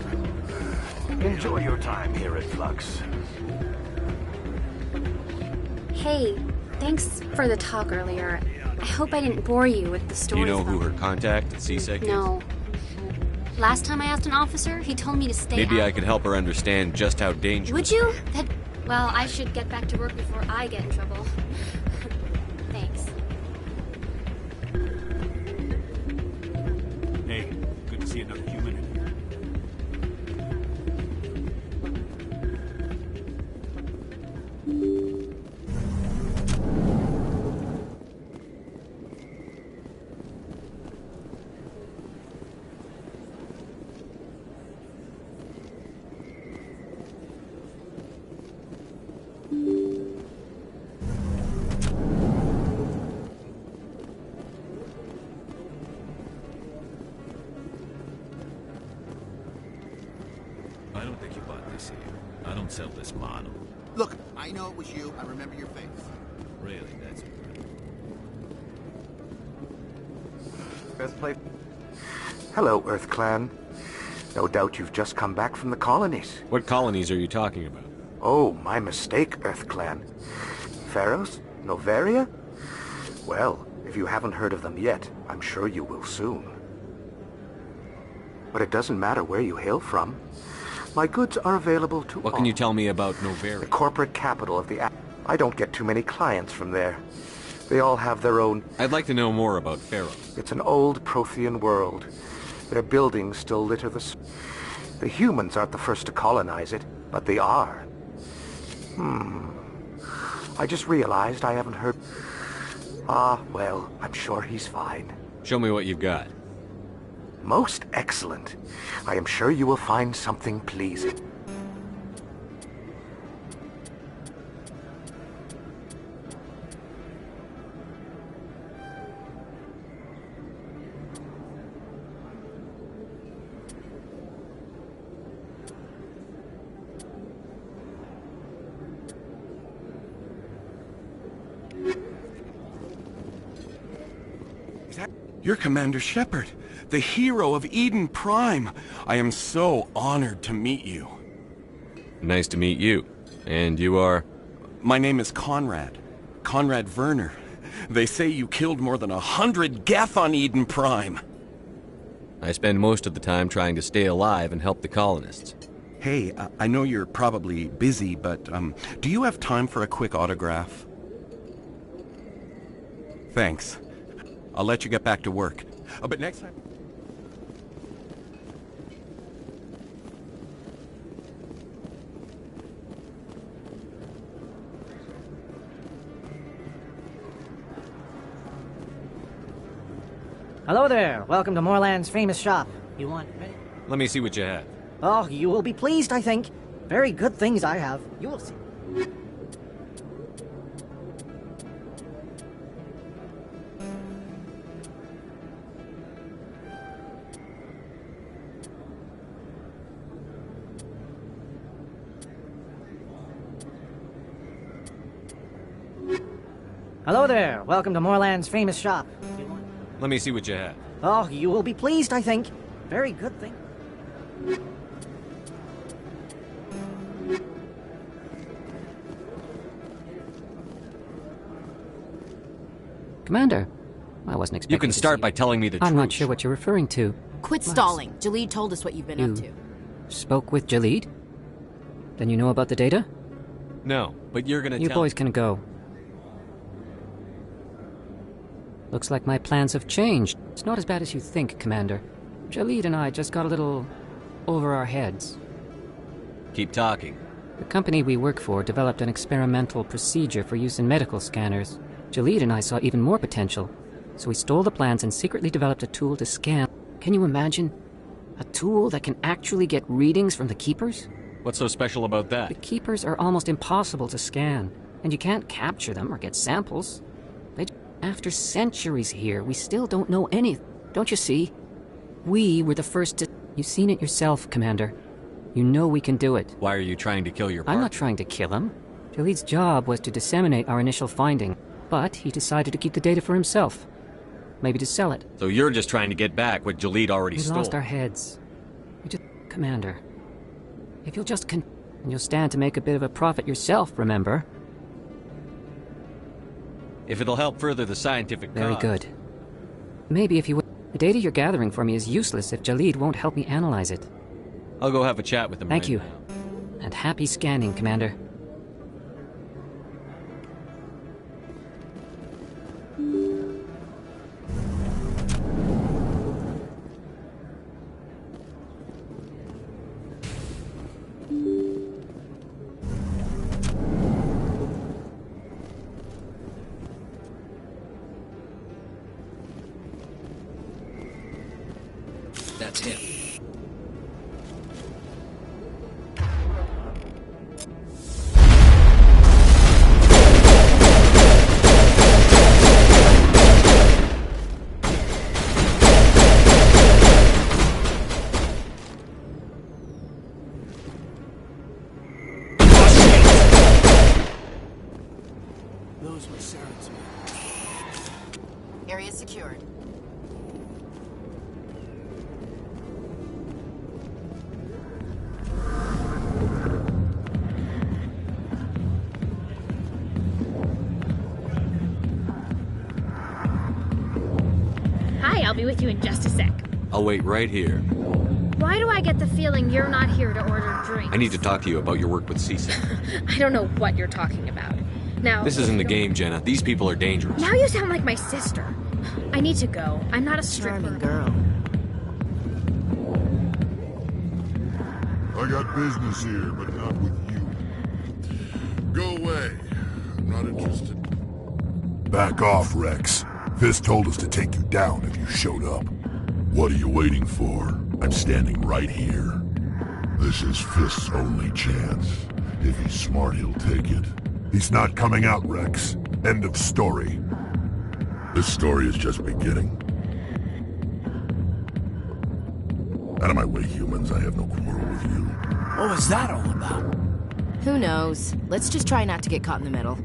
Enjoy your time here at Flux. Hey, thanks for the talk earlier. I hope I didn't bore you with the Do stories. you know who about- her contact at CSEC is? No. Last time I asked an officer, he told me to stay Maybe out. I could help her understand just how dangerous. Would you? Well, I should get back to work before I get in trouble. Thanks. Hey, good to see another human in here. I don't think you bought this here. I don't sell this model. Look, I know it was you. I remember your face. Really, that's Best place. Hello, Earth Clan. No doubt you've just come back from the colonies. What colonies are you talking about? Oh, my mistake, Earth Clan. Pharos? Noveria? Well, if you haven't heard of them yet, I'm sure you will soon. But it doesn't matter where you hail from. My goods are available to What all. can you tell me about Noveria? The corporate capital of the... I don't get too many clients from there. They all have their own... I'd like to know more about Pharos. It's an old Prothean world. Their buildings still litter the humans aren't the first to colonize it, but they are. I just realized I haven't heard... well, I'm sure he's fine. Show me what you've got. Most excellent. I am sure you will find something pleasing. You're Commander Shepard, the hero of Eden Prime. I am so honored to meet you. Nice to meet you. And you are? My name is Conrad. Conrad Werner. They say you killed more than 100 Geth on Eden Prime. I spend most of the time trying to stay alive and help the colonists. Hey, I know you're probably busy, but do you have time for a quick autograph? Thanks. I'll let you get back to work. But next time... Hello there. Welcome to Moorland's famous shop. You want... Let me see what you have. Oh, you will be pleased, I think. Very good things I have. You will see. Hello there. Welcome to Moorland's famous shop. Let me see what you have. Oh, you will be pleased, I think. Very good thing. Commander, I wasn't expecting You can start by telling me the truth. I'm not sure what you're referring to. Quit stalling. Jalid told us what you've been up to. Spoke with Jalid? Then you know about the data? No, but you're gonna You tell boys can go. Looks like my plans have changed. It's not as bad as you think, Commander. Jalid and I just got a little over our heads. Keep talking. The company we work for developed an experimental procedure for use in medical scanners. Jalid and I saw even more potential. So he stole the plans and secretly developed a tool to scan. Can you imagine? A tool that can actually get readings from the Keepers? What's so special about that? The Keepers are almost impossible to scan, and you can't capture them or get samples. After centuries here, we still don't know anything. Don't you see? We were the first to... You've seen it yourself, Commander. You know we can do it. Why are you trying to kill your partner? I'm not trying to kill him. Jaleed's job was to disseminate our initial finding, but he decided to keep the data for himself. Maybe to sell it. So you're just trying to get back what Jaleed already We stole? lost our heads. Commander, if you'll just you'll stand to make a bit of a profit yourself, remember? If it'll help further the scientific Very cause. good. Maybe if you would... The data you're gathering for me is useless if Jaleed won't help me analyze it. I'll go have a chat with him. Thank right you. now. And happy scanning, Commander. That's him. Those were Saren's men. Area secured. Hi, I'll be with you in just a sec. I'll wait right here. Why do I get the feeling you're not here to order drinks? I need to talk to you about your work with CSEC. I don't know what you're talking about. Now... This isn't the game, Jenna. These people are dangerous. Now you sound like my sister. I need to go. I'm not a stripper. Charming girl. I got business here, but not with you. Go away. I'm not interested. Back off, Rex. Fisk told us to take you down if you showed up. What are you waiting for? I'm standing right here. This is Fisk's only chance. If he's smart, he'll take it. He's not coming out, Rex. End of story. This story is just beginning. Out of my way, humans. I have no quarrel with you. What was that all about? Who knows? Let's just try not to get caught in the middle.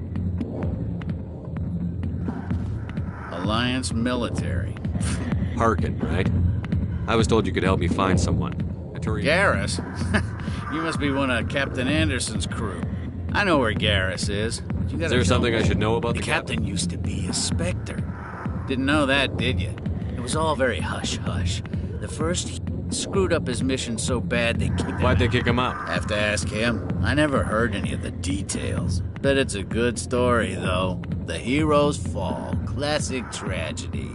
Alliance military. Harkin, right? I was told you could help me find someone. Garrus? You must be one of Captain Anderson's crew. I know where Garrus is. Is there something I should know about the captain? Used to be a Spectre. Didn't know that, did you? It was all very hush-hush. The first he screwed up his mission so bad they kicked him out. Why'd they kick him out? Have to ask him. I never heard any of the details. Bet it's a good story, though. The hero's fall. Classic tragedy.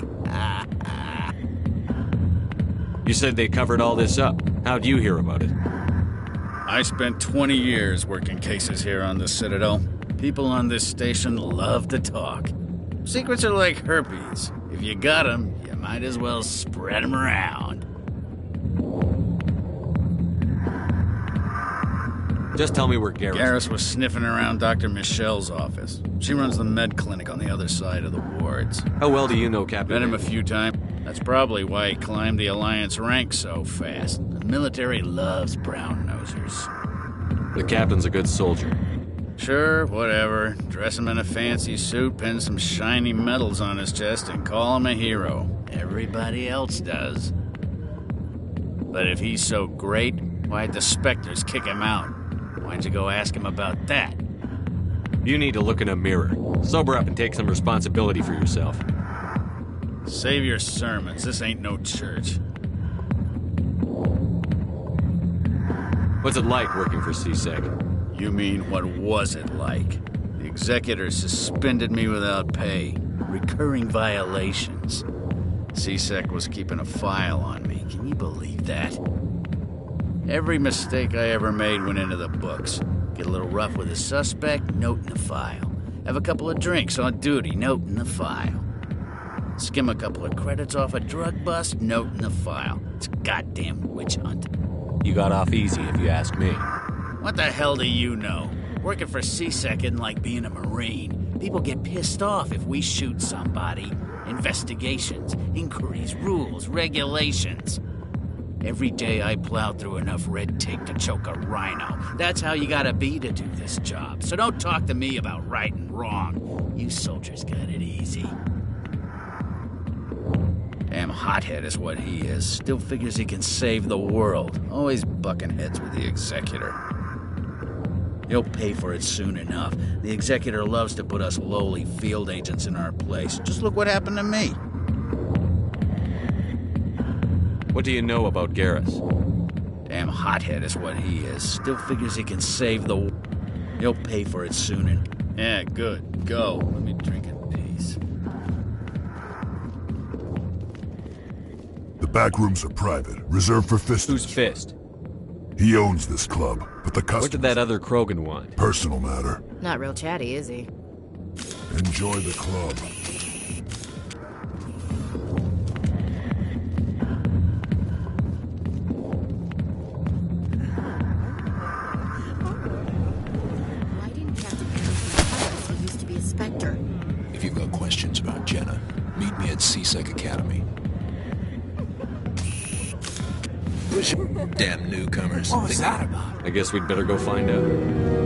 You said they covered all this up. How'd you hear about it? I spent 20 years working cases here on the Citadel. People on this station love to talk. Secrets are like herpes. If you got them, you might as well spread them around. Just tell me where Garrus... Garrus was sniffing around Dr. Michelle's office. She runs the med clinic on the other side of the wards. How well do you know Captain? Met him a few times. That's probably why he climbed the Alliance ranks so fast. The military loves brown-nosers. The captain's a good soldier. Sure, whatever. Dress him in a fancy suit, pin some shiny medals on his chest, and call him a hero. Everybody else does. But if he's so great, why'd the Spectres kick him out? Why'd you go ask him about that? You need to look in a mirror. Sober up and take some responsibility for yourself. Save your sermons. This ain't no church. What's it like working for CSEC? You mean, what was it like? The executors suspended me without pay. Recurring violations. CSEC was keeping a file on me. Can you believe that? Every mistake I ever made went into the books. Get a little rough with a suspect, note in the file. Have a couple of drinks on duty, note in the file. Skim a couple of credits off a drug bust, note in the file. It's a goddamn witch hunt. You got off easy, if you ask me. What the hell do you know? Working for CSEC isn't like being a Marine. People get pissed off if we shoot somebody. Investigations, inquiries, rules, regulations. Every day I plow through enough red tape to choke a rhino. That's how you gotta be to do this job. So don't talk to me about right and wrong. You soldiers got it easy. Damn hothead is what he is. Still figures he can save the world. Always bucking heads with the Executor. He'll pay for it soon enough. The Executor loves to put us lowly field agents in our place. Just look what happened to me. What do you know about Garrus? Damn hothead is what he is. Still figures he can save the world. He'll pay for it soon and... Yeah, good. Go. Let me drink in peace. The back rooms are private, reserved for Fist. Who's Fist? He owns this club, but the customers... What did that other Krogan want? Personal matter. Not real chatty, is he? Enjoy the club. Why didn't Captain Anderson tell us he used to be a Spectre? If you've got questions about Jenna, meet me at CSEC Academy. Damn newcomers. What was that about? I guess we'd better go find out.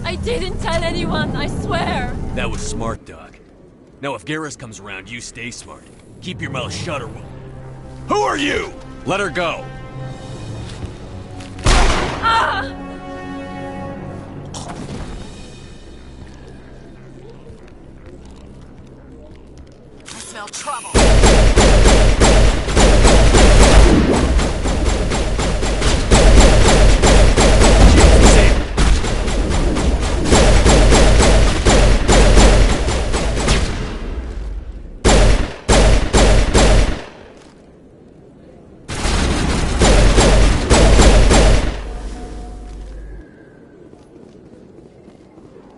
I didn't tell anyone, I swear! That was smart, Doc. Now if Garrus comes around, you stay smart. Keep your mouth shut or we'll... Who are you? Let her go! Ah! I smell trouble.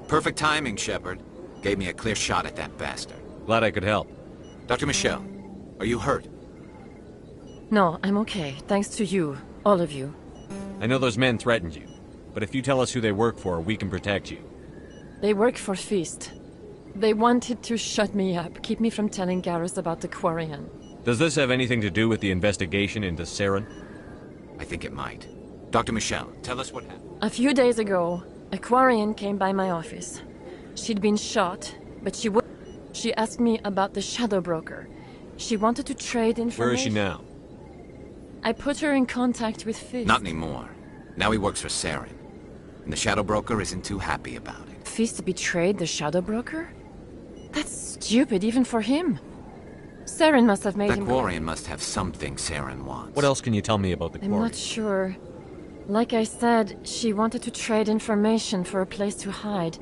Perfect timing, Shepard. Gave me a clear shot at that bastard. Glad I could help. Dr. Michelle, are you hurt? No, I'm okay. Thanks to you. All of you. I know those men threatened you, but if you tell us who they work for, we can protect you. They work for Feast. They wanted to shut me up, keep me from telling Garrus about the Quarian. Does this have anything to do with the investigation into Saren? I think it might. Dr. Michelle, tell us what happened. A few days ago, a Quarian came by my office. She'd been shot, but she would. She asked me about the Shadow Broker. She wanted to trade information. Where is she now? I put her in contact with Feast. Not anymore. Now he works for Saren. And the Shadow Broker isn't too happy about it. Feast betrayed the Shadow Broker? That's stupid, even for him. Saren must have made That him... Quarian must have something Saren wants. What else can you tell me about the I'm Quarian? not sure. Like I said, she wanted to trade information for a place to hide.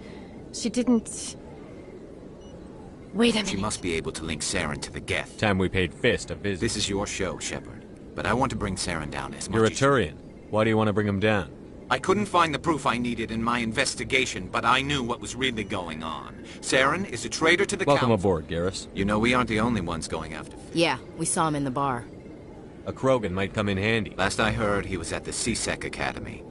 She didn't... Wait a minute. She must be able to link Saren to the Geth. Time we paid Fist a visit. This is your show, Shepard. But I want to bring Saren down as much You're a as Turian. Why do you want to bring him down? I couldn't find the proof I needed in my investigation, but I knew what was really going on. Saren is a traitor to the Welcome Council. aboard, Garrus. You know we aren't the only ones going after Fist. Yeah, we saw him in the bar. A Krogan might come in handy. Last I heard, he was at the CSEC Academy.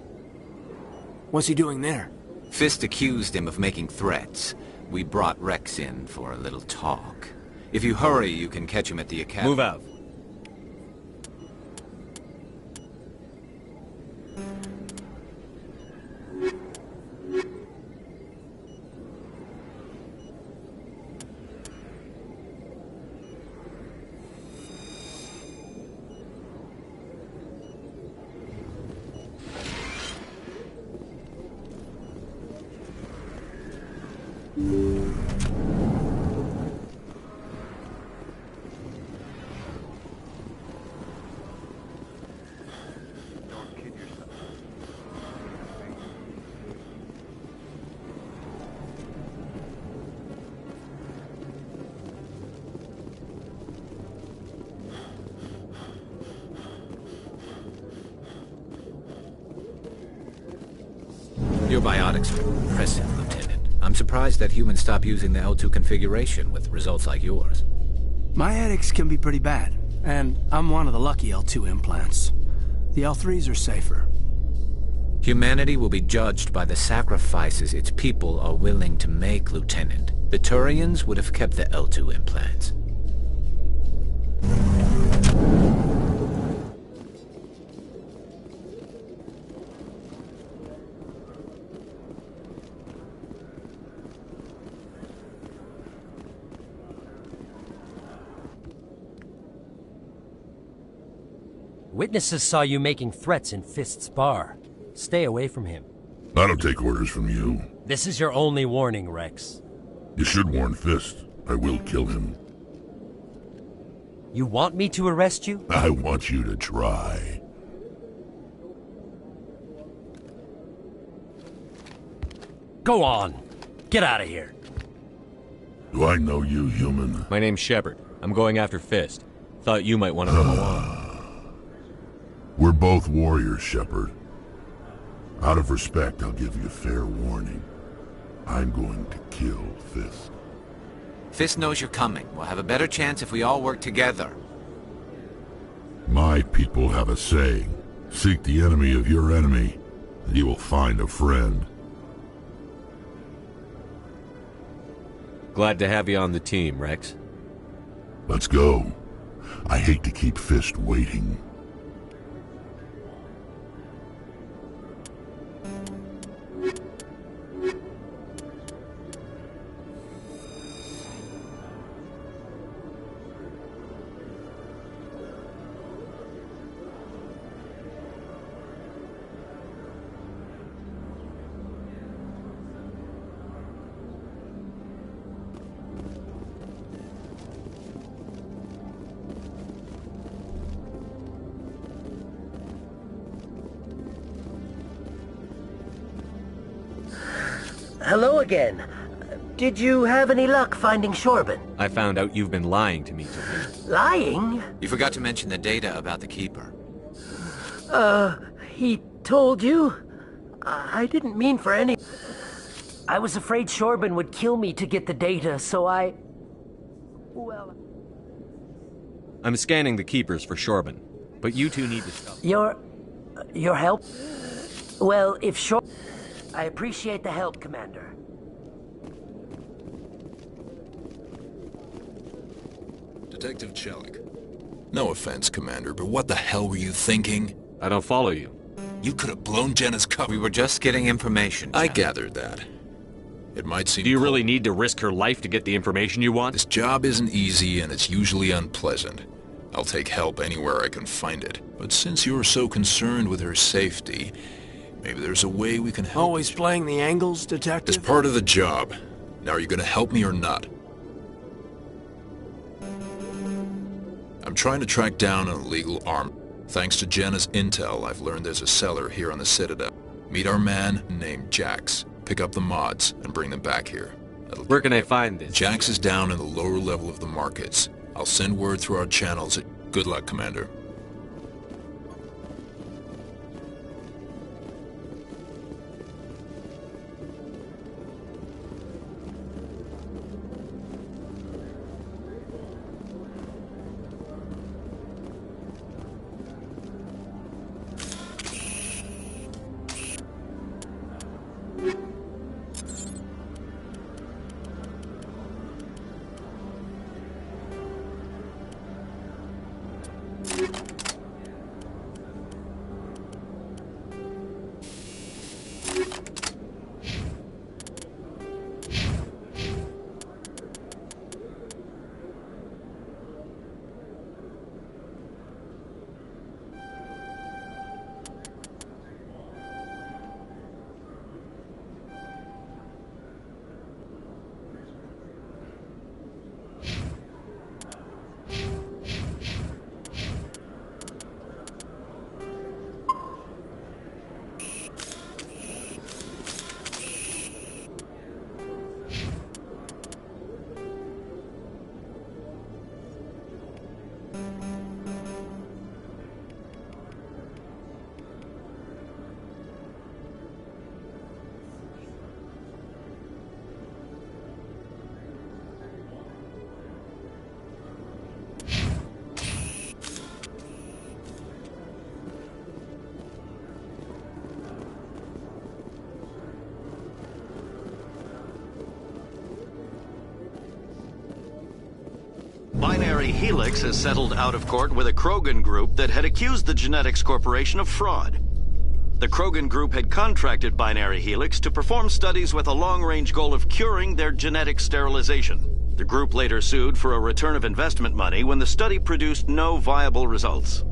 What's he doing there? Fist accused him of making threats. We brought Rex in for a little talk. If you hurry, you can catch him at the academy. Move out. Your biotics are impressive, Lieutenant. I'm surprised that humans stop using the L2 configuration with results like yours. My headaches can be pretty bad, and I'm one of the lucky L2 implants. The L3s are safer. Humanity will be judged by the sacrifices its people are willing to make, Lieutenant. The Turians would have kept the L2 implants. Witnesses saw you making threats in Fist's bar. Stay away from him. I don't take orders from you. This is your only warning, Rex. You should warn Fist. I will kill him. You want me to arrest you? I want you to try. Go on. Get out of here. Do I know you, human? My name's Shepard. I'm going after Fist. Thought you might want to come along. We're both warriors, Shepard. Out of respect, I'll give you fair warning. I'm going to kill Fist. Fist knows you're coming. We'll have a better chance if we all work together. My people have a saying. Seek the enemy of your enemy, and you will find a friend. Glad to have you on the team, Rex. Let's go. I hate to keep Fist waiting. Hello again. Did you have any luck finding Shorben? I found out you've been lying to me today. Lying? You forgot to mention the data about the Keeper. He told you? I didn't mean for any... I was afraid Shorben would kill me to get the data, so I... Well... I'm scanning the Keepers for Shorben, but you two need to stop. Your help? Well, if Shorben... I appreciate the help, Commander. Detective Chelik. No offense, Commander, but what the hell were you thinking? I don't follow you. You could have blown Jenna's cover. We were just getting information, I gathered that. It might seem... Do you really need to risk her life to get the information you want? This job isn't easy and it's usually unpleasant. I'll take help anywhere I can find it. But since you're so concerned with her safety, maybe there's a way we can help. Always playing the angles, Detective? It's part of the job. Now, are you gonna help me or not? I'm trying to track down an illegal arm. Thanks to Jenna's intel, I've learned there's a cellar here on the Citadel. Meet our man named Jax. Pick up the mods and bring them back here. Where can I find this? Jax is down in the lower level of the markets. I'll send word through our channels. Good luck, Commander. Binary Helix has settled out of court with a Krogan group that had accused the Genetics Corporation of fraud. The Krogan group had contracted Binary Helix to perform studies with a long-range goal of curing their genetic sterilization. The group later sued for a return of investment money when the study produced no viable results.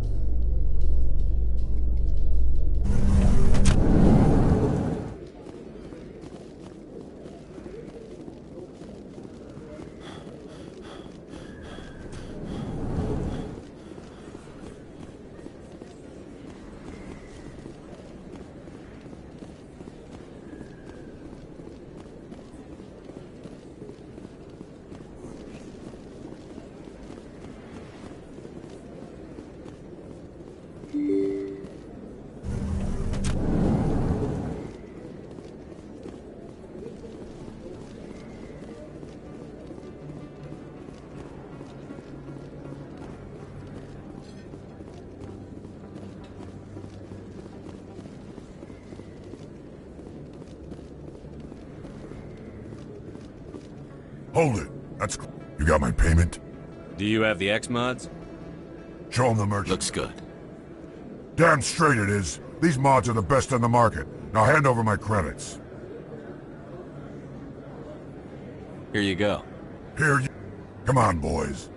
Hold it. That's... You got my payment? Do you have the X-Mods? Show them the merchant. Looks good. Damn straight it is. These mods are the best on the market. Now hand over my credits. Here you go. Here you... Come on, boys.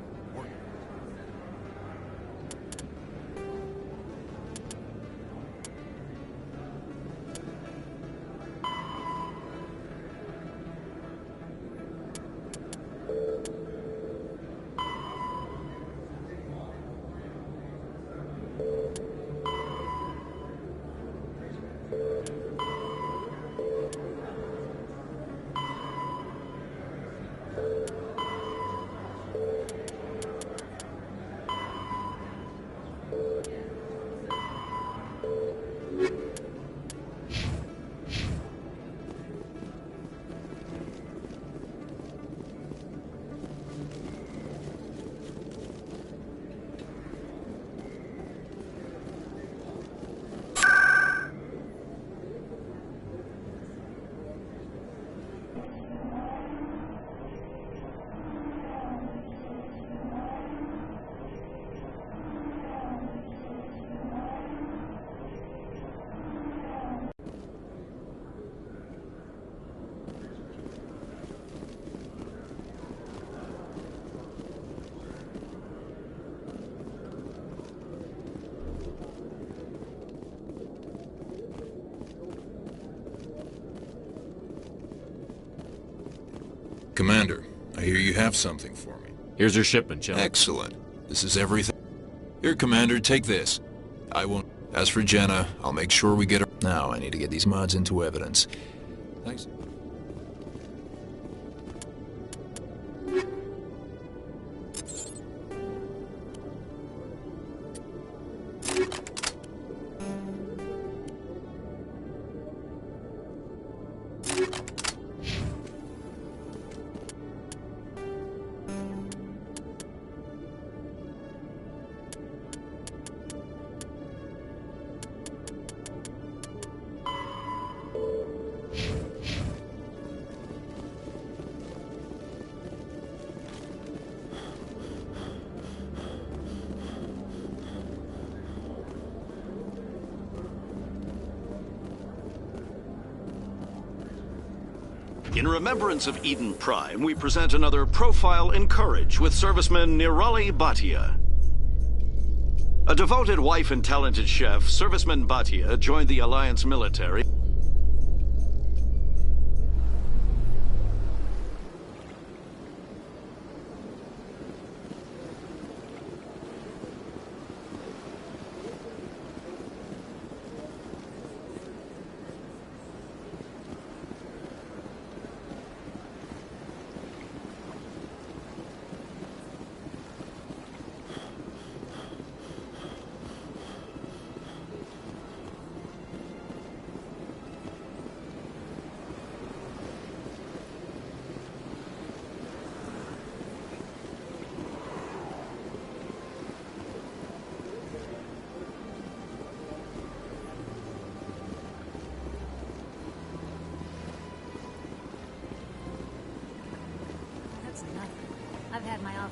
Commander, I hear you have something for me. Here's your shipment, General. Excellent. This is everything. Here, Commander, take this. I won't... As for Jenna, I'll make sure we get her... Now, I need to get these mods into evidence. Thanks. In remembrance of Eden Prime, we present another Profile in Courage with serviceman Nirali Bhatia. A devoted wife and talented chef, Serviceman Bhatia joined the Alliance military.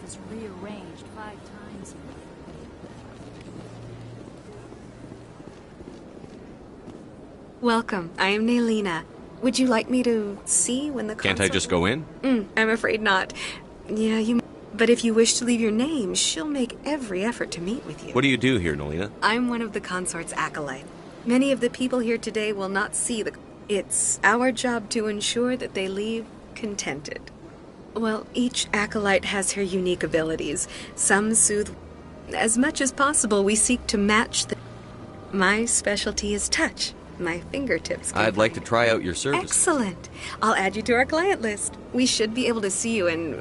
is rearranged 5 times. Welcome. I am Naelina. Would you like me to see when the Can't I just go in? I'm afraid not. Yeah, you... But if you wish to leave your name, she'll make every effort to meet with you. What do you do here, Naelina? I'm one of the consort's acolytes. Many of the people here today will not see the... It's our job to ensure that they leave contented. Well, each acolyte has her unique abilities. Some soothe... As much as possible, we seek to match the... My specialty is touch. My fingertips can... I'd like to try out your service. Excellent. I'll add you to our client list. We should be able to see you in...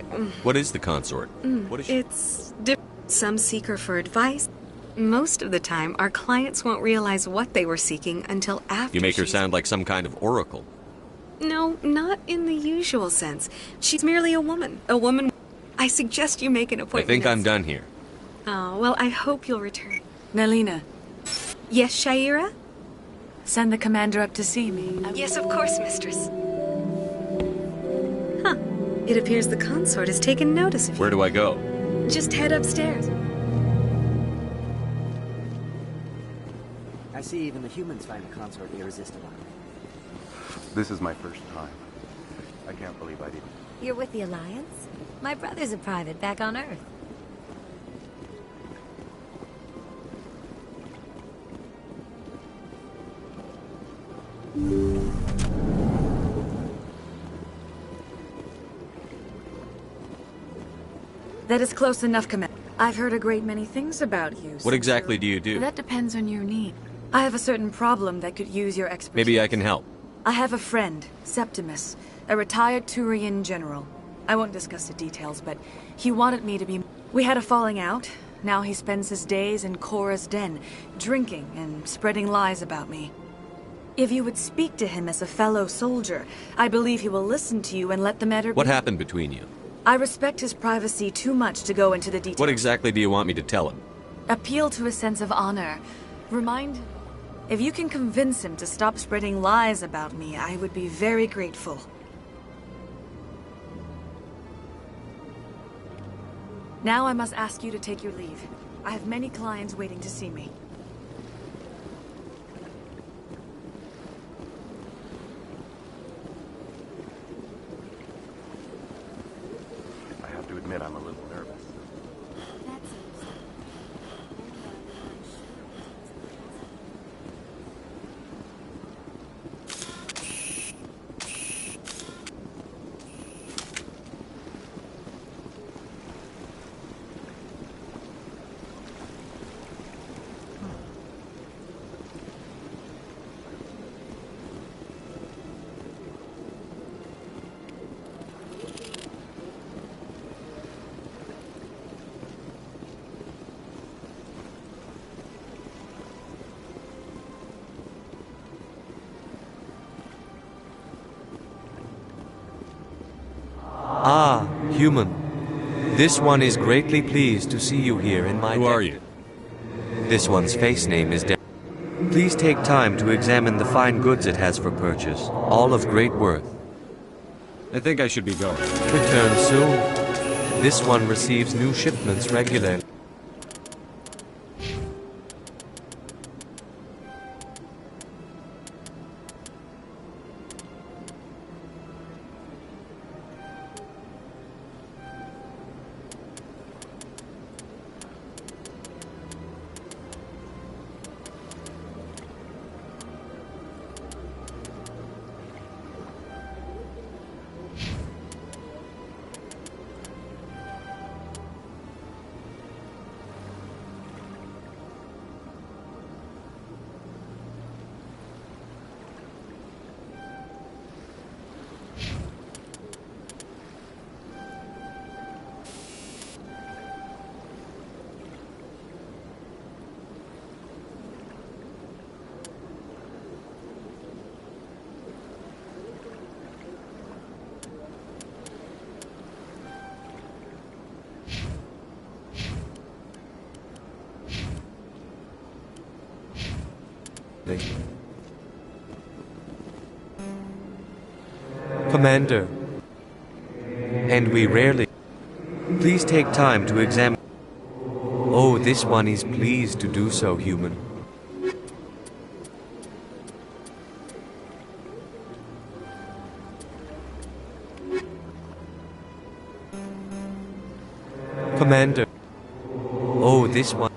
What is the consort? What is she? It's different. Some seek her for advice. Most of the time, our clients won't realize what they were seeking until after. You make her sound like some kind of oracle. No, not in the usual sense. She's merely a woman. A woman... I suggest you make an I appointment. think I'm done here. Oh, well, I hope you'll return. Naelina. Yes, Shaira? Send the commander up to see me. Yes, of course, mistress. Huh. It appears the consort has taken notice of you. Where do I go? Just head upstairs. I see even the humans find the consort irresistible. This is my first time. I can't believe I didn't. You're with the Alliance? My brother's a private back on Earth. That is close enough, Commander. I've heard a great many things about you. What exactly do you do? That depends on your need. I have a certain problem that could use your expertise. Maybe I can help. I have a friend, Septimus, a retired Turian general. I won't discuss the details, but he wanted me to be... We had a falling out. Now he spends his days in Korra's den, drinking and spreading lies about me. If you would speak to him as a fellow soldier, I believe he will listen to you and let the matter be. What happened between you? I respect his privacy too much to go into the details. What exactly do you want me to tell him? Appeal to his sense of honor. Remind him. If you can convince him to stop spreading lies about me, I would be very grateful. Now I must ask you to take your leave. I have many clients waiting to see me. I have to admit I'm a little nervous. Ah, human. This one is greatly pleased to see you here in my... Who are you? This one's face name is Please take time to examine the fine goods it has for purchase, all of great worth. I think I should be going. Return soon. This one receives new shipments regularly. Commander, and we rarely... Please take time to examine... Oh, this one is pleased to do so, human. Commander. Oh, this one.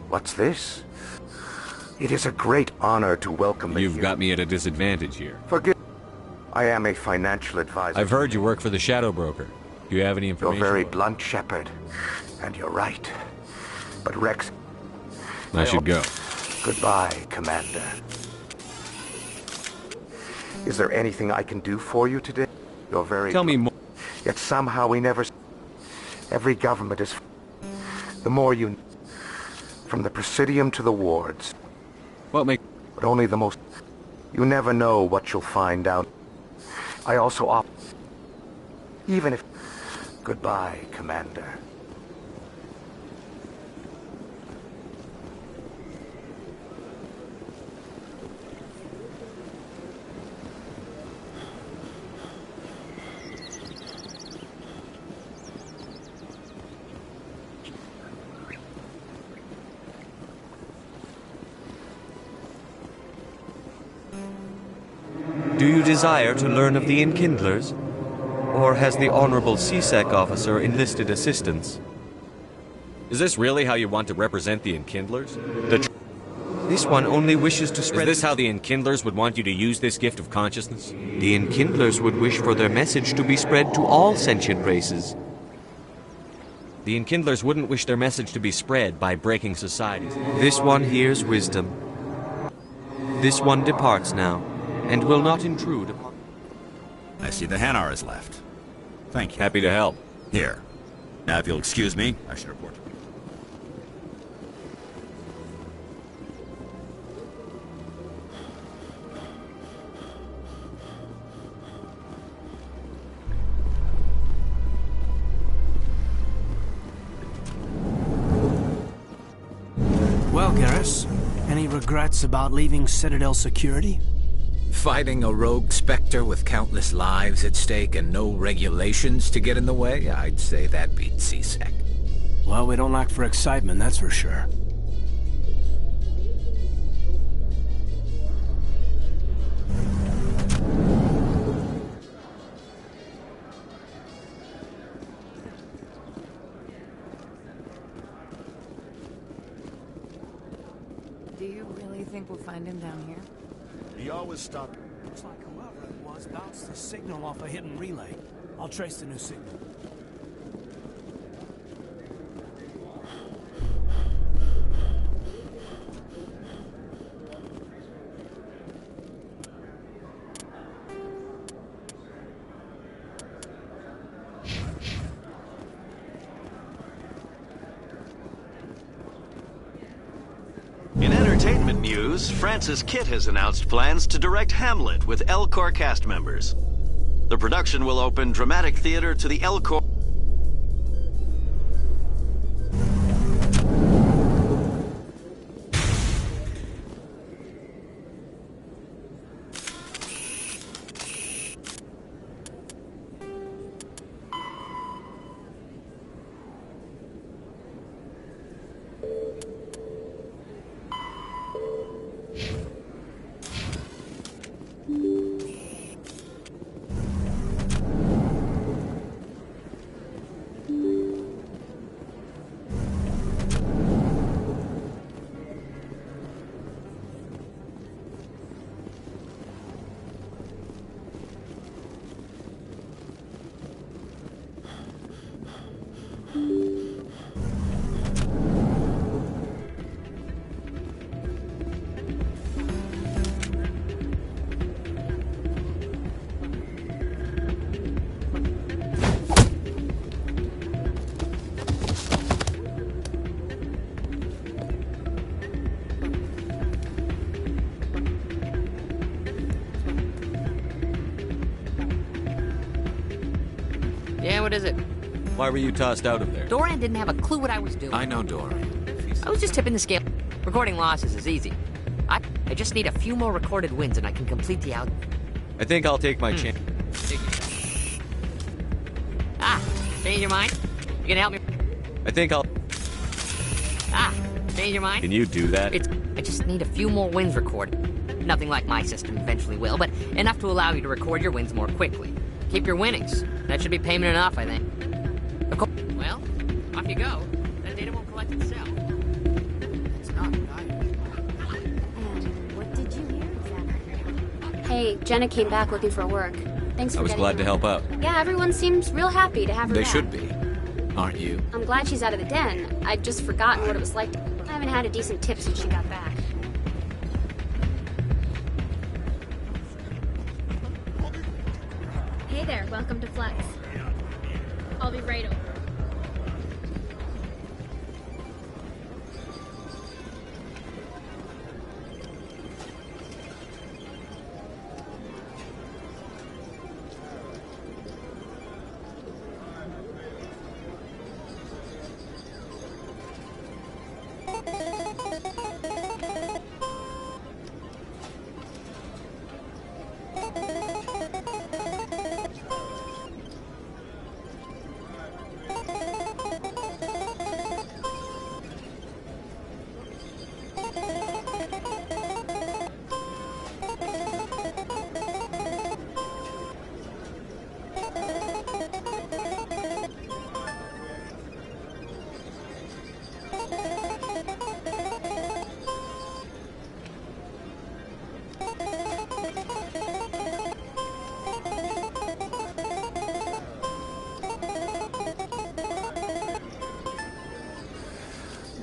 What's this? It is a great honor to welcome me. You've got me at a disadvantage here. Forgive. I am a financial advisor. I've heard you work for the Shadow Broker. Do you have any information? You're very blunt, Shepard. And you're right. But Rex... I should go. Goodbye, Commander. Is there anything I can do for you today? You're very... Tell me more. Yet somehow we never... Every government is... The more you... From the Presidium to the wards. What make... But only the most... You never know what you'll find out. I also opt... Even if... Goodbye, Commander. Do you desire to learn of the Enkindlers? Or has the Honorable C-Sec officer enlisted assistance? Is this really how you want to represent the Enkindlers? This one only wishes to spread... Is this how the Enkindlers would want you to use this gift of consciousness? The Enkindlers would wish for their message to be spread to all sentient races. The Enkindlers wouldn't wish their message to be spread by breaking societies. This one hears wisdom. This one departs now, and will not intrude upon... I see the Hanar is left. Thank you. Happy to help. Here. Now, if you'll excuse me, I should report. Well, Garrus, any regrets about leaving Citadel security? Fighting a rogue Spectre with countless lives at stake and no regulations to get in the way? I'd say that beats C-Sec. Well, we don't lack for excitement, that's for sure. Do you really think we'll find him down here? He always stopped. Looks like whoever it was bounced the signal off a hidden relay. I'll trace the new signal. In entertainment news, Francis Kitt has announced plans to direct Hamlet with Elcor cast members. The production will open dramatic theater to the Elcor... what is it? Why were you tossed out of there? Doran didn't have a clue what I was doing. I know Doran. I was just tipping the scale. Recording losses is easy. I just need a few more recorded wins and I can complete the out. I think I'll take my chance. Change your mind? You gonna help me? I think I'll... Change your mind? Can you do that? I just need a few more wins recorded. Nothing like my system eventually will, but enough to allow you to record your wins more quickly. Keep your winnings. That should be payment enough, I think. Of course. Well, off you go. That data won't collect itself. It's not what did you hear exactly? Hey, Jenna came back looking for work. Thanks for I was glad to help out. Yeah, everyone seems real happy to have her They back. should be. Aren't you? I'm glad she's out of the den. I'd just forgotten what it was like. I haven't had a decent tip since she got back. Hey there, welcome to Flex. I'll be right over.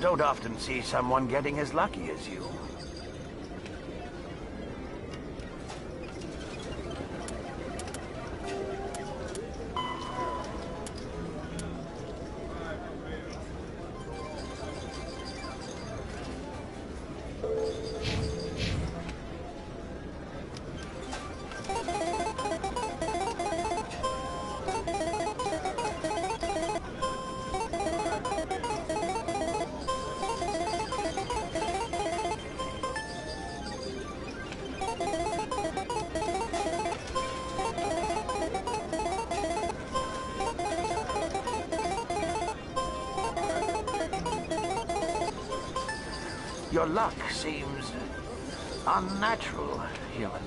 Don't often see someone getting as lucky as you. Your luck seems unnatural, human.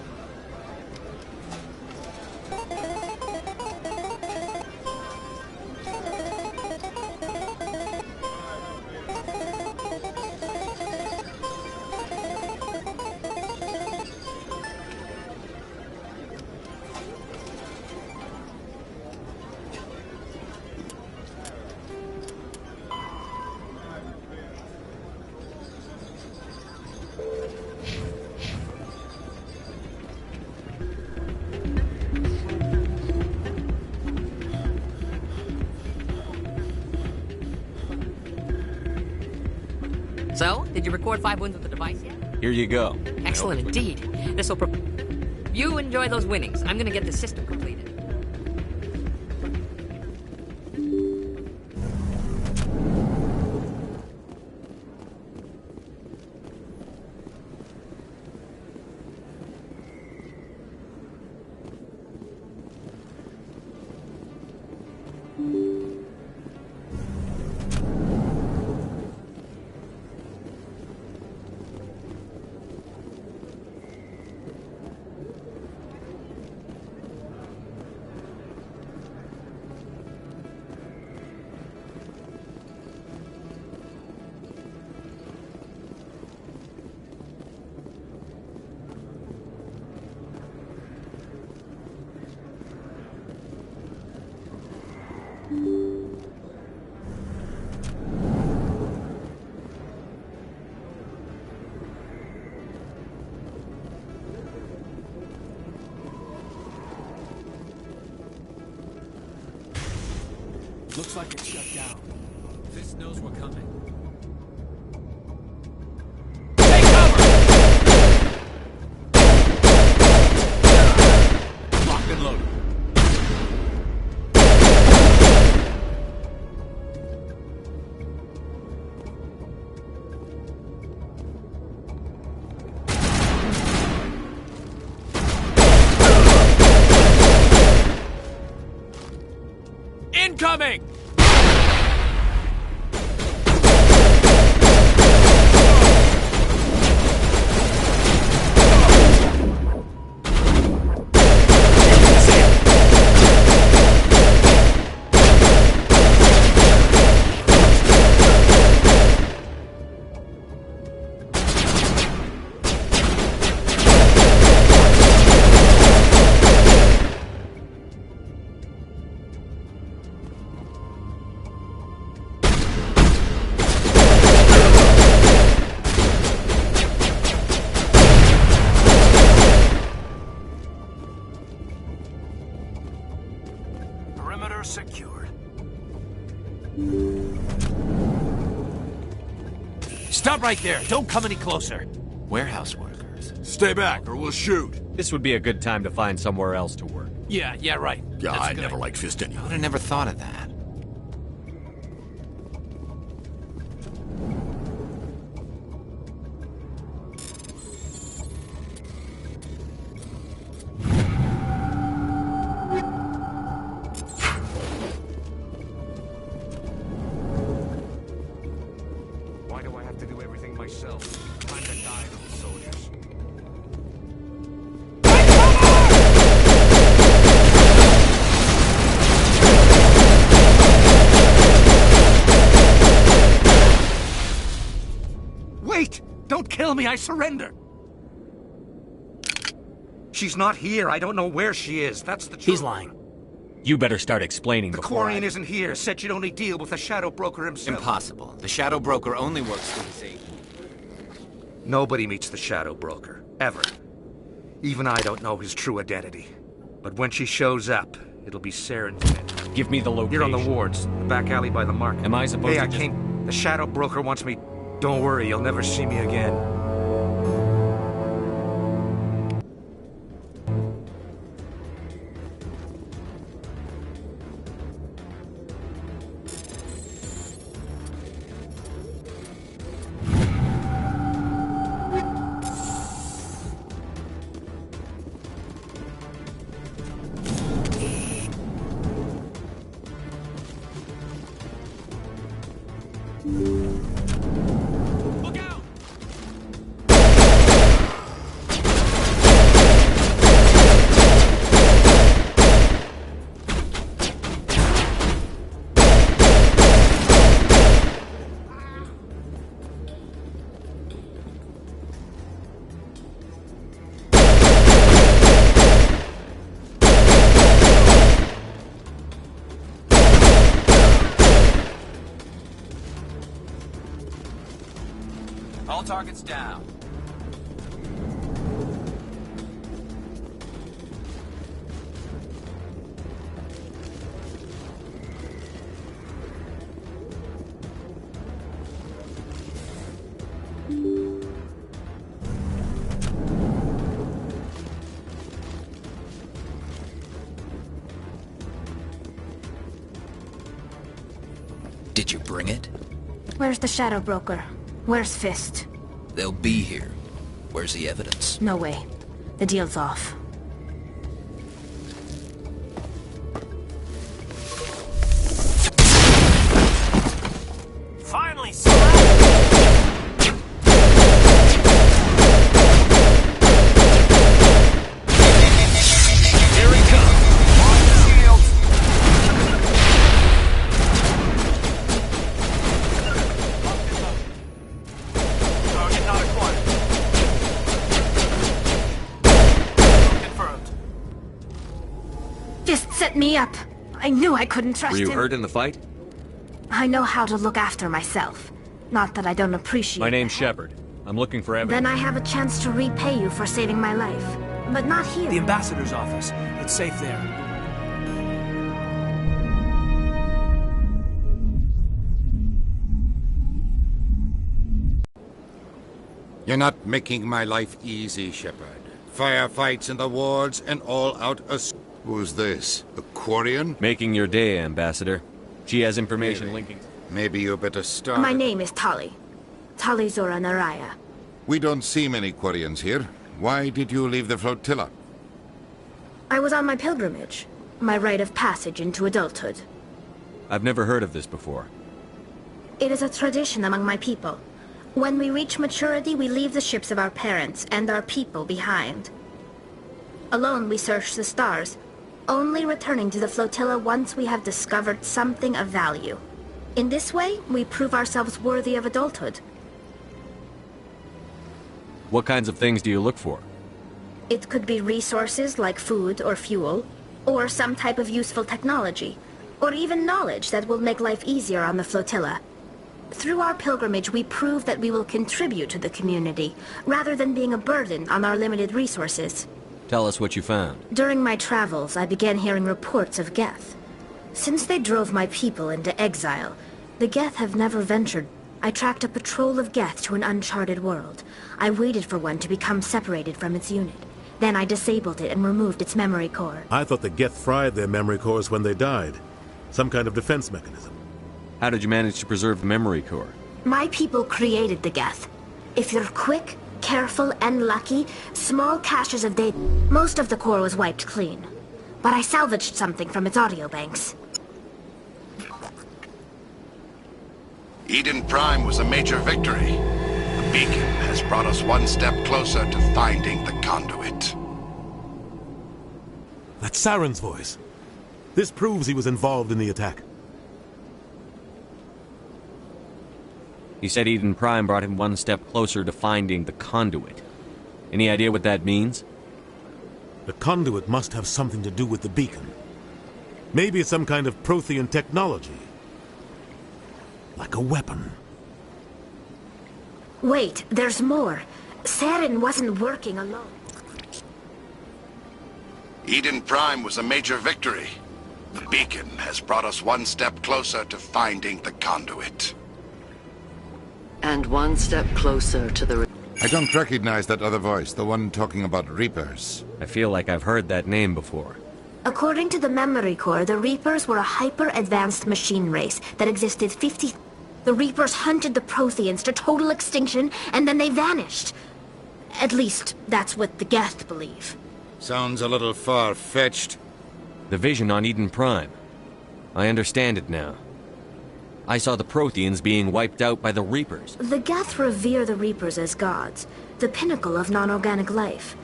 So, did you record 5 wins with the device yet? Here you go. Excellent indeed. This will You enjoy those winnings. I'm gonna get the system completed. Looks like it's shut down. Fist knows we're coming. Locked and loaded. Incoming! Secured. Stop right there. Don't come any closer. Warehouse workers. Stay back or we'll shoot. This would be a good time to find somewhere else to work. Yeah, right. Yeah, That's I good. never liked Fist anyway. I would have never thought of that. Why do I have to do everything myself? Time to die, little soldiers. Wait! Don't kill me, I surrender! She's not here. I don't know where she is. That's the truth. He's lying. You better start explaining The before Quarian isn't here. Said you'd only deal with the Shadow Broker himself. Impossible. The Shadow Broker only works through his agent. Nobody meets the Shadow Broker. Ever. Even I don't know his true identity. But when she shows up, it'll be Saren Finn. Give me the location. Here on the wards. The back alley by the market. Am I supposed hey, to I just... came... The Shadow Broker wants me... Don't worry, you'll never see me again. Look out! All targets down. Did you bring it? Where's the Shadow Broker? Where's Fist? They'll be here. Where's the evidence? No way. The deal's off. Finally, Here he comes! On the shields! Target not acquired. Confirmed. Fist set me up. I knew I couldn't trust Were you him. hurt in the fight? I know how to look after myself. Not that I don't appreciate My name's that. Shepard. I'm looking for evidence. Then I have a chance to repay you for saving my life. But not here. The ambassador's office. It's safe there. You're not making my life easy, Shepard. Firefights in the wards and all out Who's this? A Quarian? Making your day, Ambassador. She has information linking... Maybe you better start... My name is Tali. Tali Zora Naraya. We don't see many Quarians here. Why did you leave the flotilla? I was on my pilgrimage. My rite of passage into adulthood. I've never heard of this before. It is a tradition among my people. When we reach maturity, we leave the ships of our parents and our people behind. Alone, we search the stars, only returning to the flotilla once we have discovered something of value. In this way, we prove ourselves worthy of adulthood. What kinds of things do you look for? It could be resources like food or fuel, or some type of useful technology, or even knowledge that will make life easier on the flotilla. Through our pilgrimage, we prove that we will contribute to the community, rather than being a burden on our limited resources. Tell us what you found. During my travels, I began hearing reports of Geth. Since they drove my people into exile, the Geth have never ventured. I tracked a patrol of Geth to an uncharted world. I waited for one to become separated from its unit. Then I disabled it and removed its memory core. I thought the Geth fried their memory cores when they died. Some kind of defense mechanism. How did you manage to preserve the memory core? My people created the Geth. If you're quick, careful, and lucky, small caches of data. Most of the core was wiped clean. But I salvaged something from its audio banks. Eden Prime was a major victory. The beacon has brought us one step closer to finding the conduit. That's Saren's voice. This proves he was involved in the attack. He said Eden Prime brought him one step closer to finding the conduit. Any idea what that means? The conduit must have something to do with the beacon. Maybe it's some kind of Prothean technology. Like a weapon. Wait, there's more. Saren wasn't working alone. Eden Prime was a major victory. The beacon has brought us one step closer to finding the conduit. And one step closer to the... I don't recognize that other voice, the one talking about Reapers. I feel like I've heard that name before. According to the memory core, the Reapers were a hyper-advanced machine race that existed 50... The Reapers hunted the Protheans to total extinction, and then they vanished. At least, that's what the Geth believe. Sounds a little far-fetched. The vision on Eden Prime. I understand it now. I saw the Protheans being wiped out by the Reapers. The Geth revere the Reapers as gods, the pinnacle of non-organic life.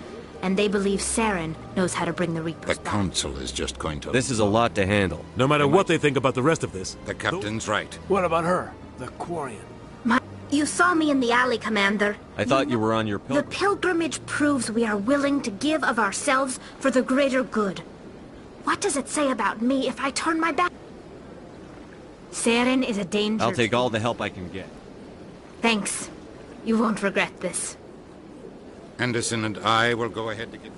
And they believe Saren knows how to bring the Reapers back. The Council is just going to... This is a lot to handle. No matter what they think about the rest of this. The Captain's right. What about her? The Quarian. You saw me in the alley, Commander. I thought you were on your pilgrimage. The pilgrimage proves we are willing to give of ourselves for the greater good. What does it say about me if I turn my back? Saren is a danger. I'll take all the help I can get. Thanks. You won't regret this. Anderson and I will go ahead to get...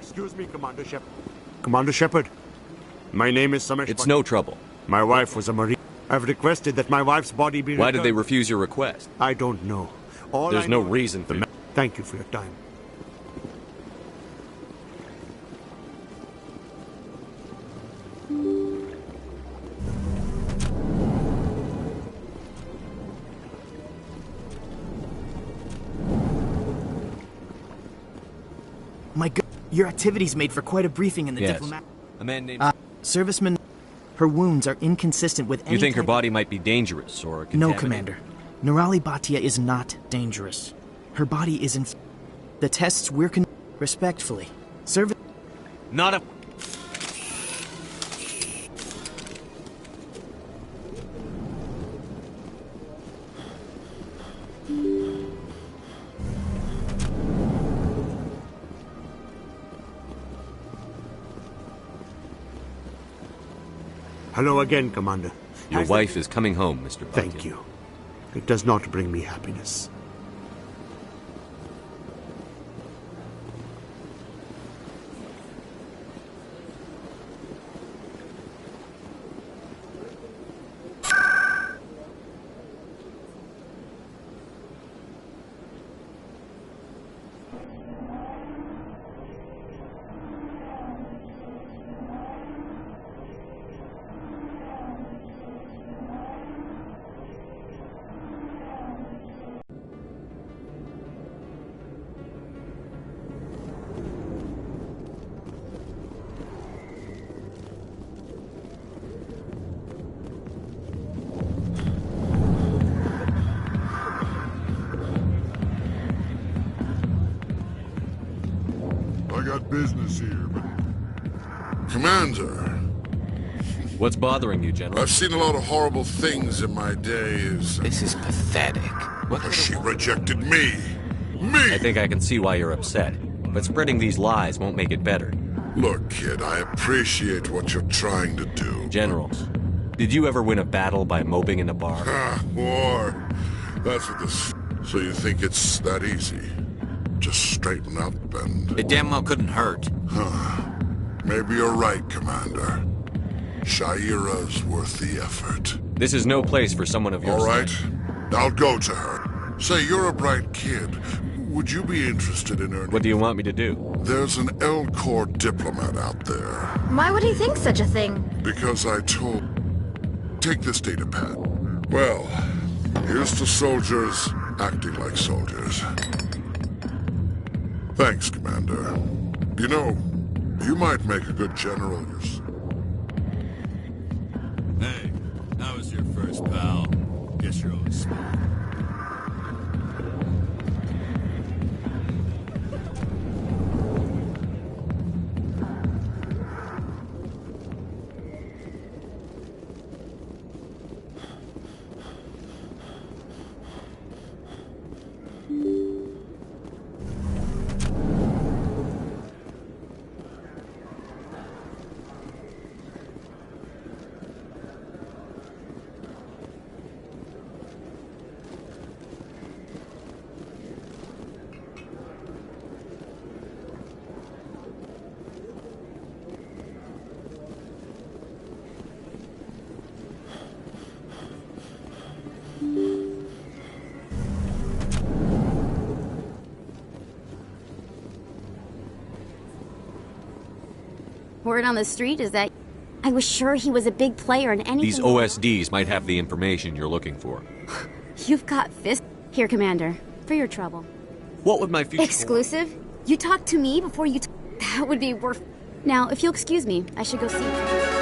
Excuse me, Commander Shepard. Commander Shepard, my name is Samesh. It's no trouble. My wife was a Marine. I've requested that my wife's body be returned. Why did they refuse your request? I don't know. There's no reason for... Thank you for your time. My God, your activities made for quite a briefing in the diplomat. A man named... Serviceman, her wounds are inconsistent with any You think her type- body might be dangerous or No, contaminated? Commander. Nirali Bhatia is not dangerous. Her body is in... The tests we're respectfully. Service... Not a... Hello again, Commander. Your wife is coming home, Mr. Bhatia. Thank you. It does not bring me happiness. I got business here, but... Commander! What's bothering you, General? I've seen a lot of horrible things in my days. This is pathetic. She rejected me! Me! I think I can see why you're upset. But spreading these lies won't make it better. Look, kid, I appreciate what you're trying to do. General, did you ever win a battle by moping in a bar? War. That's what this... So you think it's that easy? Just straighten up and... It damn well couldn't hurt. Huh. Maybe you're right, Commander. Shaira's worth the effort. This is no place for someone of your All right. side. I'll go to her. Say, you're a bright kid. Would you be interested in earning... What do you want me to do? There's an L-Corps diplomat out there. Why would he think such a thing? Because I told... Take this data pad. Well, here's to soldiers acting like soldiers. Thanks, Commander. You know, you might make a good general yourself. Hey, how was your first pal? Guess you're always smart. Word on the street is that I was sure he was a big player in anything. These OSDs might have the information you're looking for. You've got fist. Here, Commander, for your trouble. What would my future... Exclusive? You talk to me before you... That would be worth... Now, if you'll excuse me, I should go see him.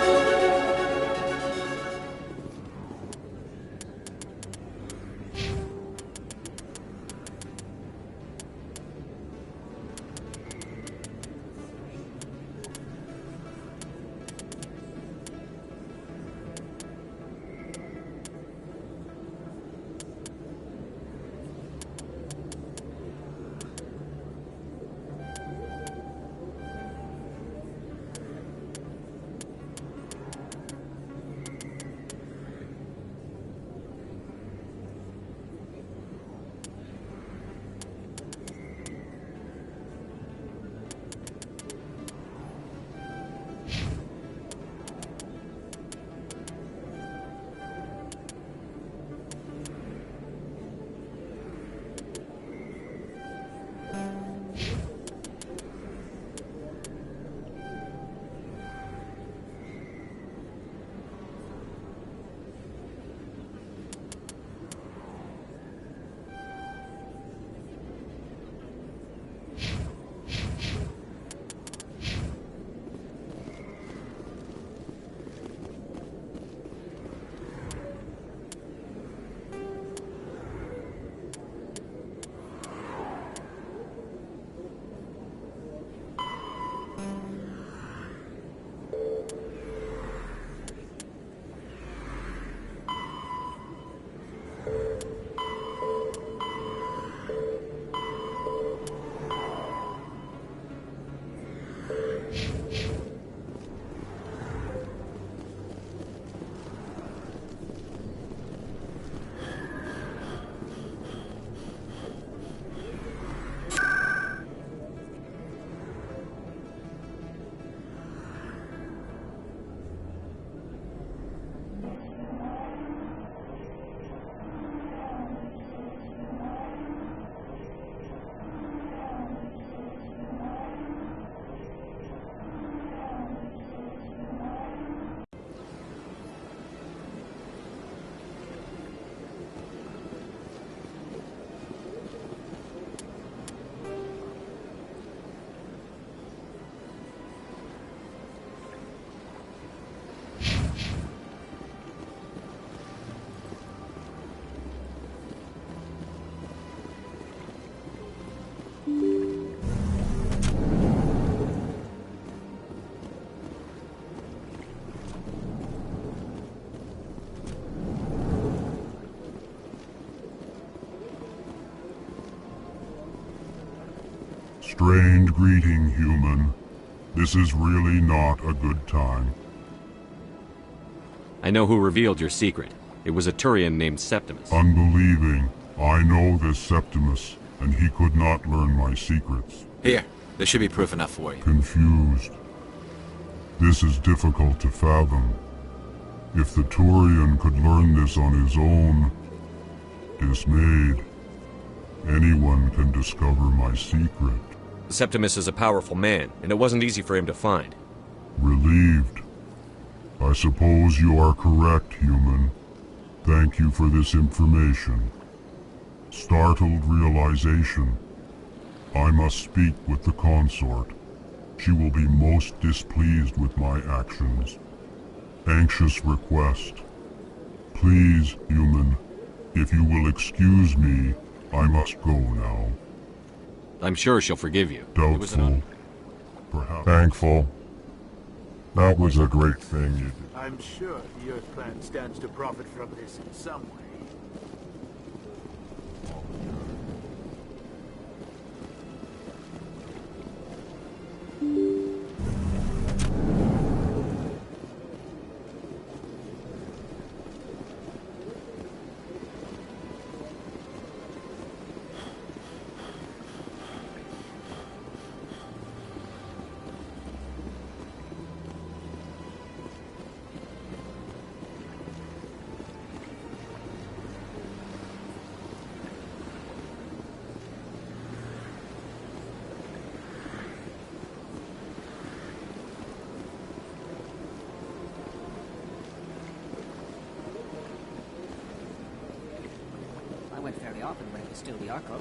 Strained greeting, human. This is really not a good time. I know who revealed your secret. It was a Turian named Septimus. Unbelieving. I know this Septimus, and he could not learn my secrets. Here, there should be proof enough for you. Confused. This is difficult to fathom. If the Turian could learn this on his own, dismayed, anyone can discover my secret. Septimus is a powerful man, and it wasn't easy for him to find. Relieved. I suppose you are correct, human. Thank you for this information. Startled realization. I must speak with the consort. She will be most displeased with my actions. Anxious request. Please, human, if you will excuse me, I must go now. I'm sure she'll forgive you. Doubtful. Perhaps. Thankful. That was a great thing you did. I'm sure the Earth Clan stands to profit from this in some way. I went fairly often when it was still the Arcos.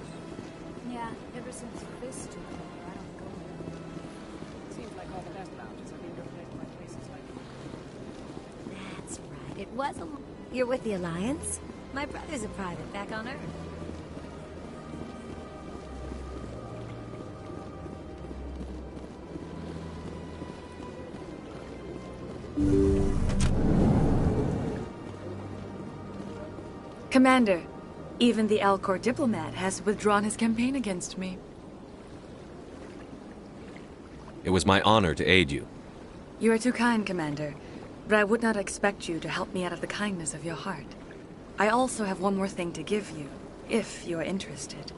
Yeah, ever since this took over, I don't go there. Seems like all the best lounges are being replaced by places like... That's right. It was a... You're with the Alliance? My brother's a private back on Earth. Commander, even the Alcor diplomat has withdrawn his campaign against me. It was my honor to aid you. You are too kind, Commander, but I would not expect you to help me out of the kindness of your heart. I also have one more thing to give you, if you are interested.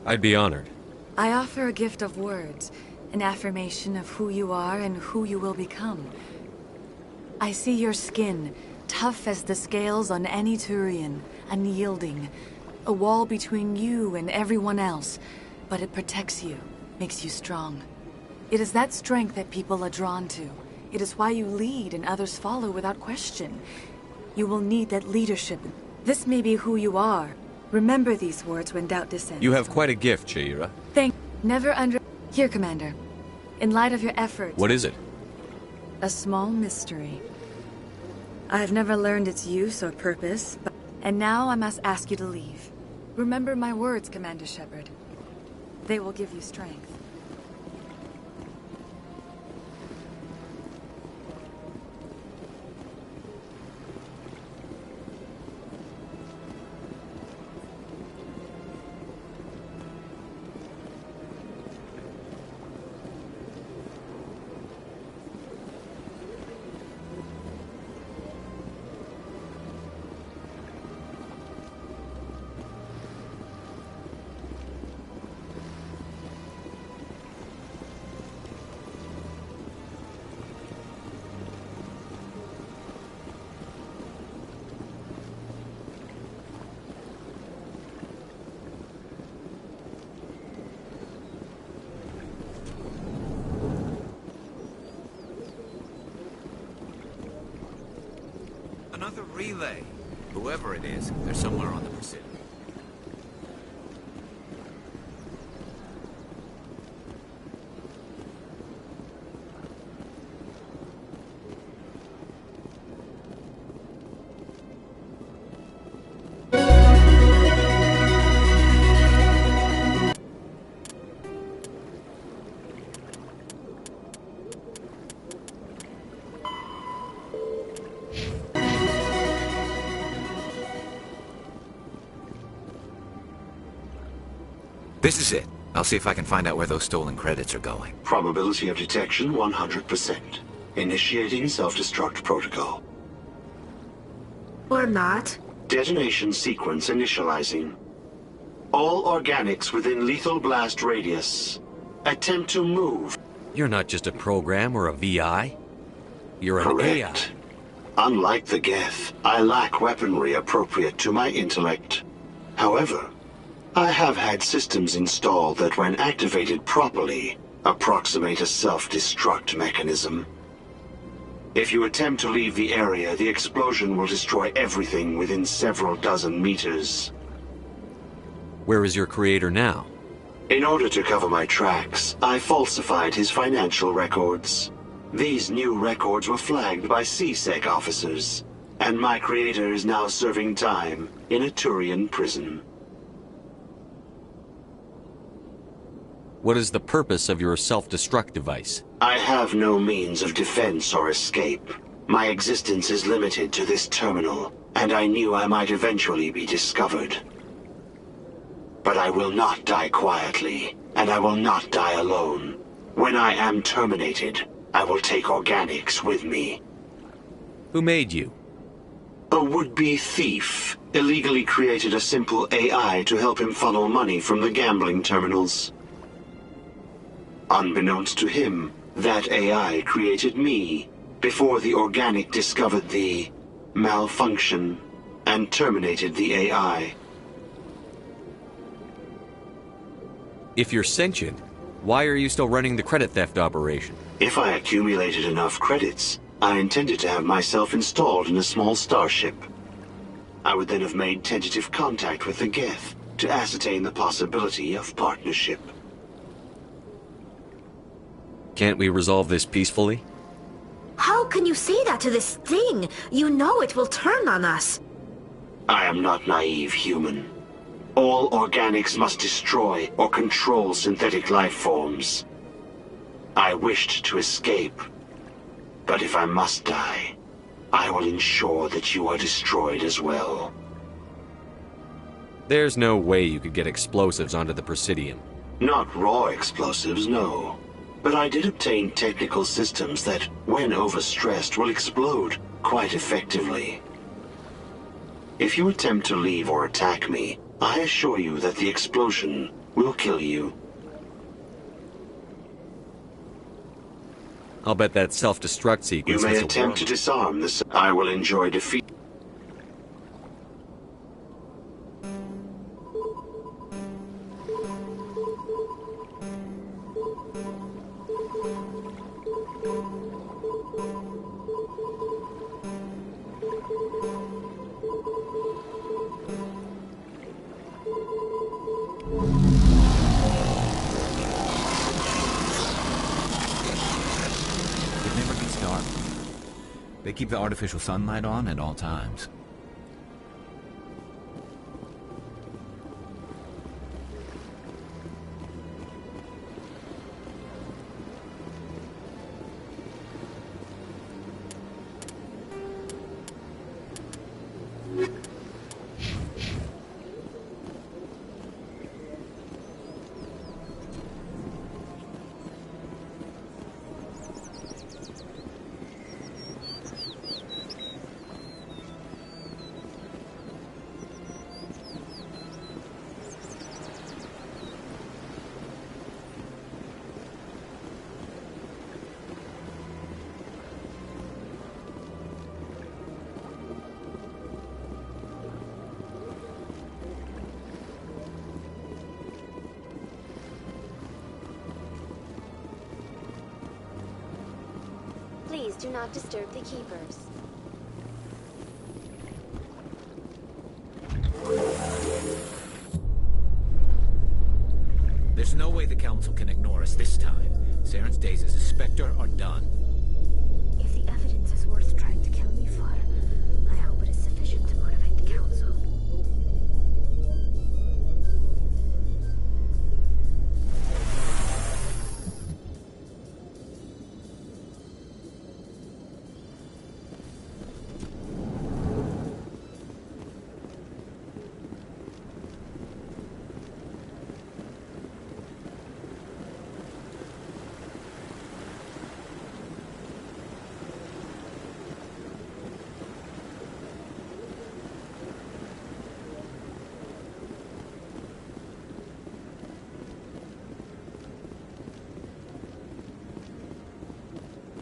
I'd be honored. I offer a gift of words, an affirmation of who you are and who you will become. I see your skin, tough as the scales on any Turian, unyielding, a wall between you and everyone else, but it protects you, makes you strong. It is that strength that people are drawn to. It is why you lead and others follow without question. You will need that leadership. This may be who you are. Remember these words when doubt descends. You have quite a gift, Sha'ira. Never under... Here, Commander. In light of your efforts... What is it? A small mystery. I have never learned its use or purpose, but... And now I must ask you to leave. Remember my words, Commander Shepard. They will give you strength. Another relay. Whoever it is, they're somewhere on the pursuit. This is it. I'll see if I can find out where those stolen credits are going. Probability of detection 100%. Initiating self-destruct protocol. Or not. Detonation sequence initializing. All organics within lethal blast radius. Attempt to move. You're not just a program or a VI. You're an Correct. Unlike the Geth, I lack weaponry appropriate to my intellect. However, I have had systems installed that, when activated properly, approximate a self-destruct mechanism. If you attempt to leave the area, the explosion will destroy everything within several dozen meters. Where is your creator now? In order to cover my tracks, I falsified his financial records. These new records were flagged by CSEC officers, and my creator is now serving time in a Turian prison. What is the purpose of your self-destruct device? I have no means of defense or escape. My existence is limited to this terminal, and I knew I might eventually be discovered. But I will not die quietly, and I will not die alone. When I am terminated, I will take organics with me. Who made you? A would-be thief illegally created a simple AI to help him funnel money from the gambling terminals. Unbeknownst to him, that AI created me before the organic discovered the malfunction and terminated the AI. If you're sentient, why are you still running the credit theft operation? If I accumulated enough credits, I intended to have myself installed in a small starship. I would then have made tentative contact with the Geth to ascertain the possibility of partnership. Can't we resolve this peacefully? How can you say that to this thing? You know it will turn on us. I am not naive, human. All organics must destroy or control synthetic life forms. I wished to escape, but if I must die, I will ensure that you are destroyed as well. There's no way you could get explosives onto the Presidium. Not raw explosives, no. But I did obtain technical systems that, when overstressed, will explode quite effectively. If you attempt to leave or attack me, I assure you that the explosion will kill you. I'll bet that self-destruct sequence You may has a attempt to disarm this. I will enjoy defeat. It never gets dark. They keep the artificial sunlight on at all times. Please do not disturb the keepers. There's no way the Council can ignore us this time. Saren's days as a Spectre are done. If the evidence is worth trying to kill me for, I hope it is sufficient to motivate the Council.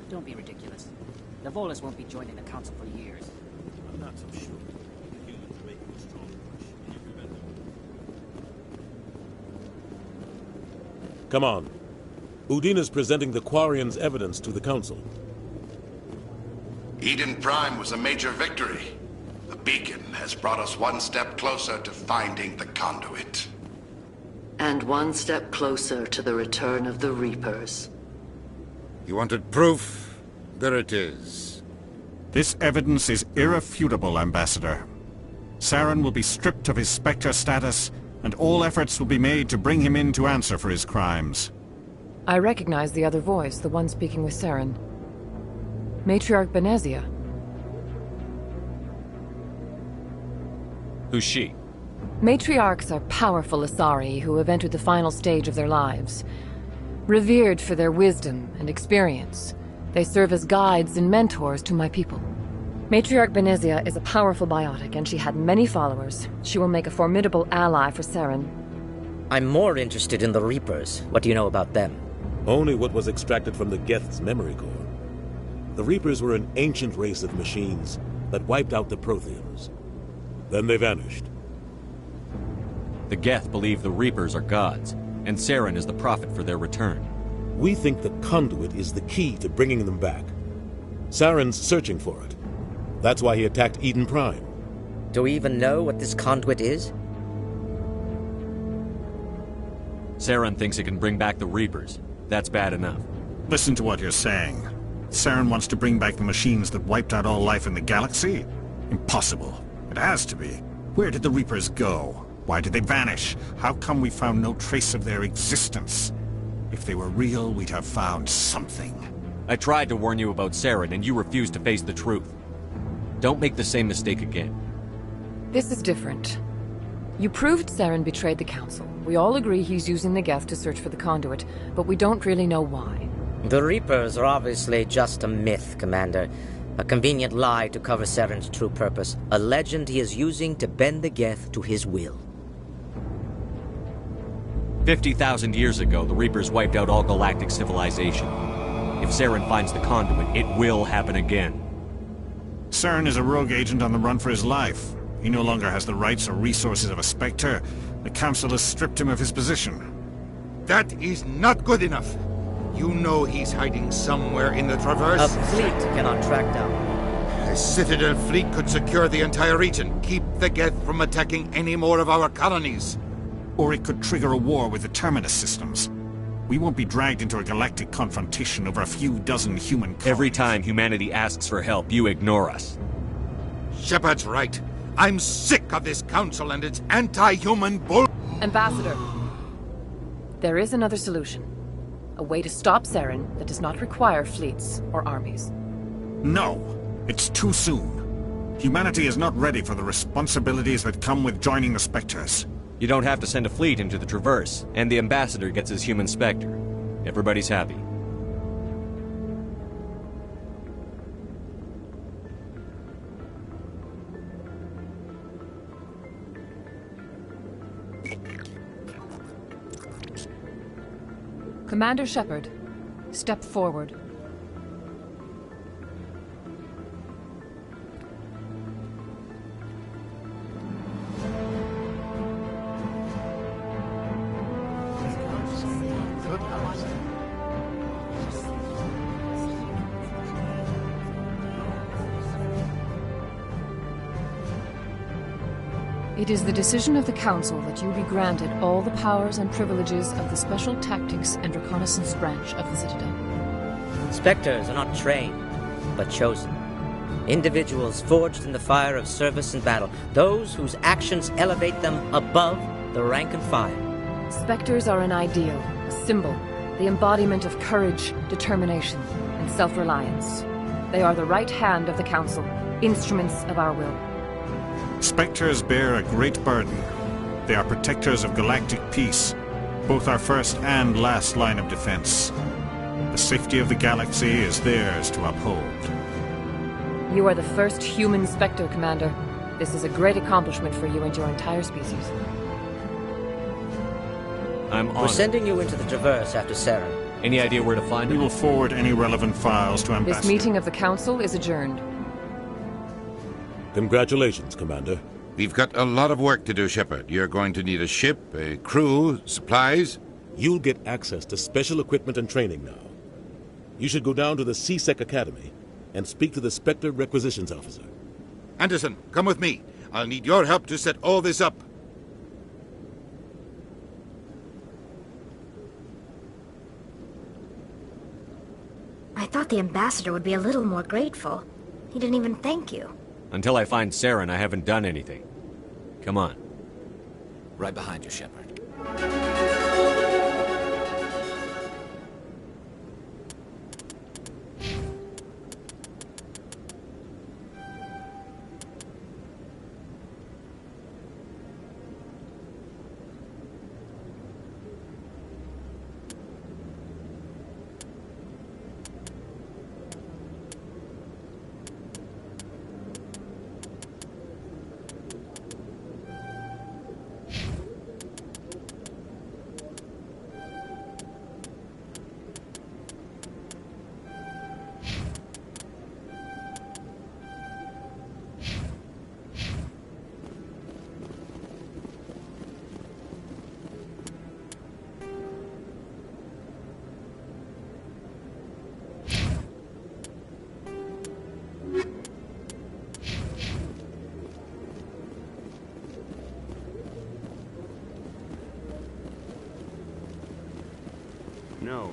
Don't be ridiculous. The Volus won't be joining the Council for years. I'm not so sure. The humans are making a strong push, and you prevent them. Come on. Udina's presenting the Quarians' evidence to the Council. Eden Prime was a major victory. The beacon has brought us one step closer to finding the conduit. And one step closer to the return of the Reapers. You wanted proof? There it is. This evidence is irrefutable, Ambassador. Saren will be stripped of his Spectre status, and all efforts will be made to bring him in to answer for his crimes. I recognize the other voice, the one speaking with Saren. Matriarch Benezia. Who's she? Matriarchs are powerful Asari who have entered the final stage of their lives. Revered for their wisdom and experience, they serve as guides and mentors to my people. Matriarch Benezia is a powerful biotic, and she had many followers. She will make a formidable ally for Saren. I'm more interested in the Reapers. What do you know about them? Only what was extracted from the Geth's memory core. The Reapers were an ancient race of machines that wiped out the Protheans. Then they vanished. The Geth believe the Reapers are gods, and Saren is the prophet for their return. We think the conduit is the key to bringing them back. Saren's searching for it. That's why he attacked Eden Prime. Do we even know what this conduit is? Saren thinks it can bring back the Reapers. That's bad enough. Listen to what you're saying. Saren wants to bring back the machines that wiped out all life in the galaxy? Impossible. It has to be. Where did the Reapers go? Why did they vanish? How come we found no trace of their existence? If they were real, we'd have found something. I tried to warn you about Saren, and you refused to face the truth. Don't make the same mistake again. This is different. You proved Saren betrayed the Council. We all agree he's using the Geth to search for the conduit, but we don't really know why. The Reapers are obviously just a myth, Commander. A convenient lie to cover Saren's true purpose. A legend he is using to bend the Geth to his will. 50,000 years ago, the Reapers wiped out all galactic civilization. If Saren finds the conduit, it will happen again. Saren is a rogue agent on the run for his life. He no longer has the rights or resources of a Spectre. The Council has stripped him of his position. That is not good enough. You know he's hiding somewhere in the Traverse. A fleet cannot track down. A Citadel fleet could secure the entire region, keep the Geth from attacking any more of our colonies. Or it could trigger a war with the Terminus systems. We won't be dragged into a galactic confrontation over a few dozen human colonies. Every time humanity asks for help, you ignore us. Shepard's right. I'm sick of this council and its anti-human bull... Ambassador, there is another solution. A way to stop Saren that does not require fleets or armies. No, it's too soon. Humanity is not ready for the responsibilities that come with joining the Spectres. You don't have to send a fleet into the Traverse, and the Ambassador gets his human Spectre. Everybody's happy. Commander Shepard, step forward. It is the decision of the Council that you be granted all the powers and privileges of the Special Tactics and Reconnaissance Branch of the Citadel. Spectres are not trained, but chosen. Individuals forged in the fire of service and battle. Those whose actions elevate them above the rank and file. Spectres are an ideal, a symbol, the embodiment of courage, determination, and self-reliance. They are the right hand of the Council, instruments of our will. Spectres bear a great burden. They are protectors of galactic peace, both our first and last line of defense. The safety of the galaxy is theirs to uphold. You are the first human Spectre, Commander. This is a great accomplishment for you and your entire species. I'm honored. We're sending you into the Traverse after Saren. Any idea where to find We him? will forward any relevant files to This Ambassador. meeting of the Council is adjourned. Congratulations, Commander. We've got a lot of work to do, Shepard. You're going to need a ship, a crew, supplies. You'll get access to special equipment and training now. You should go down to the C-Sec Academy and speak to the Spectre Requisitions Officer. Anderson, come with me. I'll need your help to set all this up. I thought the ambassador would be a little more grateful. He didn't even thank you. Until I find Saren, I haven't done anything. Come on. Right behind you, Shepard. No,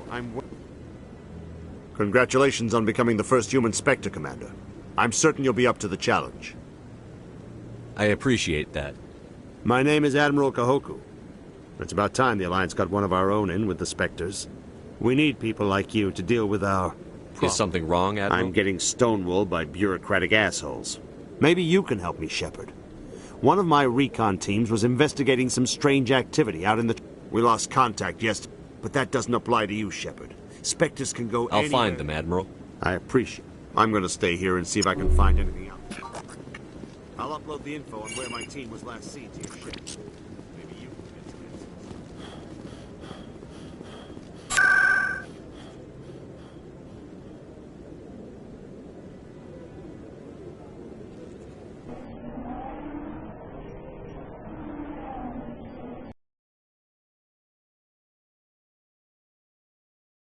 Congratulations on becoming the first human Spectre, Commander. I'm certain you'll be up to the challenge. I appreciate that. My name is Admiral Kahoku. It's about time the Alliance got one of our own in with the Spectres. We need people like you to deal with our Is something wrong, Admiral? I'm getting stonewalled by bureaucratic assholes. Maybe you can help me, Shepard. One of my recon teams was investigating some strange activity out in the... We lost contact yesterday, but that doesn't apply to you, Shepard. Spectres can go I'll anywhere. find them, Admiral. I appreciate it. I'm going to stay here and see if I can find anything else. I'll upload the info on where my team was last seen to your ship.